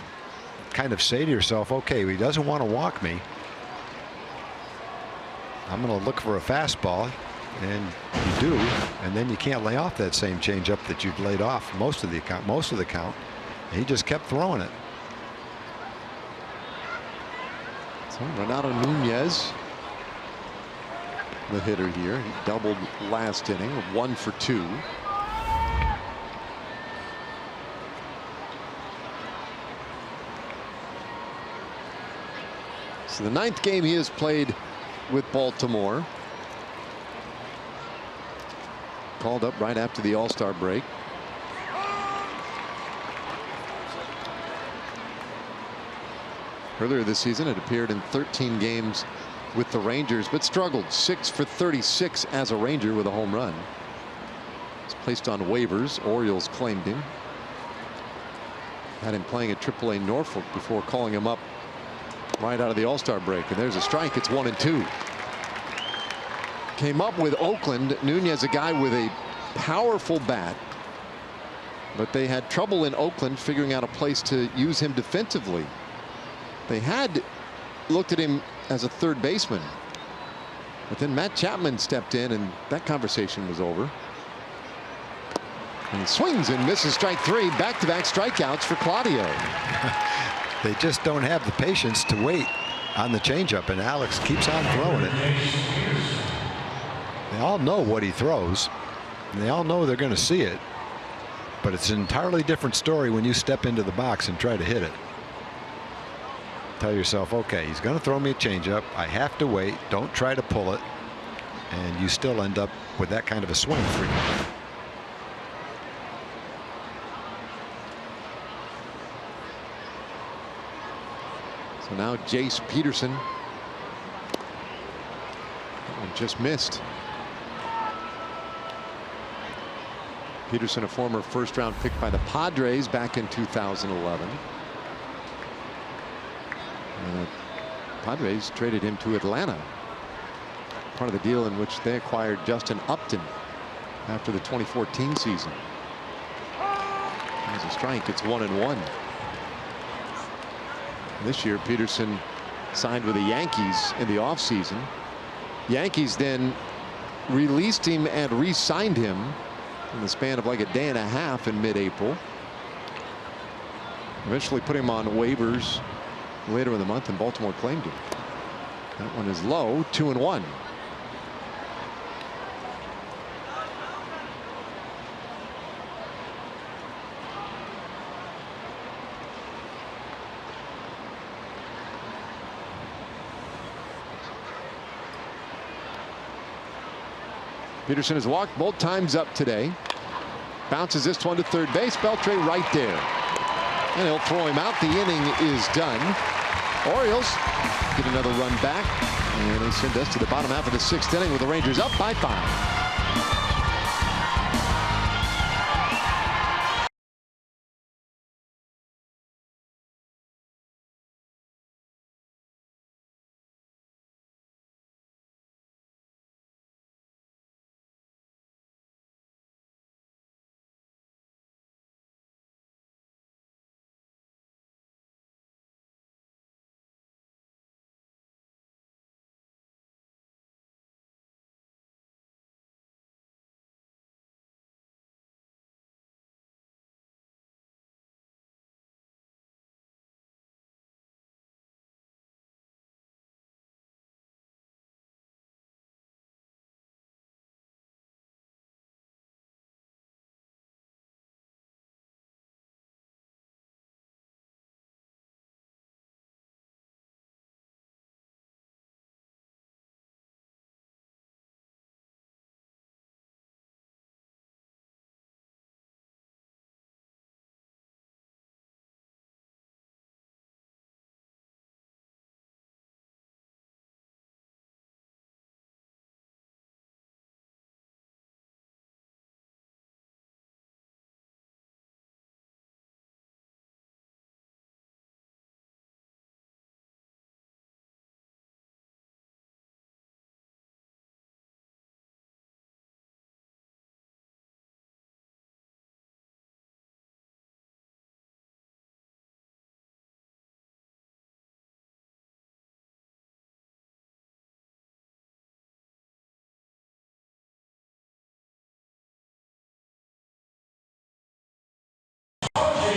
Speaker 2: kind of say to yourself, okay, he doesn't want to walk me. I'm going to look for a fastball. And you do, and then you can't lay off that same changeup that you've laid off most of the count. And he just kept throwing it.
Speaker 5: So Renato Nunez, the hitter here, he doubled last inning, 1 for 2. So the 9th game he has played with Baltimore. Called up right after the All-Star break. Earlier this season, it appeared in 13 games with the Rangers, but struggled. 6 for 36 as a Ranger with a home run. He's placed on waivers. Orioles claimed him. Had him playing at AAA Norfolk before calling him up right out of the All-Star break. And there's a strike. It's 1-2. Came up with Oakland. Nunez, a guy with a powerful bat, but they had trouble in Oakland figuring out a place to use him defensively. They had looked at him as a third baseman, but then Matt Chapman stepped in and that conversation was over. And he swings and misses strike three. Back-to-back strikeouts for Claudio.
Speaker 2: They just don't have the patience to wait on the changeup, and Alex keeps on throwing it. They all know what he throws, and they all know they're going to see it, but it's an entirely different story when you step into the box and try to hit it. Tell yourself, okay, he's going to throw me a changeup. I have to wait. Don't try to pull it, and you still end up with that kind of a swing frequently.
Speaker 5: So now Jace Peterson. That one just missed. Peterson, a former first-round pick by the Padres back in 2011. And the Padres traded him to Atlanta. Part of the deal in which they acquired Justin Upton after the 2014 season. There's a strike. It's 1-1. This year, Peterson signed with the Yankees in the offseason. Yankees then released him and re-signed him in the span of like a day and a half in mid-April. Eventually put him on waivers later in the month, and Baltimore claimed him. That one is low, 2-1. Peterson has walked both times up today. Bounces this one to third base. Beltre right there. And he'll throw him out. The inning is done. Orioles get another run back. And they send us to the bottom half of the sixth inning with the Rangers up by 5.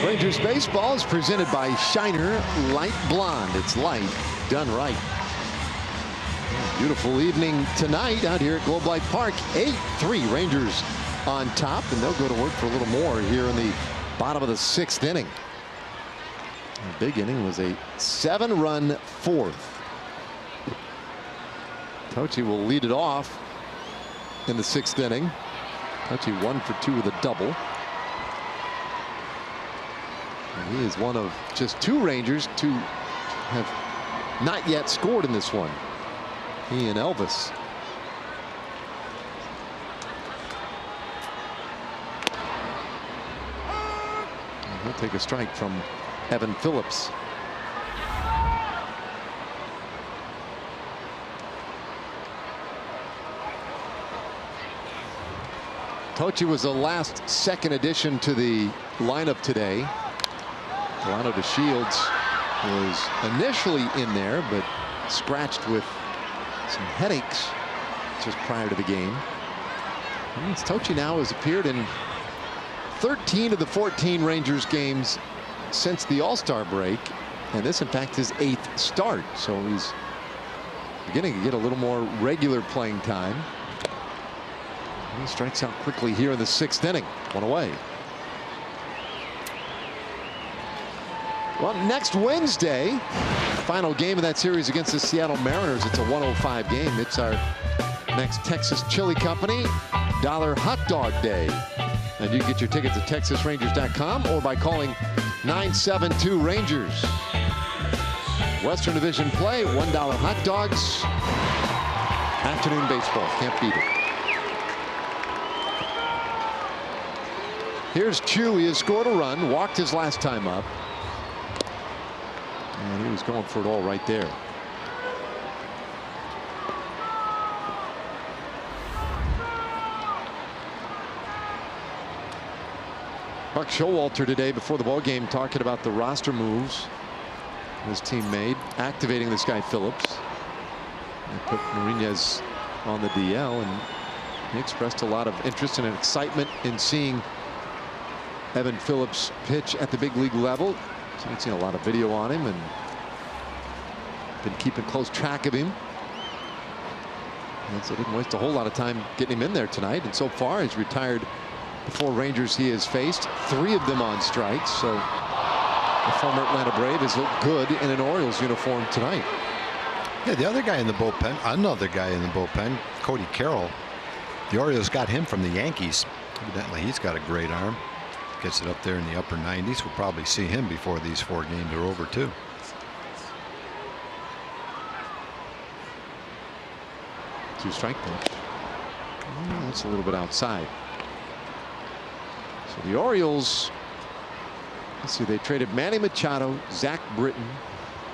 Speaker 5: Rangers baseball is presented by Shiner Light Blonde. It's light done right. Beautiful evening tonight out here at Globe Life Park. 8-3 Rangers on top, and they'll go to work for a little more here in the bottom of the sixth inning. The big inning was a 7-run fourth. Tochi will lead it off in the sixth inning. Tochi 1 for 2 with a double. And he is one of just 2 Rangers to have not yet scored in this one. He and Elvis. And he'll take a strike from Evan Phillips. Tochi was the last second addition to the lineup today. Delano DeShields was initially in there, but scratched with some headaches just prior to the game. Tochi now has appeared in 13 of the 14 Rangers games since the All-Star break, and this in fact his 8th start, so he's beginning to get a little more regular playing time. He strikes out quickly here in the 6th inning. One away. Well, next Wednesday, final game of that series against the Seattle Mariners. It's a 105 game. It's our next Texas Chili Company $1 Hot Dog Day. And you can get your tickets at TexasRangers.com or by calling 972 Rangers. Western Division play, $1 hot dogs. Afternoon baseball, can't beat it. Here's Chu. He has scored a run, walked his last time up. And he was going for it all right there. Buck Showalter today before the ball game talking about the roster moves his team made, activating this guy Phillips. They put Marinez on the DL, and he expressed a lot of interest and excitement in seeing Evan Phillips pitch at the big league level. So I've seen a lot of video on him and been keeping close track of him. And so didn't waste a whole lot of time getting him in there tonight. And so far, he's retired the 4 Rangers he has faced, 3 of them on strikes. So the former Atlanta Brave has looked good in an Orioles uniform tonight.
Speaker 2: Yeah, the other guy in the bullpen, another guy in the bullpen, Cody Carroll. The Orioles got him from the Yankees. Evidently, he's got a great arm. Gets it up there in the upper 90s. We'll probably see him before these 4 games are over, too.
Speaker 5: Two-strike pitch. Oh, that's a little bit outside. So the Orioles, let's see, they traded Manny Machado, Zach Britton,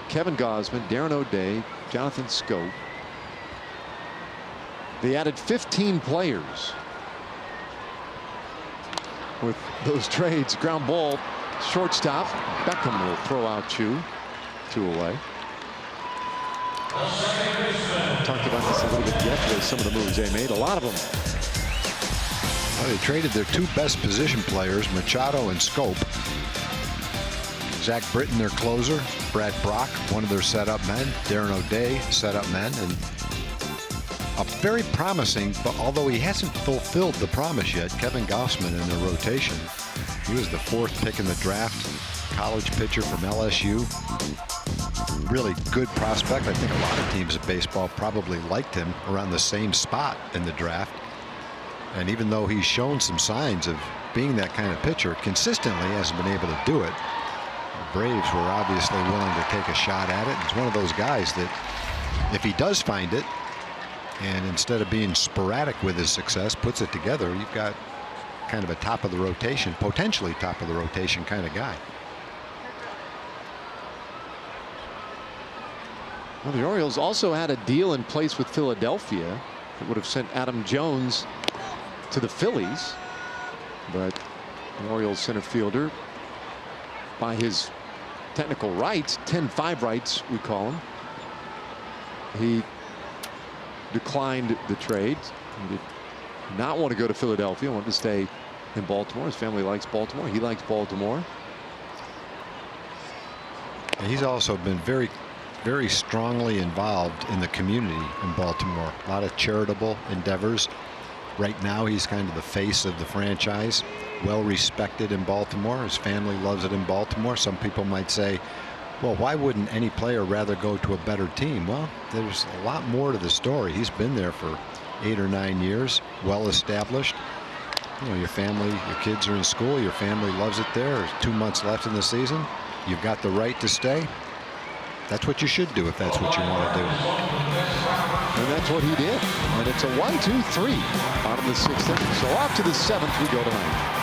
Speaker 5: Kevin Gausman, Darren O'Day, Jonathan Scope. They added 15 players with those trades. Ground ball, shortstop. Beckham will throw out Chu. 2 away. I talked about this a little bit yesterday, some of the moves they made, a lot of them.
Speaker 2: Well, they traded their 2 best position players, Machado and Scope. Zach Britton, their closer. Brad Brock, one of their setup men. Darren O'Day, setup men. And a very promising, but although he hasn't fulfilled the promise yet, Kevin Gausman in their rotation. He was the 4th pick in the draft, college pitcher from LSU. Really good prospect. I think a lot of teams in baseball probably liked him around the same spot in the draft. And even though he's shown some signs of being that kind of pitcher, consistently hasn't been able to do it. The Braves were obviously willing to take a shot at it. He's one of those guys that if he does find it, and instead of being sporadic with his success, puts it together, you've got kind of a top of the rotation, potentially top of the rotation kind of guy.
Speaker 5: Well, the Orioles also had a deal in place with Philadelphia that would have sent Adam Jones to the Phillies, but the Orioles center fielder, by his technical rights, 10-5 rights we call him, he declined the trade. He did not want to go to Philadelphia, wanted to stay in Baltimore. His family likes Baltimore. He likes Baltimore.
Speaker 2: And he's also been very strongly involved in the community in Baltimore. A lot of charitable endeavors. Right now he's kind of the face of the franchise, well respected in Baltimore. His family loves it in Baltimore. Some people might say, well, why wouldn't any player rather go to a better team? Well, there's a lot more to the story. He's been there for 8 or 9 years, well established. You know, your family, your kids are in school, your family loves it there. There's 2 months left in the season. You've got the right to stay. That's what you should do if that's what you want to do.
Speaker 5: And that's what he did. And it's a 1-2-3 out of the 6th inning. So off to the 7th we go tonight.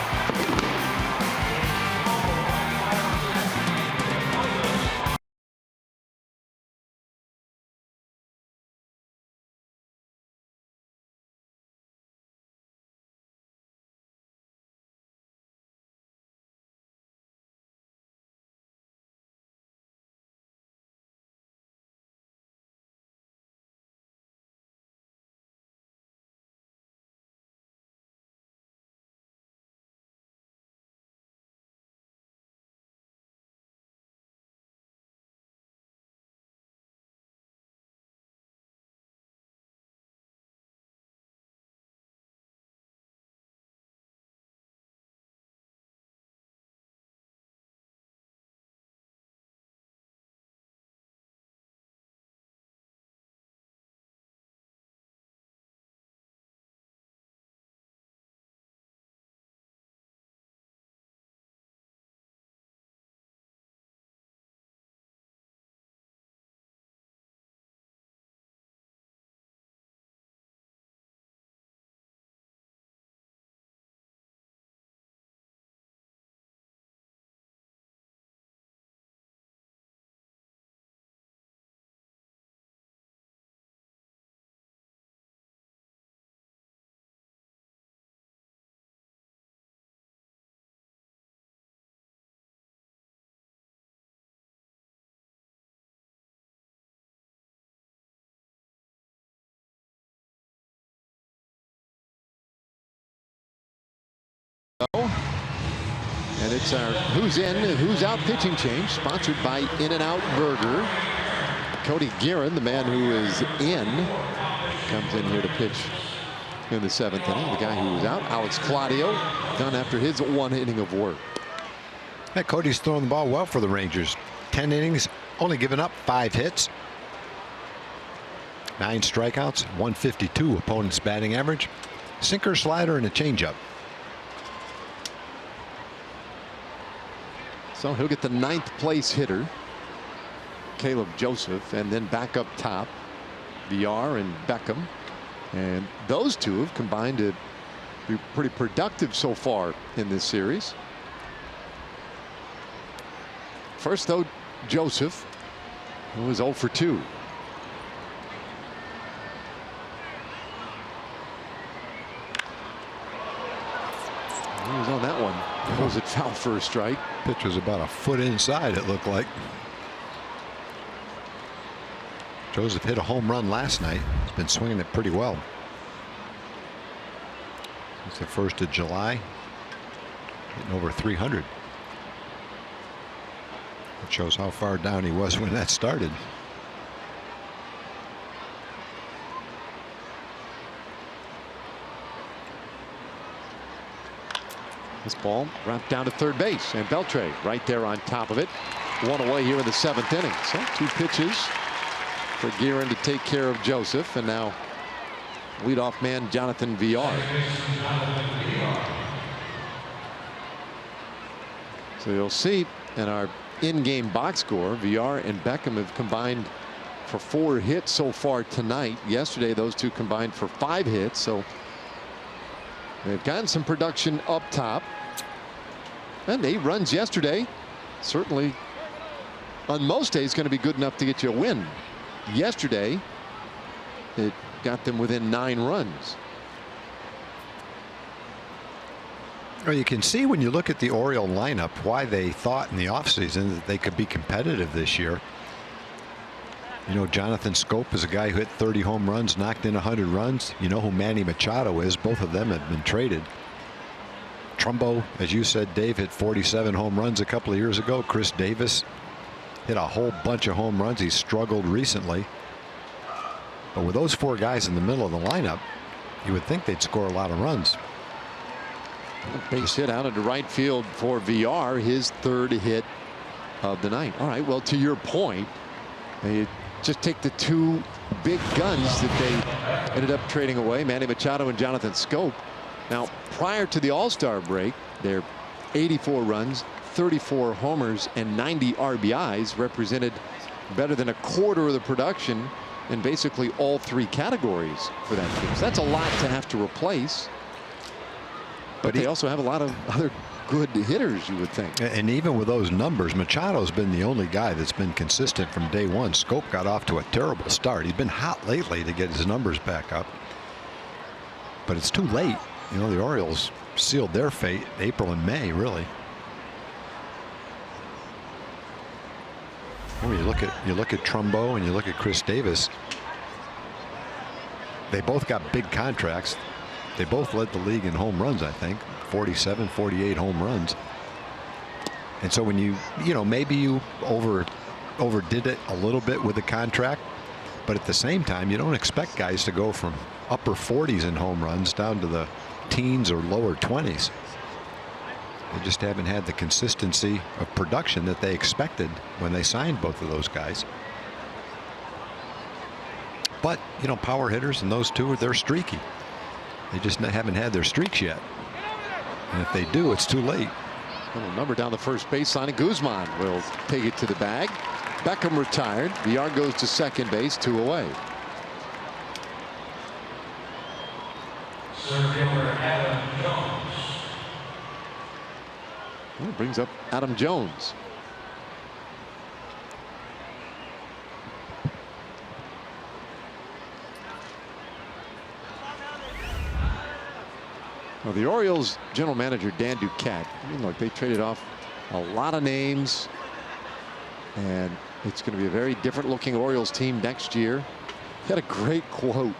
Speaker 5: And it's our who's in and who's out pitching change, sponsored by In-N-Out Burger. Cody Guerin, the man who is in, comes in here to pitch in the 7th inning. The guy who was out, Alex Claudio, done after his 1 inning of work.
Speaker 2: Yeah, Cody's throwing the ball well for the Rangers. 10 innings, only given up 5 hits. 9 strikeouts, 152 opponent's batting average. Sinker, slider, and a changeup.
Speaker 5: So he'll get the 9th place hitter, Caleb Joseph, and then back up top, VR and Beckham. And those two have combined to be pretty productive so far in this series. First, though, Joseph, who was 0 for 2. He was on that one. Was it foul for a strike?
Speaker 2: Pitch was about a foot inside, it looked like. Joseph hit a home run last night. He's been swinging it pretty well. It's the 1st of July. Hitting over 300. It shows how far down he was when that started.
Speaker 5: This ball wrapped down to third base, and Beltre right there on top of it. 1 away here in the 7th inning. So 2 pitches for Guerin to take care of Joseph, and now leadoff man Jonathan VR. So you'll see in our in-game box score, VR and Beckham have combined for 4 hits so far tonight. Yesterday, those two combined for 5 hits. So they've gotten some production up top. And 8 runs yesterday. Certainly, on most days, going to be good enough to get you a win. Yesterday, it got them within 9 runs.
Speaker 2: Well, you can see when you look at the Oriole lineup why they thought in the offseason that they could be competitive this year. You know, Jonathan Scope is a guy who hit 30 home runs, knocked in 100 runs. You know who Manny Machado is. Both of them have been traded. Trumbo, as you said, Dave, hit 47 home runs a couple of years ago. Chris Davis hit a whole bunch of home runs. He's struggled recently. But with those 4 guys in the middle of the lineup, you would think they'd score a lot of runs.
Speaker 5: Base hit out into right field for VR, his 3rd hit of the night. All right, well, to your point, they just take the 2 big guns that they ended up trading away, Manny Machado and Jonathan Scope. Now, prior to the All-Star break, their 84 runs, 34 homers, and 90 RBIs represented better than a quarter of the production in basically all 3 categories for that team. So that's a lot to have to replace. But they also have a lot of other good hitters, you would think.
Speaker 2: And even with those numbers, Machado's been the only guy that's been consistent from day one. Scope got off to a terrible start. He's been hot lately to get his numbers back up. But it's too late. You know, the Orioles sealed their fate April and May, really. When you look at Trumbo and you look at Chris Davis, they both got big contracts. They both led the league in home runs, I think, 47, 48 home runs. And so when you know, maybe you overdid it a little bit with the contract, but at the same time, you don't expect guys to go from upper 40s in home runs down to the teens or lower 20s. They just haven't had the consistency of production that they expected when they signed both of those guys. But, you know, power hitters and those two, they're streaky. They just haven't had their streaks yet. And if they do, it's too late.
Speaker 5: Little number down the first baseline, and Guzman will take it to the bag. Beckham retired. VR goes to second base, 2 away. Well, brings up Adam Jones. Well, the Orioles general manager Dan Duquette, I mean, look, they traded off a lot of names, and it's going to be a very different looking Orioles team next year. He had a great quote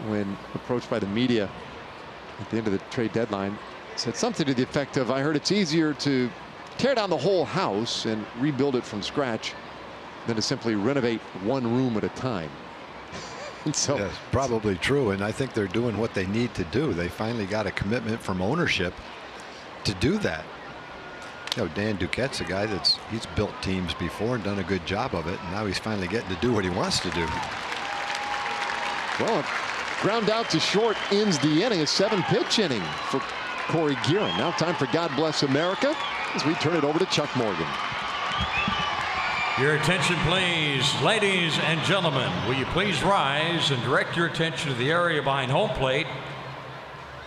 Speaker 5: when approached by the media at the end of the trade deadline. Said something to the effect of, I heard it's easier to tear down the whole house and rebuild it from scratch than to simply renovate one room at a time. And so
Speaker 2: That's probably true, and I think they're doing what they need to do. They finally got a commitment from ownership to do that. You know, Dan Duquette's a guy he's built teams before and done a good job of it, and now he's finally getting to do what he wants to do.
Speaker 5: Well, ground out to short ends the inning. A 7-pitch inning for Corey Guerin. Now time for God Bless America as we turn it over to Chuck Morgan.
Speaker 8: Your attention, please. Ladies and gentlemen, will you please rise and direct your attention to the area behind home plate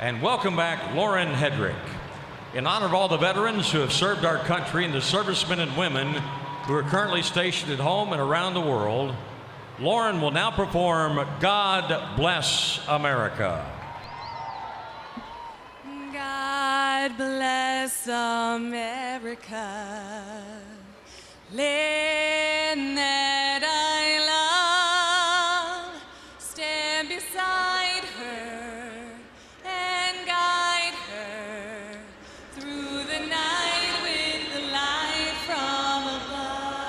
Speaker 8: and welcome back Lauren Hedrick. In honor of all the veterans who have served our country and the servicemen and women who are currently stationed at home and around the world, Lauren will now perform God Bless America.
Speaker 9: God bless America, land that I love, stand beside her and guide her through the night with the light from above,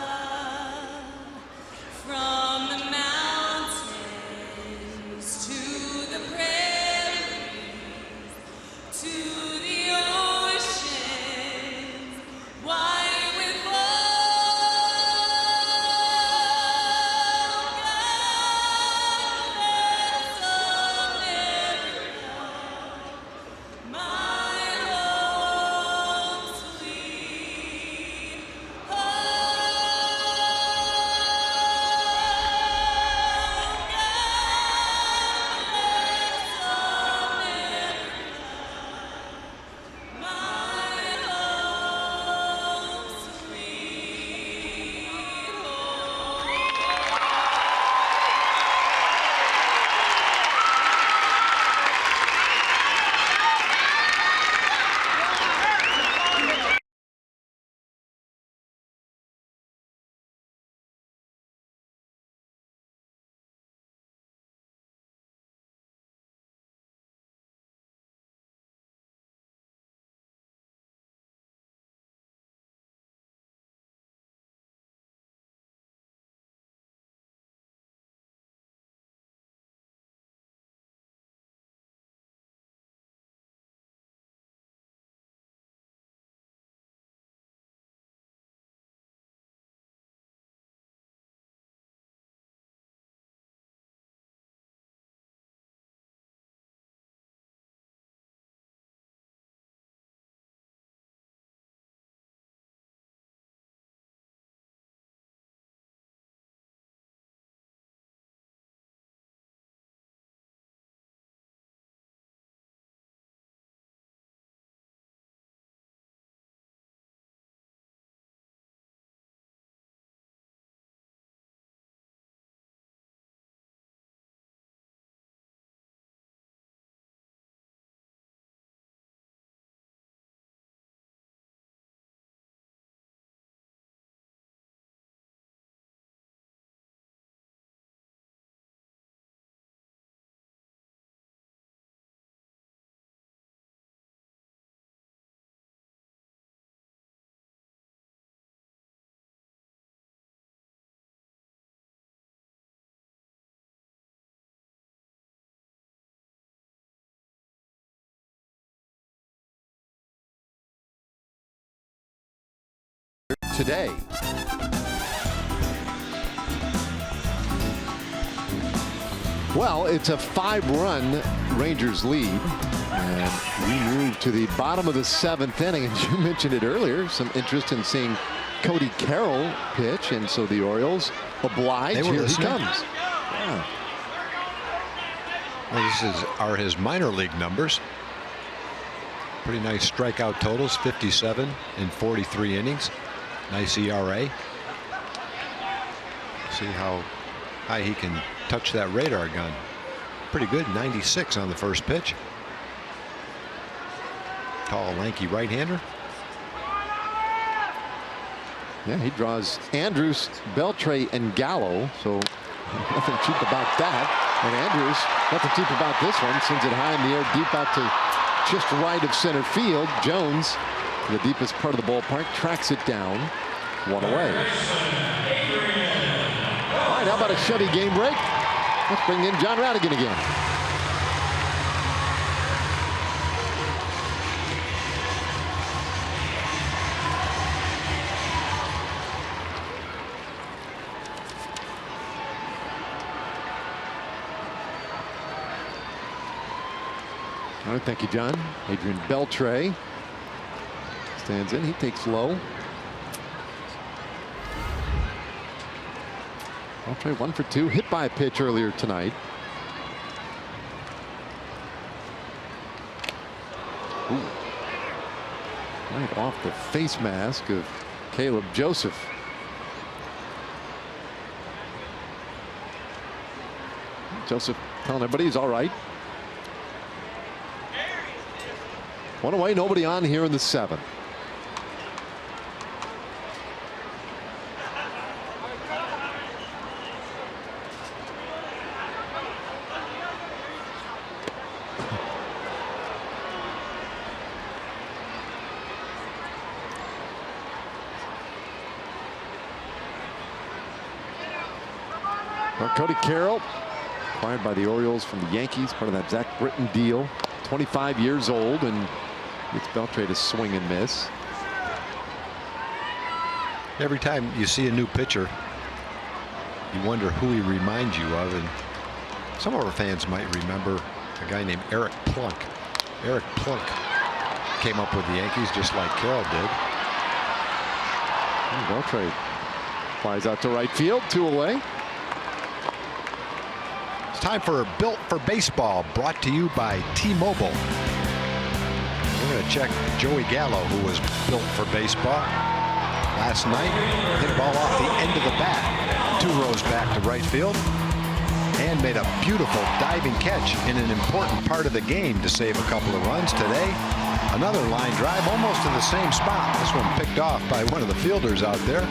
Speaker 9: from the mountains to the prairies, to the oceans, wide with
Speaker 5: today. Well, it's a 5-run Rangers lead, and we move to the bottom of the 7th inning. And you mentioned it earlier, some interest in seeing Cody Carroll pitch, and so the Orioles oblige. Here he comes. Yeah.
Speaker 2: Well, are his minor league numbers. Pretty nice strikeout totals, 57 in 43 innings. Nice ERA. See how high he can touch that radar gun. Pretty good, 96 on the first pitch. Tall, lanky right-hander.
Speaker 5: Yeah, he draws Andrews, Beltre, and Gallo, so nothing cheap about that. And Andrews, nothing cheap about this one. Sends it high in the air, deep out to just right of center field. Jones, the deepest part of the ballpark, tracks it down. One away. All right, how about a Chevy game break? Let's bring in John Radigan again. All right, thank you, John. Adrian Beltre stands in. He takes low. Beltre 1 for 2, hit by a pitch earlier tonight. Ooh. Right off the face mask of Caleb Joseph. Joseph telling everybody he's all right. One away, nobody on here in the 7th. Well, Cody Carroll, acquired by the Orioles from the Yankees, part of that Zach Britton deal. 25 years old, and gets Beltre to swing and miss.
Speaker 2: Every time you see a new pitcher, you wonder who he reminds you of, and some of our fans might remember a guy named Eric Plunk. Eric Plunk came up with the Yankees just like Carroll did.
Speaker 5: Beltre flies out to right field, 2 away.
Speaker 2: It's time for Built for Baseball, brought to you by T-Mobile. We're going to check Joey Gallo, who was built for baseball. Last night, hit a ball off the end of the bat, 2 rows back to right field, and made a beautiful diving catch in an important part of the game to save a couple of runs. Today, another line drive almost in the same spot. This one picked off by one of the fielders out there.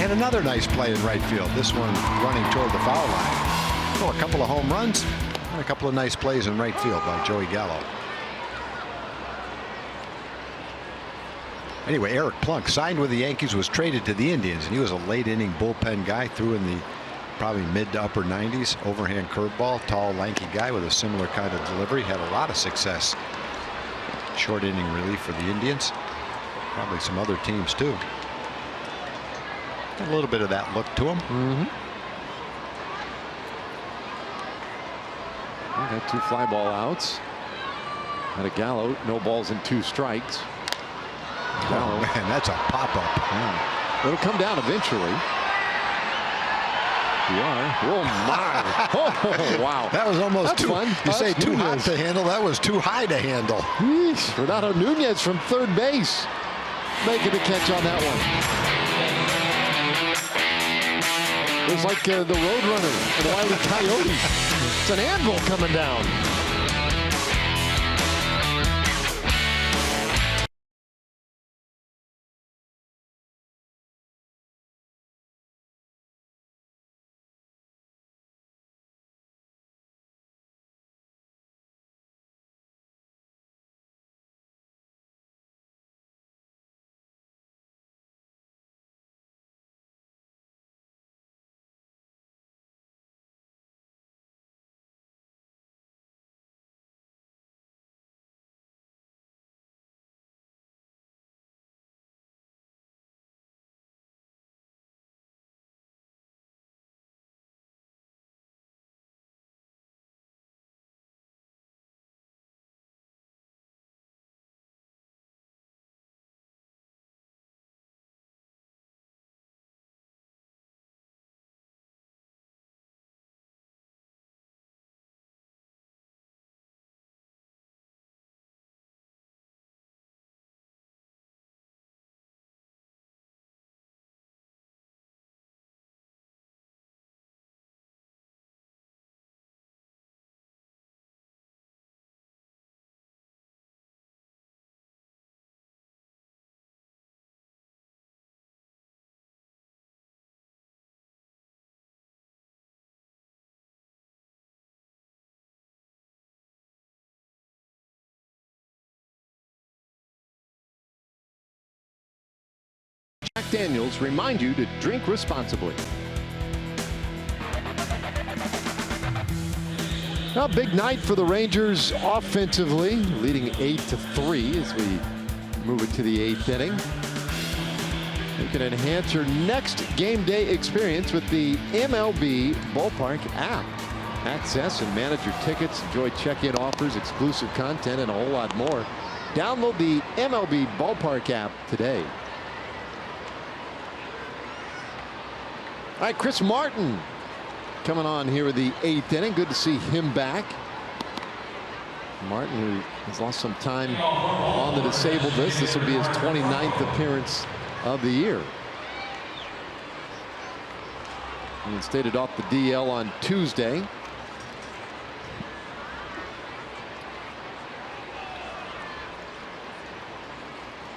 Speaker 2: And another nice play in right field. This one running toward the foul line. So a couple of home runs and a couple of nice plays in right field by Joey Gallo. Anyway, Eric Plunk signed with the Yankees, was traded to the Indians, and he was a late inning bullpen guy, threw in the probably mid to upper 90s, overhand curveball, tall, lanky guy with a similar kind of delivery. Had a lot of success. Short inning relief for the Indians. Probably some other teams too. Got a little bit of that look to him.
Speaker 5: We got 2 fly ball outs. Had a Gallo, no balls and 2 strikes.
Speaker 2: Oh man, that's a pop-up.
Speaker 5: Yeah. It'll come down eventually. We are. Oh my! Oh wow!
Speaker 2: That was almost
Speaker 5: That's
Speaker 2: too.
Speaker 5: fun.
Speaker 2: You say
Speaker 5: That's
Speaker 2: too hot
Speaker 5: Nunez.
Speaker 2: to handle. That was too high to handle.
Speaker 5: Yeesh. Renato Nunez from third base making the catch on that one. It was like the Roadrunner and the Wile E. Coyote. It's an anvil coming down. Jack Daniels remind you to drink responsibly. A big night for the Rangers offensively, leading 8-3 as we move it to the 8th inning. You can enhance your next game day experience with the MLB Ballpark app. Access and manage your tickets, enjoy check-in offers, exclusive content, and a whole lot more. Download the MLB Ballpark app today. All right, Chris Martin coming on here with the 8th inning. Good to see him back. Martin, who has lost some time on the disabled list. This will be his 29th appearance of the year. He stated off the DL on Tuesday.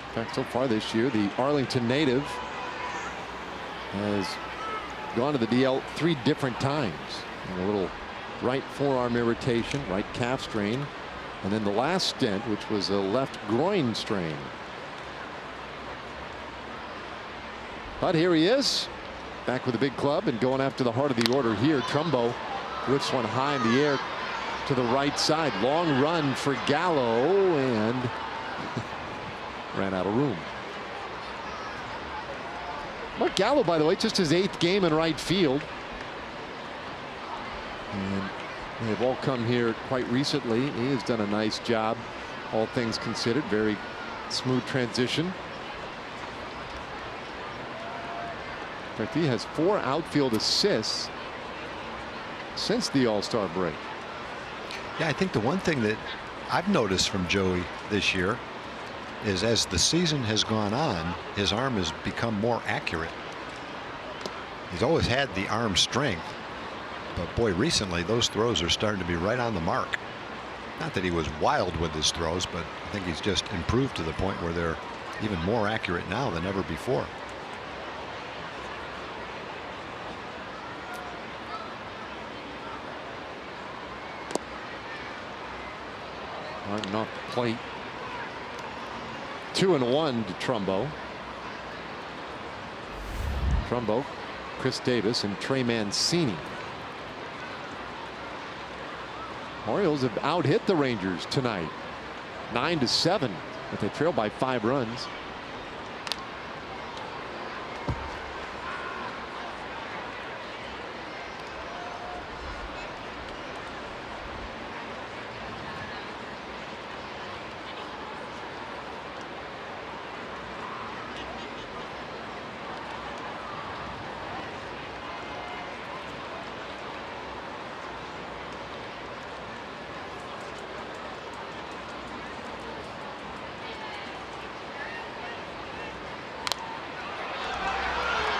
Speaker 5: In fact, so far this year, the Arlington native has gone to the DL 3 different times. And a little right forearm irritation, right calf strain, and then the last stint, which was a left groin strain. But here he is, back with a big club and going after the heart of the order here. Trumbo whips one high in the air to the right side. Long run for Gallo, and ran out of room. Mark Gallo, by the way, just his 8th game in right field. And they've all come here quite recently. He has done a nice job, all things considered. Very smooth transition. In fact, he has 4 outfield assists since the All-Star break.
Speaker 2: Yeah, I think the one thing that I've noticed from Joey this year is as the season has gone on, his arm has become more accurate. He's always had the arm strength, but boy, recently those throws are starting to be right on the mark. Not that he was wild with his throws, but I think he's just improved to the point where they're even more accurate now than ever before.
Speaker 5: Martin off the plate. 2-1 to Trumbo. Trumbo, Chris Davis, and Trey Mancini. Orioles have out-hit the Rangers tonight, 9-7, but they trail by 5 runs.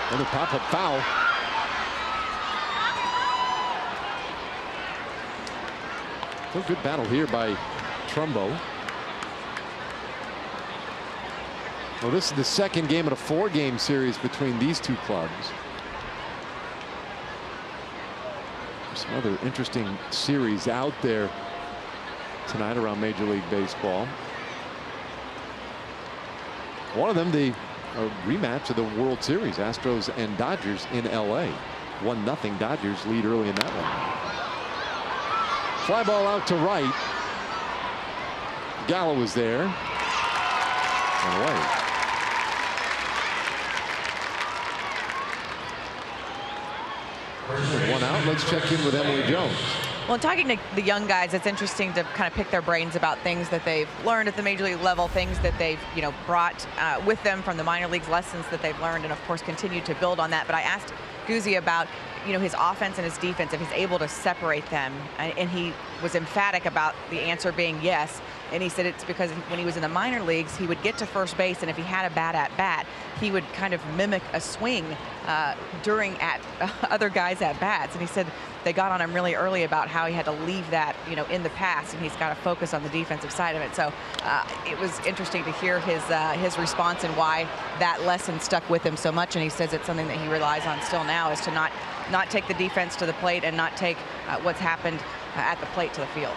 Speaker 5: Another pop-up foul. So good battle here by Trumbo. Well, this is the second game of a 4-game series between these two clubs. Some other interesting series out there tonight around Major League Baseball. One of them, a rematch of the World Series, Astros and Dodgers in LA. 1-0 Dodgers lead early in that one. Fly ball out to right. Gallo was there. And away. One out. Let's check in with Emily Jones.
Speaker 3: Well, talking to the young guys, it's interesting to kind of pick their brains about things that they've learned at the major league level, things that they've, brought with them from the minor leagues, lessons that they've learned, and of course continue to build on that. But I asked Guzzi about, his offense and his defense, if he's able to separate them, and he was emphatic about the answer being yes. And he said it's because when he was in the minor leagues, he would get to first base, and if he had a bad at bat, he would kind of mimic a swing during other guys at bats. And he said they got on him really early about how he had to leave that, in the past, and he's got to focus on the defensive side of it. So it was interesting to hear his response and why that lesson stuck with him so much. And he says it's something that he relies on still now, is to not take the defense to the plate and not take what's happened at the plate to the field.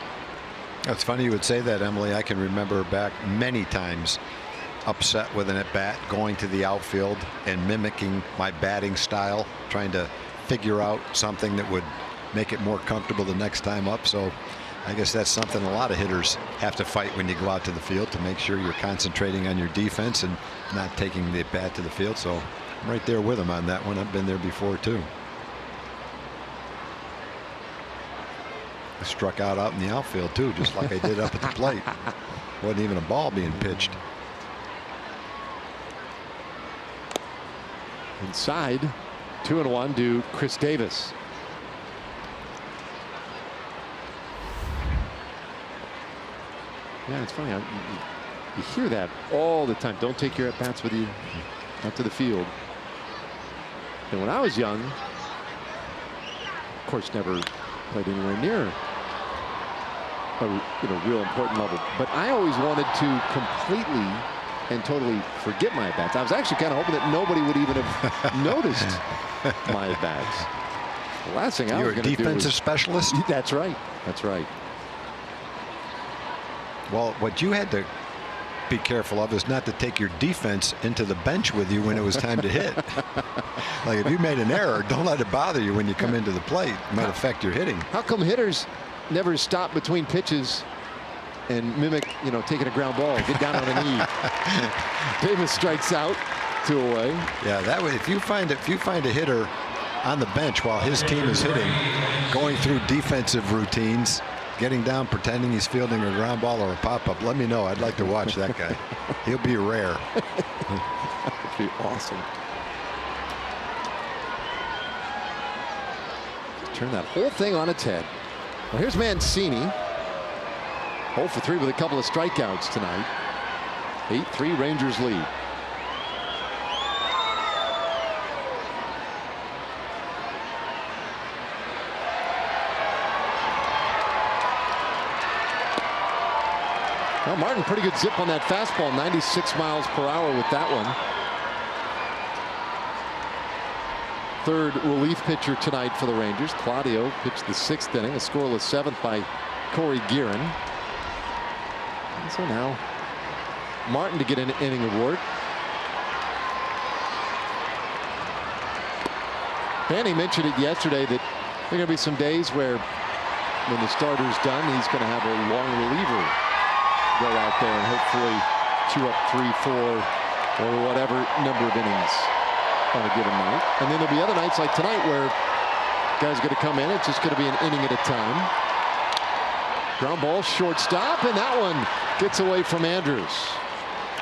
Speaker 2: It's funny you would say that, Emily. I can remember back many times upset with an at bat, going to the outfield and mimicking my batting style, trying to figure out something that would make it more comfortable the next time up. So I guess that's something a lot of hitters have to fight when you go out to the field, to make sure you're concentrating on your defense and not taking the bat to the field. So I'm right there with him on that one. I've been there before too. I struck out in the outfield too, just like I did up at the plate. Wasn't even a ball being pitched.
Speaker 5: Inside, 2-1 to Chris Davis. Yeah, it's funny. You hear that all the time. Don't take your at bats with you out to the field. And when I was young, of course, never played anywhere near a real important level. But I always wanted to completely and totally forget my at bats. I was actually kind of hoping that nobody would even have noticed my at bats. The last thing I was going to do was...
Speaker 2: You're a defensive specialist?
Speaker 5: That's right. That's right.
Speaker 2: Well, what you had to be careful of is not to take your defense into the bench with you when it was time to hit. Like if you made an error, don't let it bother you when you come into the plate. It might affect your hitting.
Speaker 5: How come hitters never stop between pitches and mimic, taking a ground ball, get down on a knee? Davis strikes out, 2 away.
Speaker 2: Yeah, that way, if you find a hitter on the bench while his team is hitting, going through defensive routines, getting down, pretending he's fielding a ground ball or a pop-up, let me know. I'd like to watch that guy. He'll be rare.
Speaker 5: That'd be awesome. Turn that whole thing on its head. Well, here's Mancini. 0 for 3 with a couple of strikeouts tonight. 8-3 Rangers lead. Well, Martin, pretty good zip on that fastball, 96 miles per hour with that one. Third relief pitcher tonight for the Rangers. Claudio pitched the 6th inning, a scoreless 7th by Corey Guerin. And so now Martin to get an inning of work. Danny mentioned it yesterday that there are going to be some days where when the starter's done, he's going to have a long reliever go out there and hopefully chew up 3, 4, or whatever number of innings on a given night. And then there'll be other nights like tonight where guys are going to come in. It's just going to be an inning at a time. Ground ball, shortstop, and that one gets away from Andrews.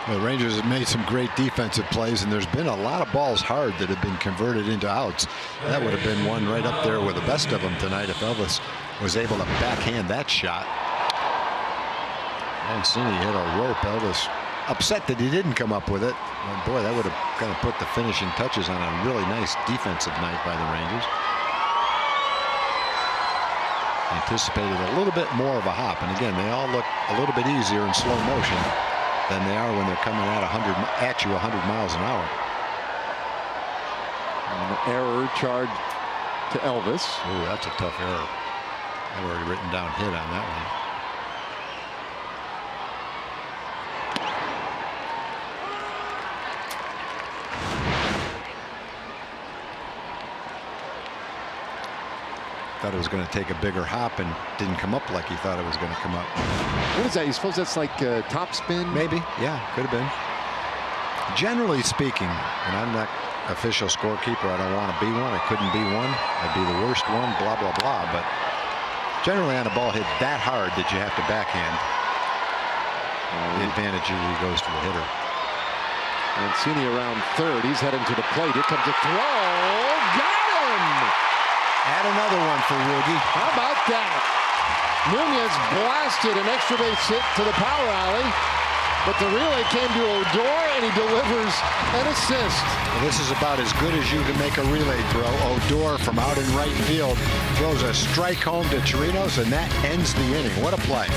Speaker 2: Well, the Rangers have made some great defensive plays, and there's been a lot of balls hard that have been converted into outs. That would have been one right up there with the best of them tonight if Elvis was able to backhand that shot. Mancini hit a rope. Elvis upset that he didn't come up with it. Well, boy, that would have kind of put the finishing touches on a really nice defensive night by the Rangers. Anticipated a little bit more of a hop, and again, they all look a little bit easier in slow motion than they are when they're coming at you 100 miles an hour.
Speaker 5: An error charged to Elvis.
Speaker 2: Ooh, that's a tough error. I've already written down hit on that one. Thought it was going to take a bigger hop and didn't come up like he thought it was going to come up.
Speaker 5: What is that? You suppose that's like top spin?
Speaker 2: Maybe. Yeah, could have been. Generally speaking, and I'm not official scorekeeper, I don't want to be one. I couldn't be one. I'd be the worst one, blah, blah, blah. But generally on a ball hit that hard that you have to backhand, the advantage usually goes to the hitter.
Speaker 5: Mancini around third. He's heading to the plate. Here comes a throw. Got him!
Speaker 2: Add another one for Woogie.
Speaker 5: How about that? Nunez blasted an extra base hit to the power alley, but the relay came to Odor, and he delivers an assist.
Speaker 2: Well, this is about as good as you can make a relay throw. Odor from out in right field throws a strike home to Chirinos, and that ends the inning. What a play.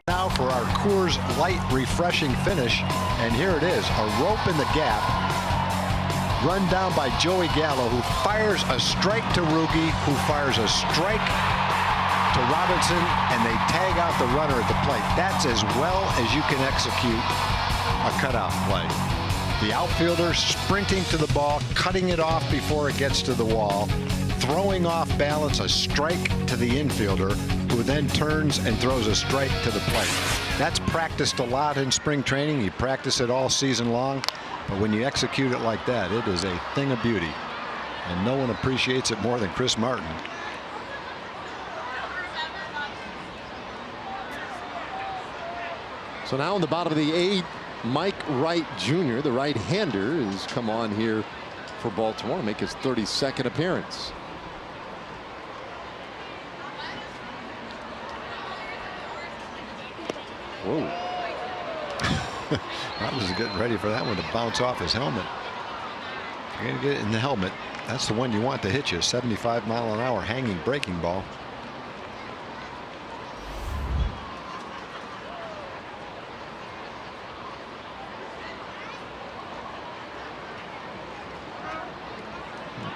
Speaker 2: Now for our Coors Light refreshing finish, and here it is, a rope in the gap, run down by Joey Gallo, who fires a strike to Ruge, who fires a strike to Robinson, and they tag out the runner at the plate. That's as well as you can execute a cutout play. The outfielder sprinting to the ball, cutting it off before it gets to the wall, throwing off balance, a strike to the infielder, who then turns and throws a strike to the plate. That's practiced a lot in spring training. You practice it all season long, but when you execute it like that, it is a thing of beauty, and no one appreciates it more than Chris Martin.
Speaker 5: So now in the bottom of the 8th, Mike Wright Jr., the right-hander, has come on here for Baltimore to make his 32nd appearance. Whoa.
Speaker 2: I was getting ready for that one to bounce off his helmet. You're going to get it in the helmet. That's the one you want to hit you. 75-mile-an-hour hanging breaking ball.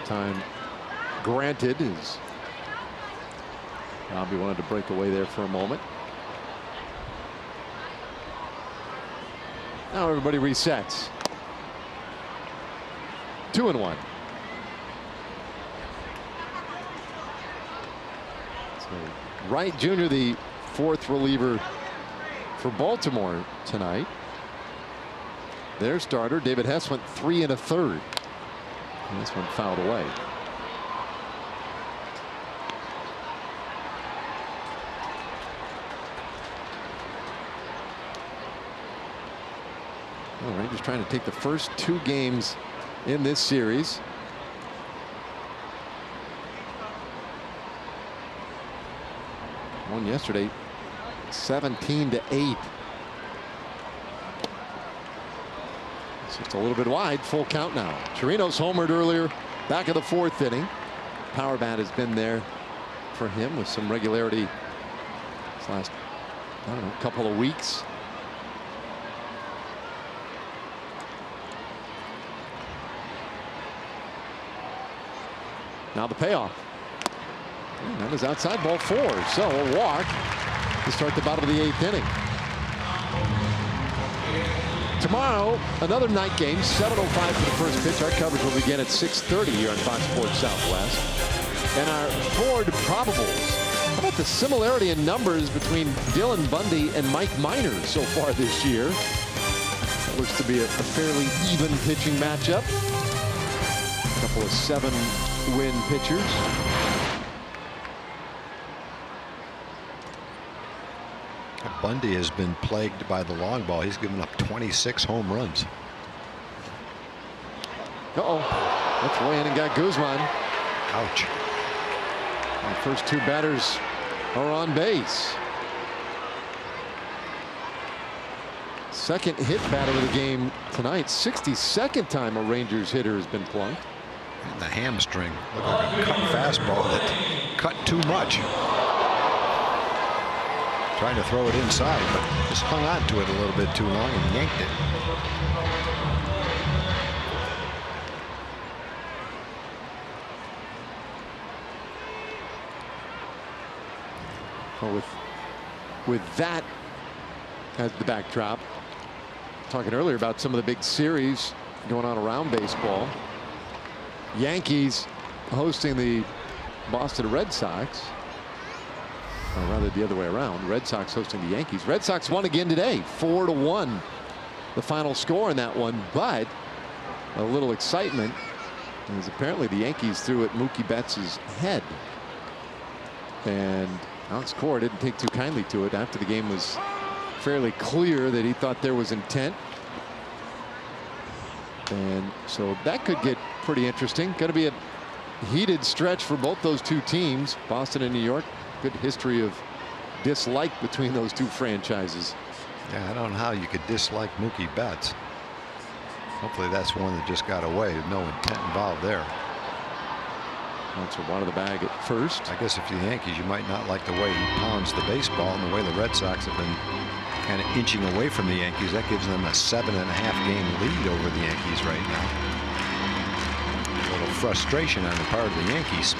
Speaker 5: Time granted is Robbie wanted to break away there for a moment. Now everybody resets. 2-1. So Wright Jr., the 4th reliever for Baltimore tonight. Their starter David Hess went 3 1/3. And this one fouled away. Well, Rangers trying to take the first 2 games in this series. Won yesterday 17-8. Just a little bit wide. Full count now. Chirinos homered earlier, back of the 4th inning. Power bat has been there for him with some regularity this last, I don't know, couple of weeks. Now the payoff. And that is outside, ball 4. So a walk to start the bottom of the 8th inning. Tomorrow, another night game, 7:05 for the first pitch. Our coverage will begin at 6:30 here on Fox Sports Southwest. And our Ford probables. How about the similarity in numbers between Dylan Bundy and Mike Minor so far this year? It looks to be a fairly even pitching matchup. A couple of 7-win pitchers.
Speaker 2: Bundy has been plagued by the long ball. He's given up 26 home runs.
Speaker 5: Uh-oh. That's way in and got Guzman.
Speaker 2: Ouch.
Speaker 5: The first 2 batters are on base. Second hit batter of the game tonight. 62nd time a Rangers hitter has been plunked.
Speaker 2: And the hamstring. Looked like a cut fastball that cut too much. Trying to throw it inside, but just hung on to it a little bit too long and yanked it.
Speaker 5: Well, with that as the backdrop, talking earlier about some of the big series going on around baseball. Yankees hosting the Boston Red Sox. Or rather the other way around. Red Sox hosting the Yankees. Red Sox won again today, 4-1. The final score in that one, but a little excitement as apparently the Yankees threw at Mookie Betts' head. And Alex Cora didn't take too kindly to it. After the game was fairly clear that he thought there was intent. And so that could get pretty interesting. Going to be a heated stretch for both those 2 teams, Boston and New York. Good history of dislike between those 2 franchises.
Speaker 2: Yeah, I don't know how you could dislike Mookie Betts. Hopefully that's one that just got away. No intent involved there.
Speaker 5: That's one of the bag at first.
Speaker 2: I guess if you're the Yankees, you might not like the way he pounds the baseball and the way the Red Sox have been kind of inching away from the Yankees. That gives them a 7.5 game lead over the Yankees right now. A little frustration on the part of the Yankees.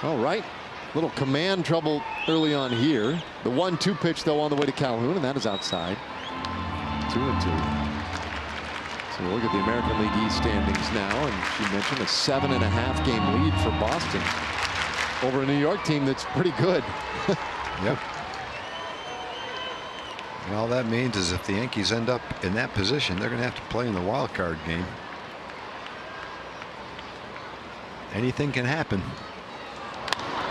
Speaker 5: All right, little command trouble early on here. The 1-2 pitch though on the way to Calhoun, and that is outside. 2-2. So we'll look at the American League East standings now, and she mentioned a 7.5 game lead for Boston over a New York team that's pretty good.
Speaker 2: Yep. And all that means is if the Yankees end up in that position, they're going to have to play in the wild card game. Anything can happen.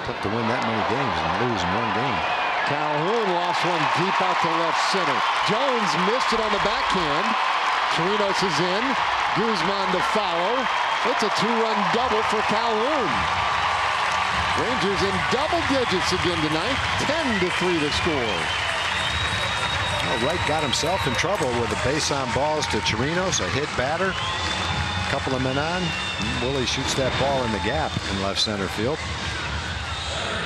Speaker 2: Tough to win that many games and lose in one game.
Speaker 5: Calhoun lost one deep out to left center. Jones missed it on the backhand. Chirinos is in. Guzman to follow. It's a 2-run double for Calhoun. Rangers in double digits again tonight. 10-3 to score.
Speaker 2: Well, Wright got himself in trouble with a base on balls to Chirinos, a hit batter. A couple of men on. Willie shoots that ball in the gap in left center field.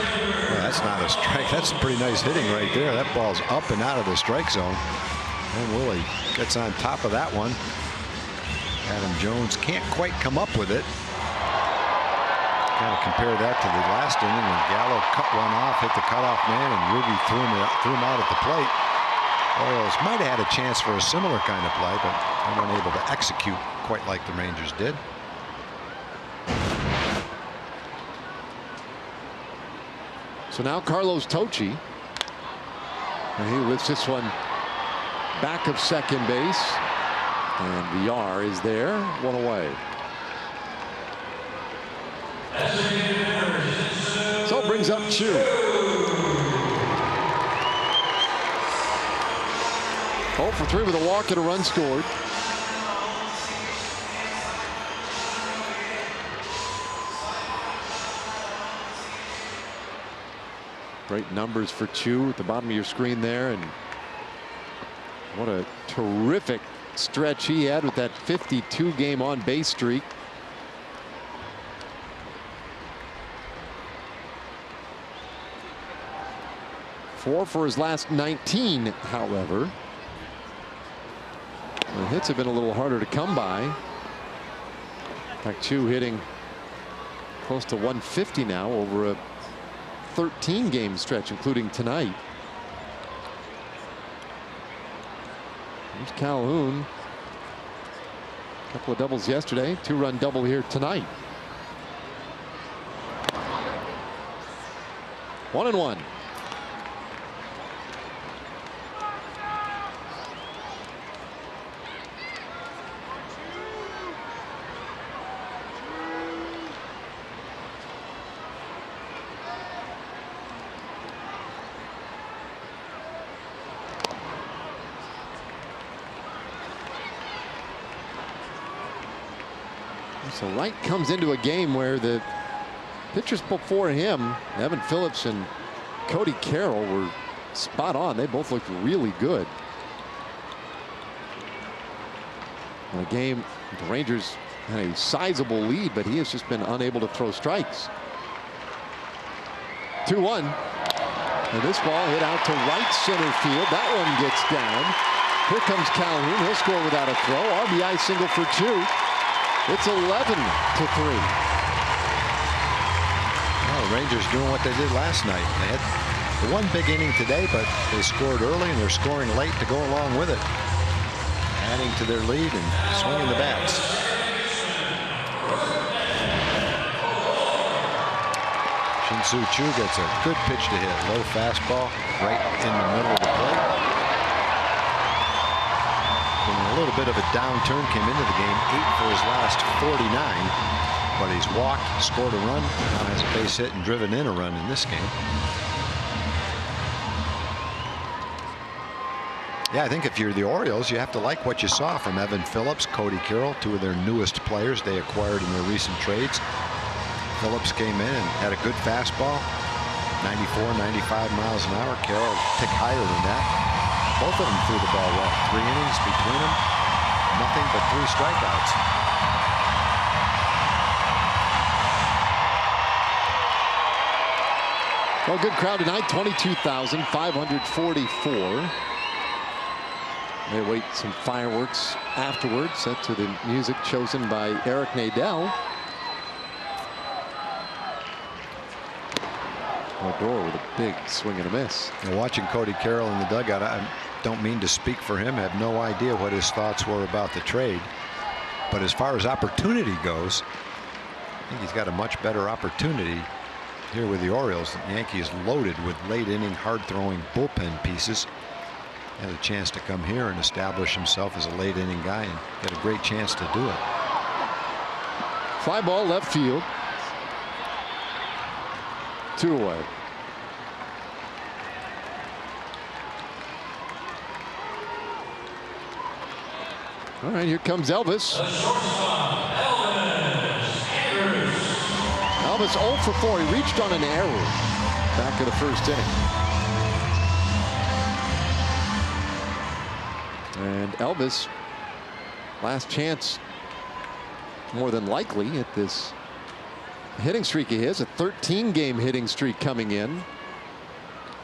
Speaker 2: Well, that's not a strike. That's pretty nice hitting right there. That ball's up and out of the strike zone. And Willie gets on top of that one. Adam Jones can't quite come up with it. Kind of compare that to the last inning when Gallo cut one off, hit the cutoff man, and Ruby threw him out at the plate. Orioles might have had a chance for a similar kind of play, but they weren't able to execute quite like the Rangers did.
Speaker 5: So now Carlos Tocci, and he lifts this one back of second base, and Villar is there, one away. So it brings up Chu. 0 for 3 with a walk and a run scored. Great numbers for Chu at the bottom of your screen there, and what a terrific stretch he had with that 52 game on base streak. Four for his last 19, however. The hits have been a little harder to come by. In fact, Chu hitting close to 150 now over a 13 game stretch, including tonight. There's Calhoun. A couple of doubles yesterday, 2-run double here tonight. 1-1. So Wright comes into a game where the pitchers before him, Evan Phillips and Cody Carroll, were spot on. They both looked really good. In a game, the Rangers had a sizable lead, but he has just been unable to throw strikes. 2-1. And this ball hit out to right center field. That one gets down. Here comes Calhoun. He'll score without a throw. RBI single for Chu. It's 11-3.
Speaker 2: Well, the Rangers doing what they did last night. They had the one big inning today, but they scored early and they're scoring late to go along with it, adding to their lead and swinging the bats. Shin-Soo Choo gets a good pitch to hit, low fastball right in the middle of the plate. A little bit of a downturn, came into the game 8 for his last 49, but he's walked, scored a run, now has a base hit and driven in a run in this game. Yeah, I think if you're the Orioles, you have to like what you saw from Evan Phillips, Cody Carroll, two of their newest players they acquired in their recent trades. Phillips came in and had a good fastball, 94, 95 miles an hour. Carroll tick higher than that. Both of them threw the ball well. 3 innings between them, nothing but 3 strikeouts.
Speaker 5: Well, good crowd tonight, 22,544. They await some fireworks afterwards, set to the music chosen by Eric Nadel. Odor with a big swing and a miss.
Speaker 2: And watching Cody Carroll in the dugout, I don't mean to speak for him. I have no idea what his thoughts were about the trade. But as far as opportunity goes, I think he's got a much better opportunity here with the Orioles. The Yankees loaded with late inning, hard throwing bullpen pieces. Had a chance to come here and establish himself as a late inning guy and get a great chance to do it.
Speaker 5: Fly ball left field. 2 away. All right, here comes Elvis. Elvis 0 for 4. He reached on an error back in the first inning. And Elvis, last chance, more than likely, at this hitting streak he has, a 13-game hitting streak coming in.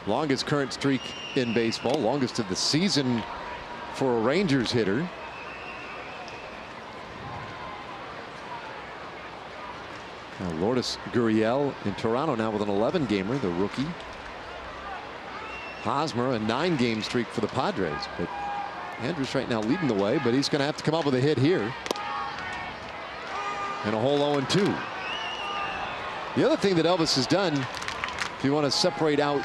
Speaker 5: Longest current streak in baseball, longest of the season for a Rangers hitter. Now Lourdes Gurriel in Toronto now with an 11-gamer, the rookie. Hosmer, a 9-game streak for the Padres. But Andrus right now leading the way, but he's going to have to come up with a hit here. And a whole 0-2. The other thing that Elvis has done, if you want to separate out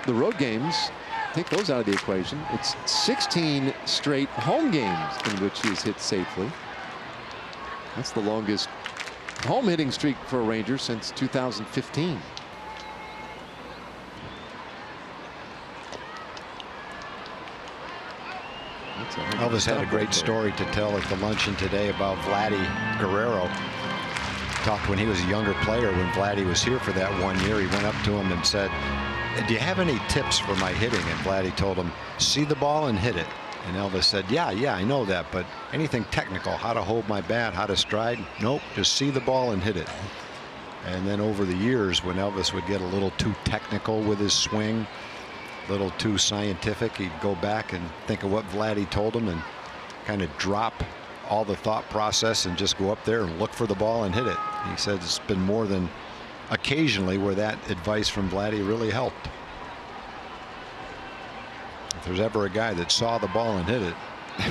Speaker 5: the road games, take those out of the equation, it's 16 straight home games in which he has hit safely. That's the longest home hitting streak for a Ranger since 2015.
Speaker 2: Elvis had a great story to tell at the luncheon today about Vladdy Guerrero. Talked when he was a younger player, when Vladdy was here for that 1 year. He went up to him and said, "Do you have any tips for my hitting?" And Vladdy told him, "See the ball and hit it." And Elvis said, yeah, I know that, but anything technical, how to hold my bat, how to stride, nope, just see the ball and hit it. And then over the years, when Elvis would get a little too technical with his swing, a little too scientific, he'd go back and think of what Vladdy told him and kind of drop all the thought process and just go up there and look for the ball and hit it. He said it's been more than occasionally where that advice from Vladdy really helped. If there's ever a guy that saw the ball and hit it,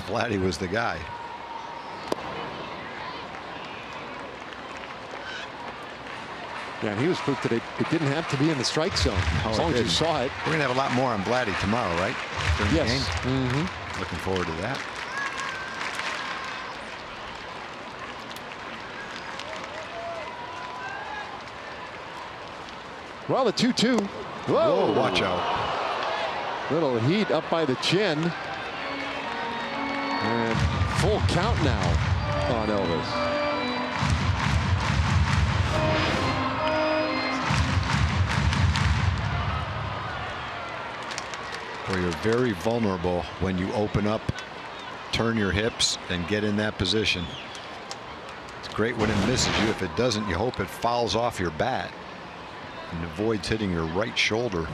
Speaker 2: Vladdy was the guy.
Speaker 5: Yeah, and he was proof that it didn't have to be in the strike zone as long as you saw it.
Speaker 2: We're going to have a lot more on Vladdy tomorrow, right? During the game?
Speaker 5: Mm-hmm.
Speaker 2: Looking forward to that.
Speaker 5: Well, the 2-2. Whoa,
Speaker 2: watch out.
Speaker 5: Little heat up by the chin. And full count now on Elvis.
Speaker 2: Well, you're very vulnerable when you open up, turn your hips, and get in that position. It's great when it misses you. If it doesn't, you hope it fouls off your bat and avoids hitting your right shoulder.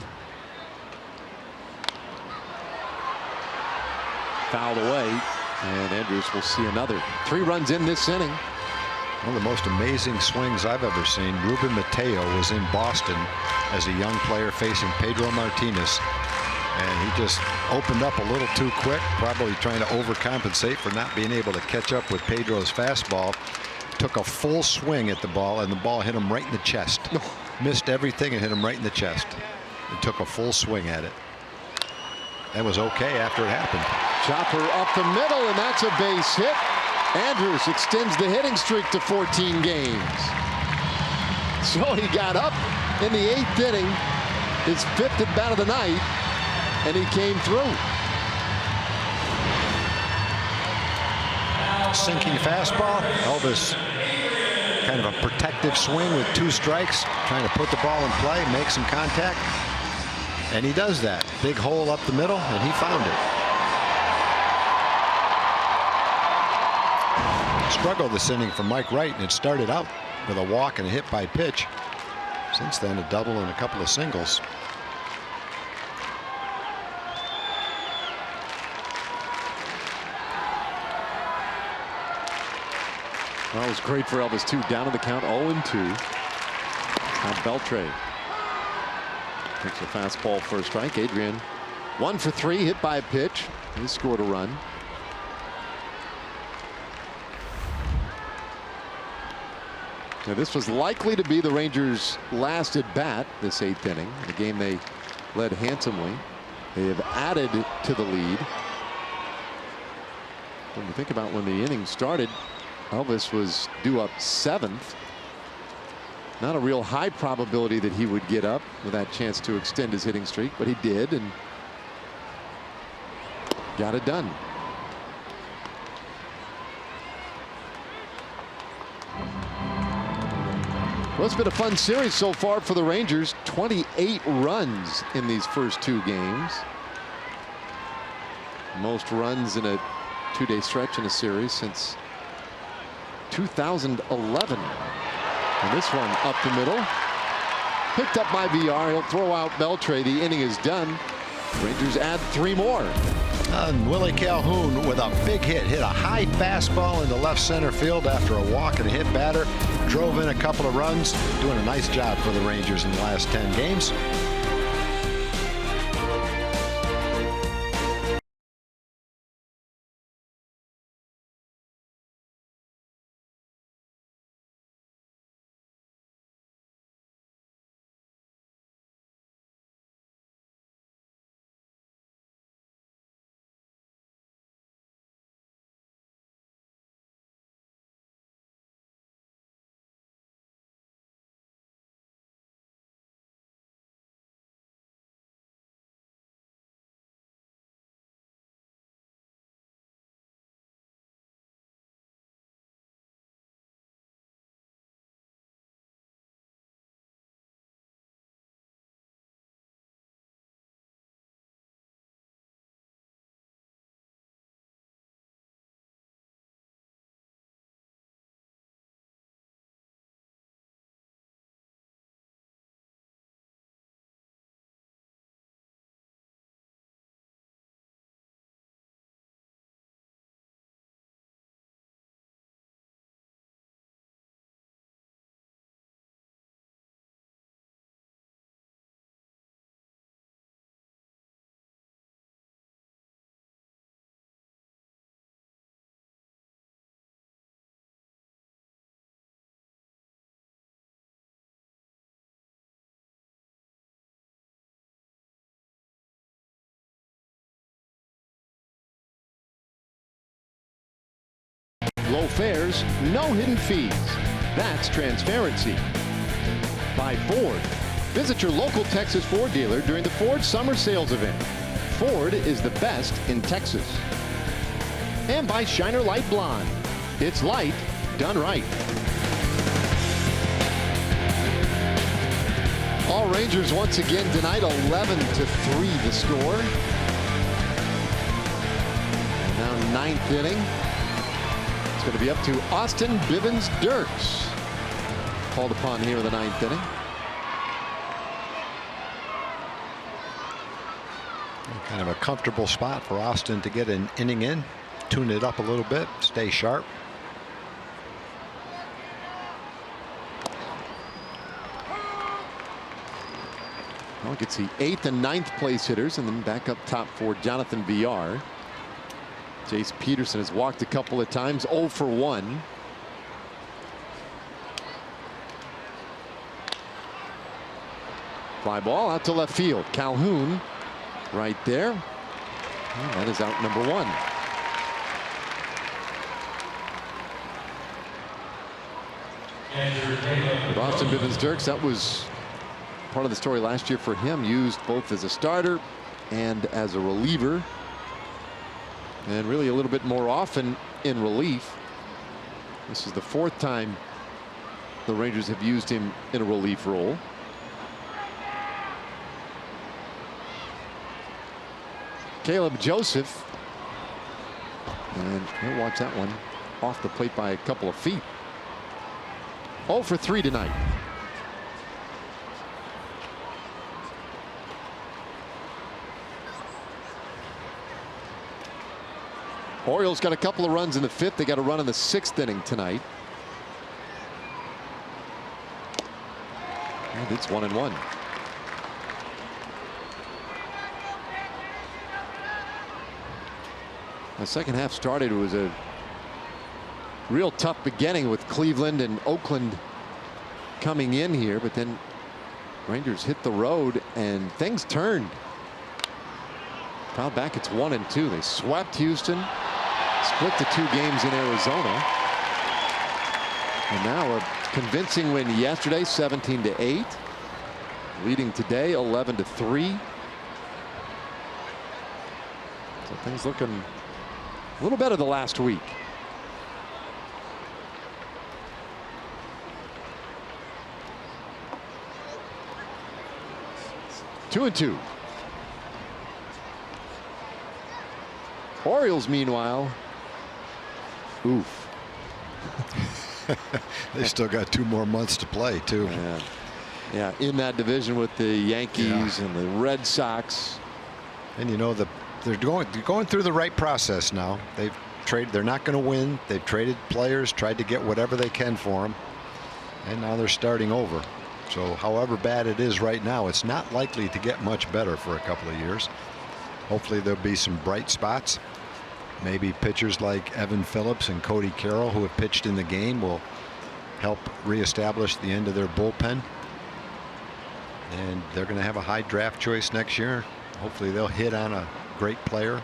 Speaker 5: Fouled away, and Andrus will see another. 3 runs in this inning.
Speaker 2: One of the most amazing swings I've ever seen. Ruben Mateo was in Boston as a young player facing Pedro Martinez, and he just opened up a little too quick, probably trying to overcompensate for not being able to catch up with Pedro's fastball. Took a full swing at the ball, and the ball hit him right in the chest. Missed everything and hit him right in the chest. And took a full swing at it. That was okay after it happened.
Speaker 5: Chopper up the middle, and that's a base hit. Andrus extends the hitting streak to 14 games. So he got up in the 8th inning, his 5th at bat of the night, and he came through.
Speaker 2: Sinking fastball. Elvis, kind of a protective swing with 2 strikes, trying to put the ball in play, make some contact. And he does that. Big hole up the middle, and he found it. Struggle this inning for Mike Wright, and it started out with a walk and a hit by pitch. Since then, a double and a couple of singles.
Speaker 5: Well, it was great for Elvis, too. Down to the count, 0-2. Now Beltre takes a fastball for a strike. Adrian 1 for 3, hit by a pitch. He scored a run. Now, this was likely to be the Rangers' last at bat this 8th inning. The game they led handsomely. They have added to the lead. When you think about when the inning started, Elvis was due up 7th. Not a real high probability that he would get up with that chance to extend his hitting streak, but he did and got it done. Well, it's been a fun series so far for the Rangers. 28 runs in these first 2 games. Most runs in a 2-day stretch in a series since 2011. And this one up the middle. Picked up by VR. He'll throw out Beltre. The inning is done. Rangers add 3 more.
Speaker 2: And Willie Calhoun with a big hit a high fastball into left center field after a walk and a hit batter. Drove in a couple of runs. Doing a nice job for the Rangers in the last 10 games.
Speaker 5: Low fares, no hidden fees. That's transparency. By Ford. Visit your local Texas Ford dealer during the Ford Summer Sales Event. Ford is the best in Texas. And by Shiner Light Blonde. It's light done right. All Rangers once again tonight, 11-3 the score. And now 9th inning. It's going to be up to Austin Bivens-Dirks. Called upon here in the 9th inning.
Speaker 2: Kind of a comfortable spot for Austin to get an inning in. Tune it up a little bit. Stay sharp.
Speaker 5: Well, it gets the 8th and 9th place hitters, and then back up top for Jonathan VR. Jace Peterson has walked a couple of times, 0 for 1. Fly ball out to left field. Calhoun right there. And that is out number 1. With Austin Bivens-Dirks, that was part of the story last year for him. Used both as a starter and as a reliever. And really a little bit more often in relief. This is the 4th time the Rangers have used him in a relief role. Caleb Joseph, and he'll watch that one off the plate by a couple of feet. 0 for 3 tonight. Orioles got a couple of runs in the 5th. They got a run in the 6th inning tonight. And it's 1-1. The second half started. It was a real tough beginning with Cleveland and Oakland coming in here, but then Rangers hit the road and things turned. Now back, it's 1-2. They swept Houston, split the 2 games in Arizona, and now a convincing win yesterday, 17-8, leading today 11-3. So things looking a little better the last week. Two and 2. Orioles, meanwhile, oof.
Speaker 2: They still got 2 more months to play, too.
Speaker 5: Yeah, in that division with the Yankees and the Red Sox.
Speaker 2: And you know, they're going through the right process now. They're not going to win. They've traded players, tried to get whatever they can for them, and now they're starting over. So however bad it is right now, it's not likely to get much better for a couple of years. Hopefully there'll be some bright spots. Maybe pitchers like Evan Phillips and Cody Carroll, who have pitched in the game, will help reestablish the end of their bullpen. And they're going to have a high draft choice next year. Hopefully they'll hit on a great player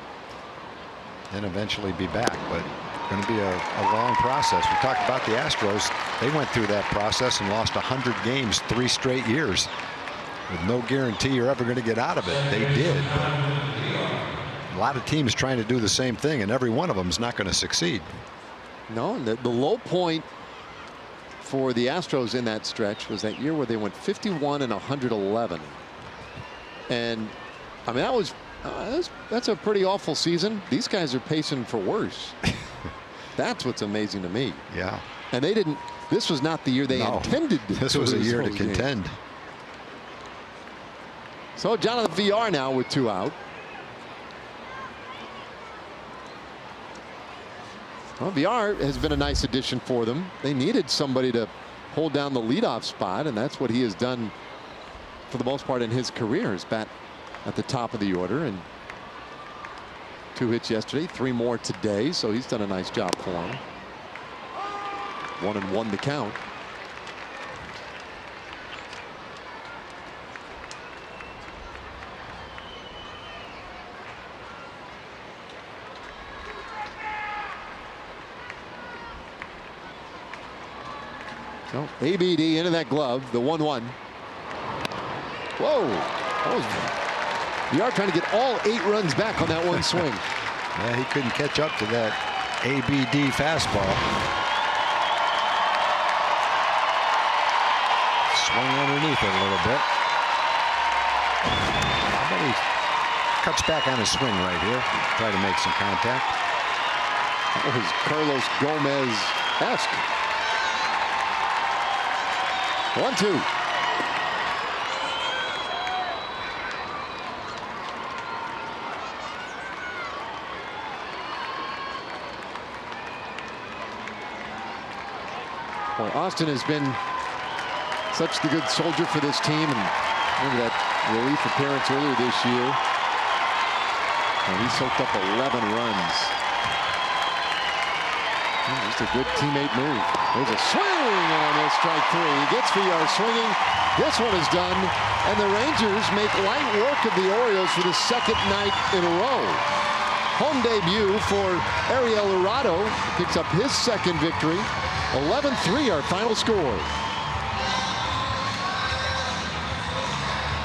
Speaker 2: and eventually be back. But it's going to be a long process. We talked about the Astros. They went through that process and lost 100 games 3 straight years with no guarantee you're ever going to get out of it. They did. But a lot of teams trying to do the same thing, and every one of them is not going to succeed.
Speaker 5: No, the low point for the Astros in that stretch was that year where they went 51 and 111. And I mean, that's a pretty awful season. These guys are pacing for worse. That's what's amazing to me.
Speaker 2: Yeah.
Speaker 5: And they didn't. This was not the year they intended.
Speaker 2: This was a year to contend.
Speaker 5: So Jonathan VR now with 2 out. Well, VR has been a nice addition for them. They needed somebody to hold down the leadoff spot, and that's what he has done for the most part in his career. His bat at the top of the order, and 2 hits yesterday, 3 more today, so he's done a nice job for him. 1-1 the count. So ABD into that glove, the 1-1. Whoa, that was VR trying to get all 8 runs back on that one swing.
Speaker 2: Yeah, he couldn't catch up to that ABD fastball. Swung underneath it a little bit. I bet he cuts back on his swing right here. Try to make some contact.
Speaker 5: That was Carlos Gomez-esque. 1-2. Boy, Austin has been such the good soldier for this team, and maybe that relief appearance earlier this year. And he soaked up 11 runs. Just a good teammate move. There's a swing, and on this strike 3. He gets VR swinging. This one is done, and the Rangers make light work of the Orioles for the 2nd night in a row. Home debut for Ariel Urado. Picks up his 2nd victory. 11-3 our final score.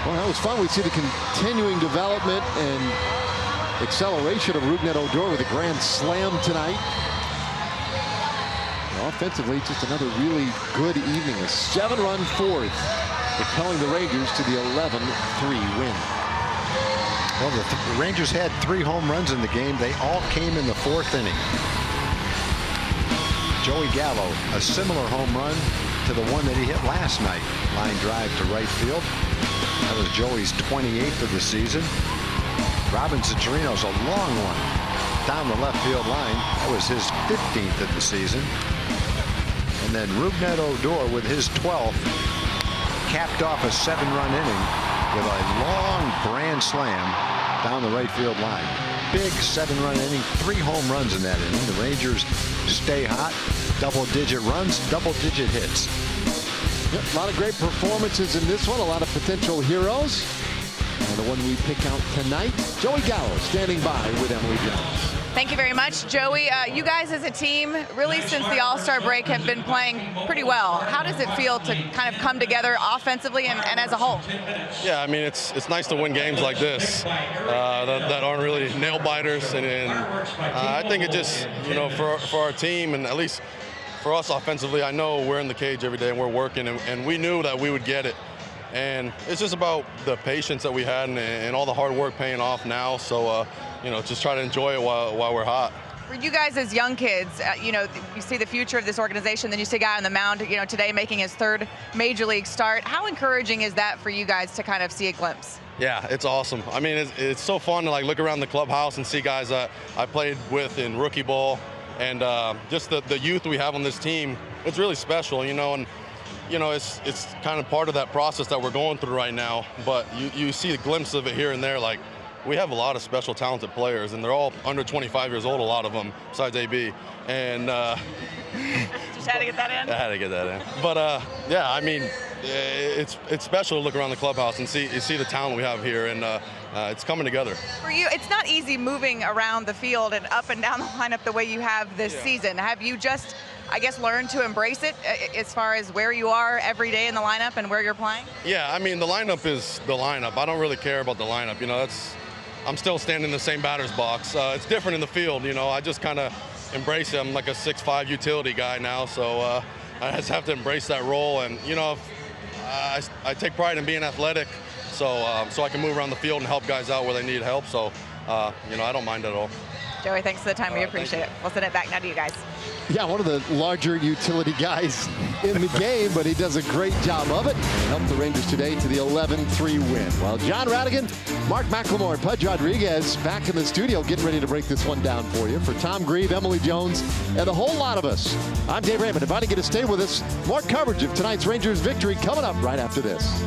Speaker 5: Well, that was fun. We see the continuing development and acceleration of Rougned Odor with a grand slam tonight. Offensively, just another really good evening. A 7-run fourth, propelling the Rangers to the 11-3 win.
Speaker 2: Well, the Rangers had 3 home runs in the game. They all came in the 4th inning. Joey Gallo, a similar home run to the one that he hit last night. Line drive to right field. That was Joey's 28th of the season. Robin Cittarino's a long one down the left field line. That was his 15th of the season. And then Rougned Odor with his 12th capped off a 7-run inning with a long grand slam down the right field line. Big 7-run inning, 3 home runs in that inning. The Rangers stay hot, double-digit runs, double-digit hits.
Speaker 5: Yep, a lot of great performances in this one, a lot of potential heroes. And the one we pick out tonight, Joey Gallo standing by with Emily Jones.
Speaker 3: Thank you very much, Joey. You guys as a team, really since the All-Star break, have been playing pretty well. How does it feel to kind of come together offensively and as a whole?
Speaker 10: Yeah, I mean, it's nice to win games like this that aren't really nail biters, and I think it just, you know, for our team, and at least for us offensively, I know we're in the cage every day and we're working, and we knew that we would get it. And it's just about the patience that we had and all the hard work paying off now. So, you know, just try to enjoy it while we're hot.
Speaker 3: For you guys as young kids, you know, you see the future of this organization, then you see a guy on the mound, you know, today making his 3rd major league start. How encouraging is that for you guys to kind of see a glimpse?
Speaker 10: Yeah, it's awesome. I mean, it's so fun to, like, look around the clubhouse and see guys that I played with in rookie ball, and just the youth we have on this team. It's really special, you know, and you know, it's kind of part of that process that we're going through right now, but you see a glimpse of it here and there. Like, we have a lot of special talented players, and they're all under 25 years old, a lot of them, besides AB. And
Speaker 3: just had to get that in?
Speaker 10: I had to get that in. But yeah, I mean, it's special to look around the clubhouse and see the talent we have here, and it's coming together.
Speaker 3: For you, it's not easy moving around the field and up and down the lineup the way you have this season. Have you just, I guess, learned to embrace it as far as where you are every day in the lineup and where you're playing? Yeah,
Speaker 10: I mean, the lineup is the lineup. I don't really care about the lineup. You know, I'm still standing in the same batter's box. It's different in the field, you know. I just kind of embrace it. I'm like a 6'5" utility guy now, so I just have to embrace that role. And, you know, I take pride in being athletic, so I can move around the field and help guys out where they need help. So, you know, I don't mind at all.
Speaker 3: Joey, thanks for the time. We appreciate it. We'll send it back now to you guys.
Speaker 5: Yeah, one of the larger utility guys in the game, but he does a great job of it. Helped the Rangers today to the 11-3 win. Well, John Radigan, Mark McLemore, and Pudge Rodriguez back in the studio getting ready to break this one down for you. For Tom Grieve, Emily Jones, and a whole lot of us, I'm Dave Raymond, inviting you to stay with us. More coverage of tonight's Rangers victory coming up right after this.